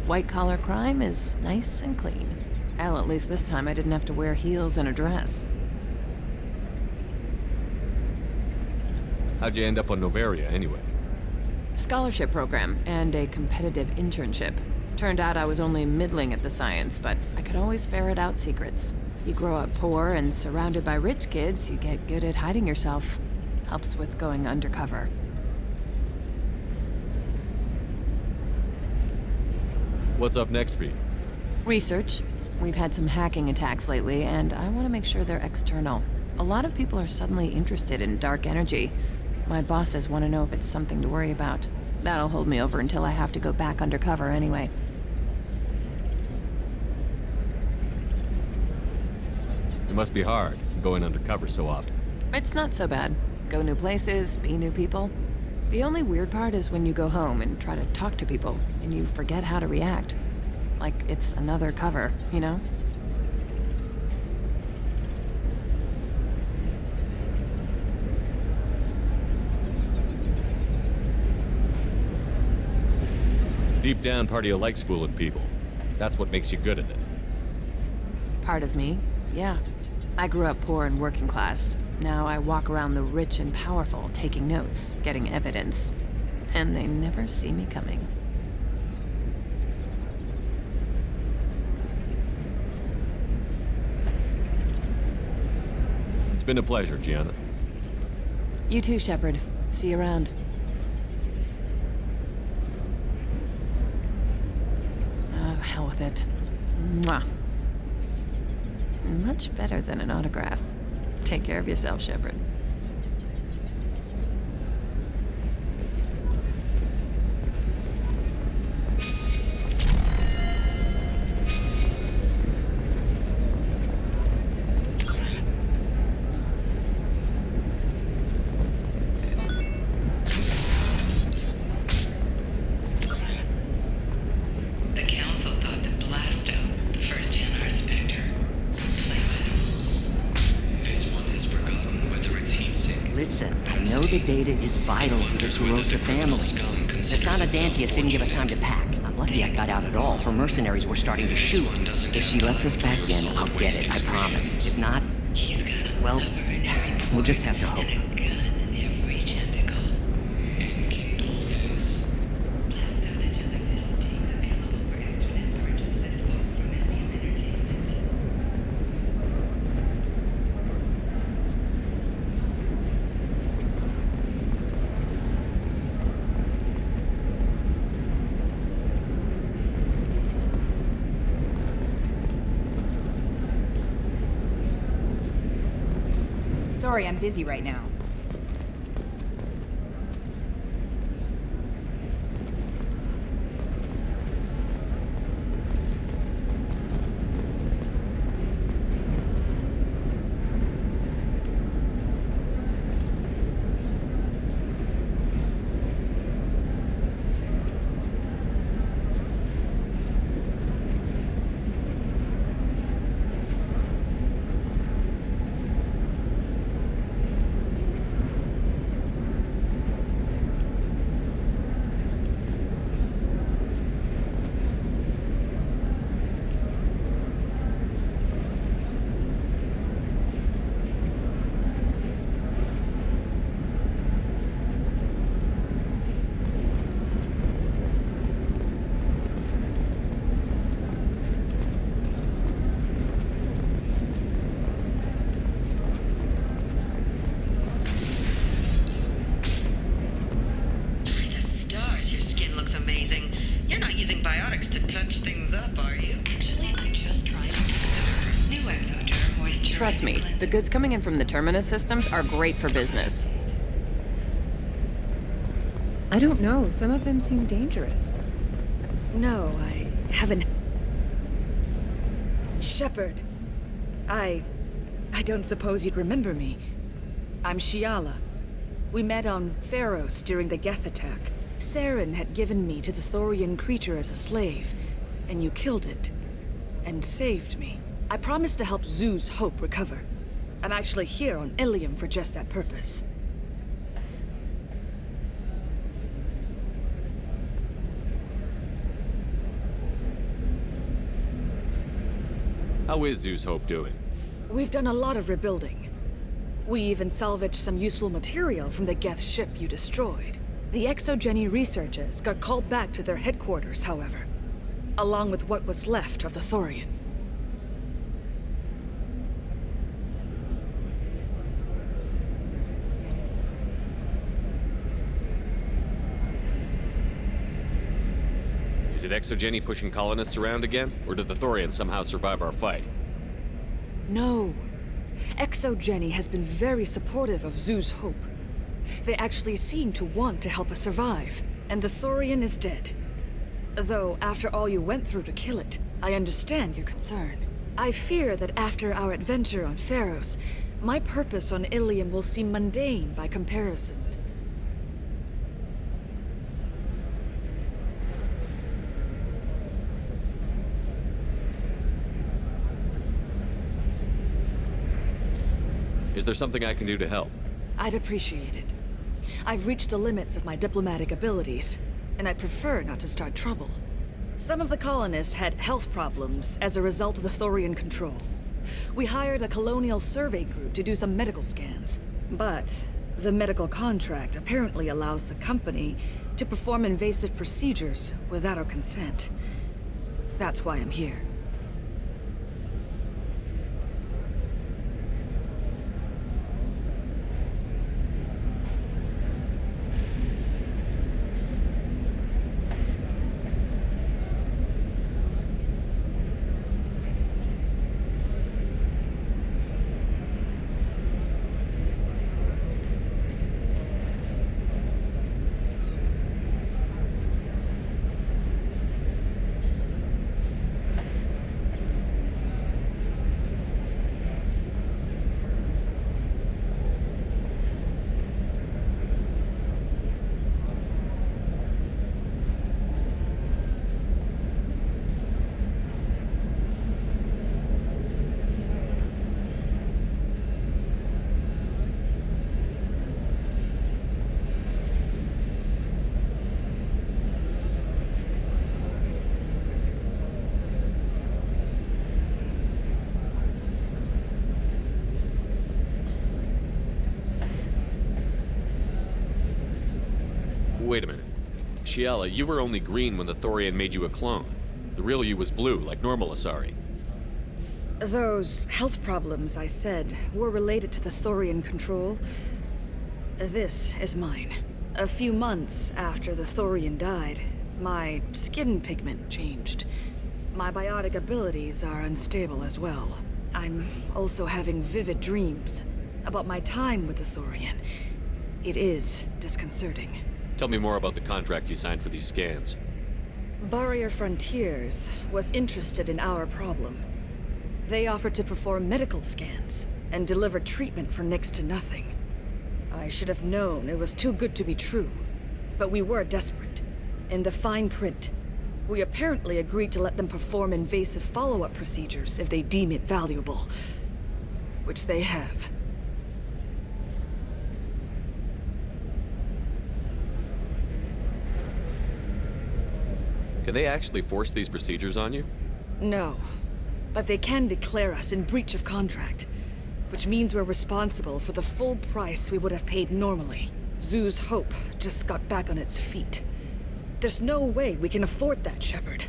White-collar crime is nice and clean. Hell, at least this time I didn't have to wear heels and a dress. How'd you end up on Noveria, anyway? Scholarship program and a competitive internship. Turned out I was only middling at the science, but I could always ferret out secrets. You grow up poor and surrounded by rich kids, you get good at hiding yourself. Helps with going undercover. What's up next for you? Research. We've had some hacking attacks lately, and I want to make sure they're external. A lot of people are suddenly interested in dark energy. My bosses want to know if it's something to worry about. That'll hold me over until I have to go back undercover anyway. It must be hard, going undercover so often. It's not so bad. Go new places, be new people. The only weird part is when you go home and try to talk to people, and you forget how to react. Like it's another cover, you know? Deep down, part of you likes fooling people. That's what makes you good at it. Part of me, yeah. I grew up poor and working class. Now I walk around the rich and powerful, taking notes, getting evidence. And they never see me coming. It's been a pleasure, Gianna. You too, Shepard. See you around. Oh, hell with it. Mwah. Much better than an autograph. Take care of yourself, Shepard. The Council thought that Blasto, the first NR Spectre, would play by the rules. This one has forgotten whether it's heat-sink. Listen, I know the data is vital to the Kurosa family. The Sana Dantius didn't give us time to pack. I'm lucky I got out at all. Her mercenaries were starting to shoot. If she lets us back in, I'll get it, I promise. If not, well, we'll just have to hope. Sorry, I'm busy right now. Trust me, the goods coming in from the Terminus systems are great for business. I don't know. Some of them seem dangerous. No, I haven't. Shepard. I don't suppose you'd remember me. I'm Shiala. We met on Pharos during the Geth attack. Saren had given me to the Thorian creature as a slave, and you killed it. And saved me. I promised to help Zoo's Hope recover. I'm actually here on Ilium for just that purpose. How is Zoo's Hope doing? We've done a lot of rebuilding. We even salvaged some useful material from the Geth ship you destroyed. The Exogeny researchers got called back to their headquarters, however, along with what was left of the Thorian. Is it Exogeny pushing colonists around again? Or did the Thorians somehow survive our fight? No. Exogeny has been very supportive of Zoo's hope. They actually seem to want to help us survive, and the Thorian is dead. Though, after all you went through to kill it, I understand your concern. I fear that after our adventure on Pharos, my purpose on Ilium will seem mundane by comparison. Is there something I can do to help? I'd appreciate it. I've reached the limits of my diplomatic abilities, and I'd prefer not to start trouble. Some of the colonists had health problems as a result of the Thorian control. We hired a colonial survey group to do some medical scans, but the medical contract apparently allows the company to perform invasive procedures without our consent. That's why I'm here. Wait a minute. Shiala, you were only green when the Thorian made you a clone. The real you was blue, like normal Asari. Those health problems I said were related to the Thorian control. This is mine. A few months after the Thorian died, my skin pigment changed. My biotic abilities are unstable as well. I'm also having vivid dreams about my time with the Thorian. It is disconcerting. Tell me more about the contract you signed for these scans. Barrier Frontiers was interested in our problem. They offered to perform medical scans and deliver treatment for next to nothing. I should have known it was too good to be true, but we were desperate. In the fine print, we apparently agreed to let them perform invasive follow-up procedures if they deem it valuable, which they have. Can they actually force these procedures on you? No, but they can declare us in breach of contract, which means we're responsible for the full price we would have paid normally. Zoo's hope just got back on its feet. There's no way we can afford that, Shepard.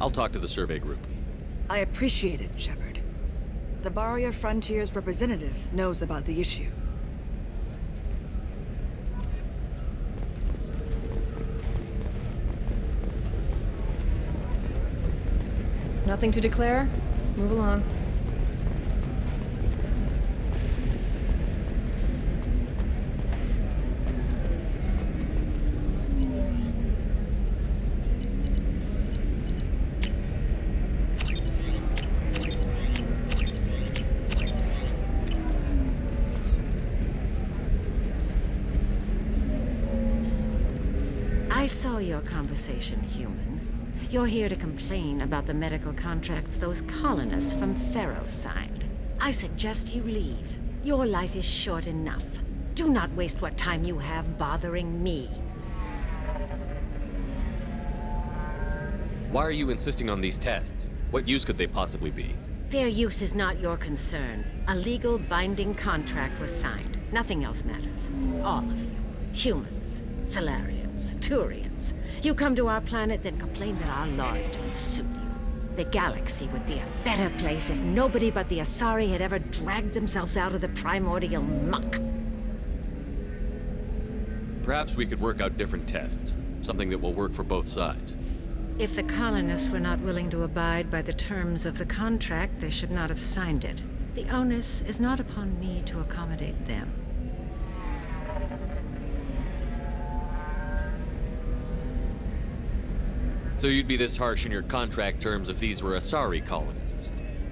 I'll talk to the survey group. I appreciate it, Shepard. The Barrier Frontiers representative knows about the issue. Nothing to declare? Move along. I saw your conversation, human. You're here to complain about the medical contracts those colonists from Pharos signed. I suggest you leave. Your life is short enough. Do not waste what time you have bothering me. Why are you insisting on these tests? What use could they possibly be? Their use is not your concern. A legal binding contract was signed. Nothing else matters. All of you. Humans, Solarians, Turians. You come to our planet, then complain that our laws don't suit you. The galaxy would be a better place if nobody but the Asari had ever dragged themselves out of the primordial muck. Perhaps we could work out different tests. Something that will work for both sides. If the colonists were not willing to abide by the terms of the contract, they should not have signed it. The onus is not upon me to accommodate them. So you'd be this harsh in your contract terms if these were Asari colonists?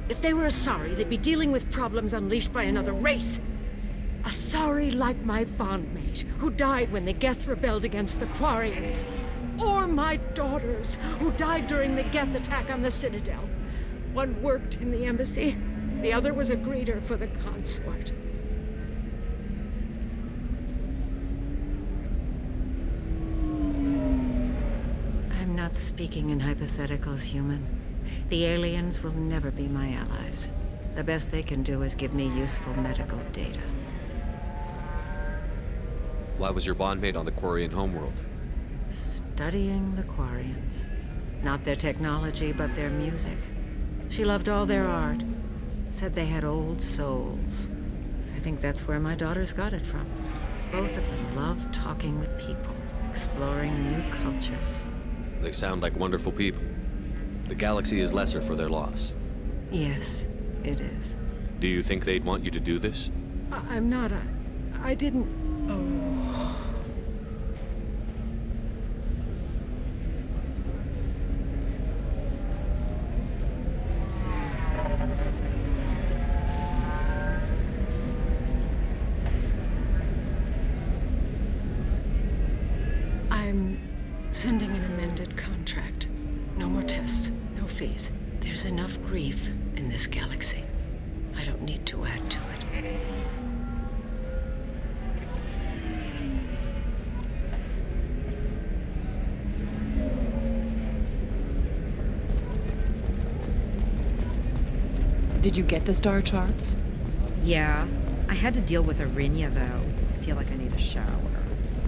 If they were Asari, they'd be dealing with problems unleashed by another race. Asari like my bondmate, who died when the Geth rebelled against the Quarians. Or my daughters, who died during the Geth attack on the Citadel. One worked in the embassy, the other was a greeter for the consort. I'm not speaking in hypotheticals, human. The aliens will never be my allies. The best they can do is give me useful medical data. Why was your bondmate on the Quarian homeworld? Studying the Quarians. Not their technology, but their music. She loved all their art. Said they had old souls. I think that's where my daughters got it from. Both of them love talking with people, exploring new cultures. They sound like wonderful people. The galaxy is lesser for their loss. Yes, it is. Do you think they'd want you to do this? I'm not I didn't... Oh... Sending an amended contract. No more tests, no fees. There's enough grief in this galaxy. I don't need to add to it. Did you get the star charts? Yeah. I had to deal with Arinya, though. I feel like I need a shower.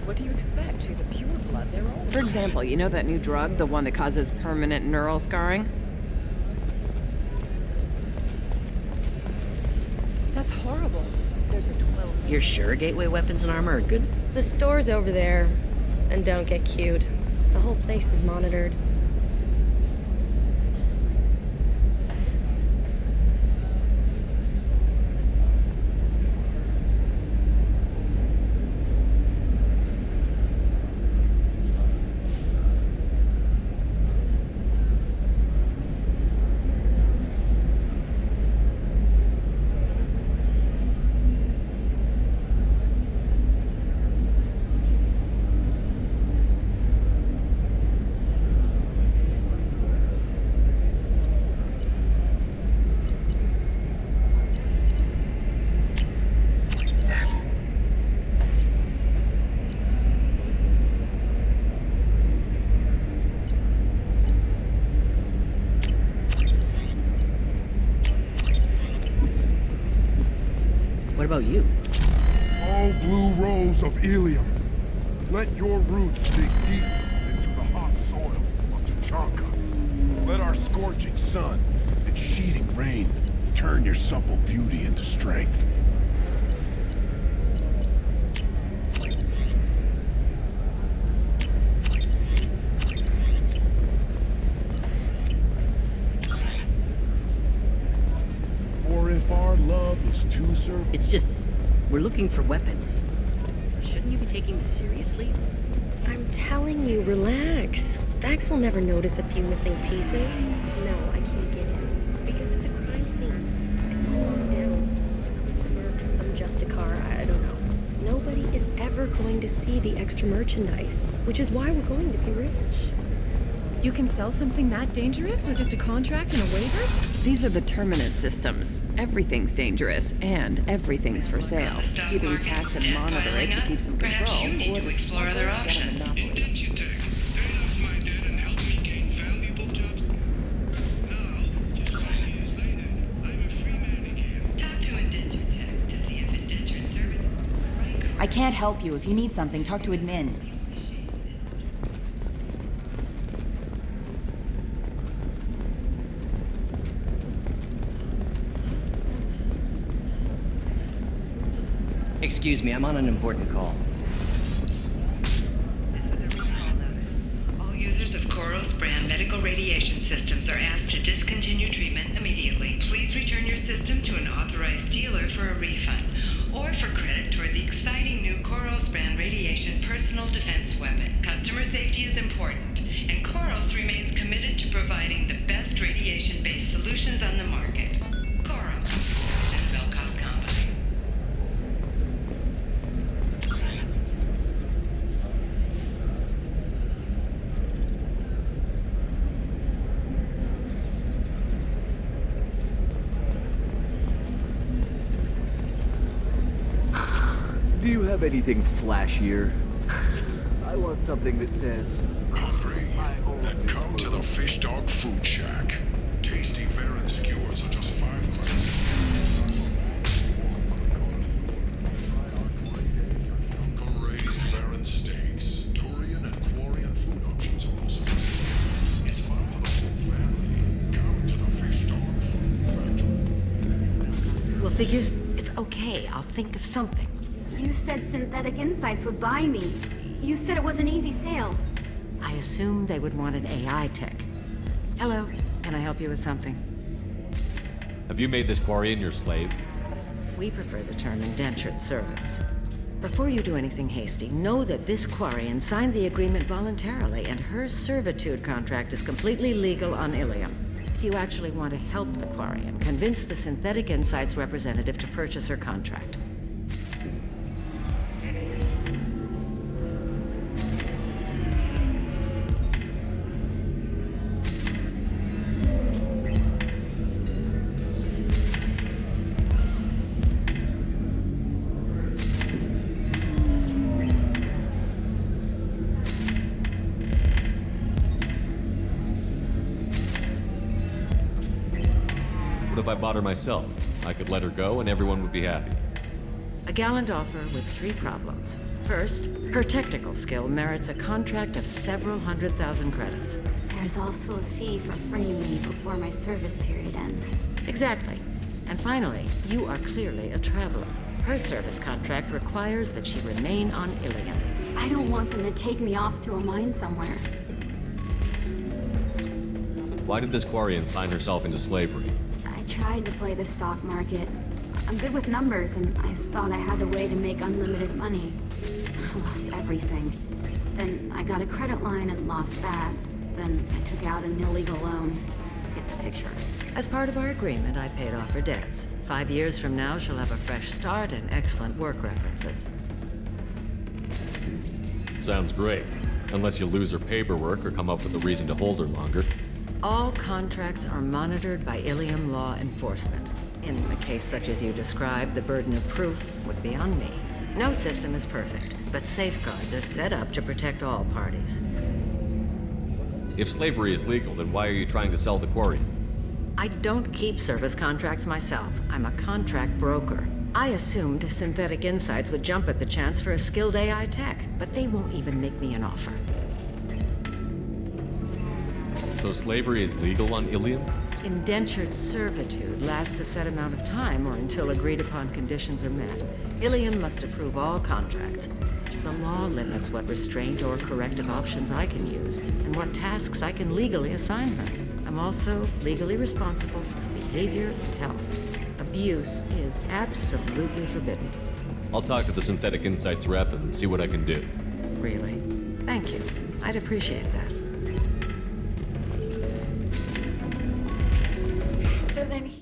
What do you expect? She's a pureblood. They're all... For example, you know that new drug, the one that causes permanent neural scarring? That's horrible. There's a 12... You're sure gateway weapons and armor are good? The store's over there. And don't get cute. The whole place is monitored. What about you? Oh, blue rose of Ilium, let your roots dig deep into the hot soil of Tachanka. Let our scorching sun and sheeting rain turn your supple beauty into strength. For if our love is too certain... It's just, we're looking for weapons. Shouldn't you be taking this seriously? I'm telling you, relax. Vax will never notice a few missing pieces. No, I can't get in. Because it's a crime scene. It's all locked down. Eclipse works, some Justicar, I don't know. Nobody is ever going to see the extra merchandise, which is why we're going to be rich. You can sell something that dangerous with just a contract and a waiver? These are the Terminus systems. Everything's dangerous, and everything's for sale. Either we tax and monitor it to keep some control, Perhaps you need or to the explore other smugglers get a options. monopoly. Talk to Indentutech to see if indentured service... I can't help you. If you need something, talk to admin. Excuse me, I'm on an important call. All users of Koros brand medical radiation systems are asked to discontinue treatment immediately. Please return your system to an authorized dealer for a refund or for credit toward the exciting new Koros brand radiation personal defense weapon. Customer safety is important, and Koros remains committed to providing the best radiation-based solutions on the market. Koros, and Belcost Company. Do you have anything flashier? I want something that says... Hungry? Then come to the Fish Dog Food Shack. Tasty fare and skewers are just 5 credits. Raised fare and steaks. Turian and Quarian food options are also available. It's fun for the whole family. Come to the Fish Dog Food Factory. Well, figures, it's okay. I'll think of something. You said Synthetic Insights would buy me. You said it was an easy sale. I assumed they would want an AI tech. Hello, can I help you with something? Have you made this Quarian your slave? We prefer the term indentured servants. Before you do anything hasty, know that this Quarian signed the agreement voluntarily, and her servitude contract is completely legal on Ilium. If you actually want to help the Quarian, convince the Synthetic Insights representative to purchase her contract. What if I bought her myself? I could let her go and everyone would be happy. A gallant offer with 3 problems. First, her technical skill merits a contract of several 100,000 credits. There's also a fee for freeing me before my service period ends. Exactly. And finally, you are clearly a traveler. Her service contract requires that she remain on Ilium. I don't want them to take me off to a mine somewhere. Why did this Quarian sign herself into slavery? I tried to play the stock market. I'm good with numbers, and I thought I had a way to make unlimited money. I lost everything. Then I got a credit line and lost that. Then I took out an illegal loan. Get the picture. As part of our agreement, I paid off her debts. 5 years from now, she'll have a fresh start and excellent work references. Sounds great. Unless you lose her paperwork or come up with a reason to hold her longer. All contracts are monitored by Ilium law enforcement. In a case such as you described, the burden of proof would be on me. No system is perfect, but safeguards are set up to protect all parties. If slavery is legal, then why are you trying to sell the Quarian? I don't keep service contracts myself. I'm a contract broker. I assumed Synthetic Insights would jump at the chance for a skilled AI tech, but they won't even make me an offer. So slavery is legal on Ilium? Indentured servitude lasts a set amount of time or until agreed upon conditions are met. Ilium must approve all contracts. The law limits what restraint or corrective options I can use and what tasks I can legally assign her. I'm also legally responsible for behavior and health. Abuse is absolutely forbidden. I'll talk to the Synthetic Insights rep and see what I can do. Really? Thank you. I'd appreciate that. So then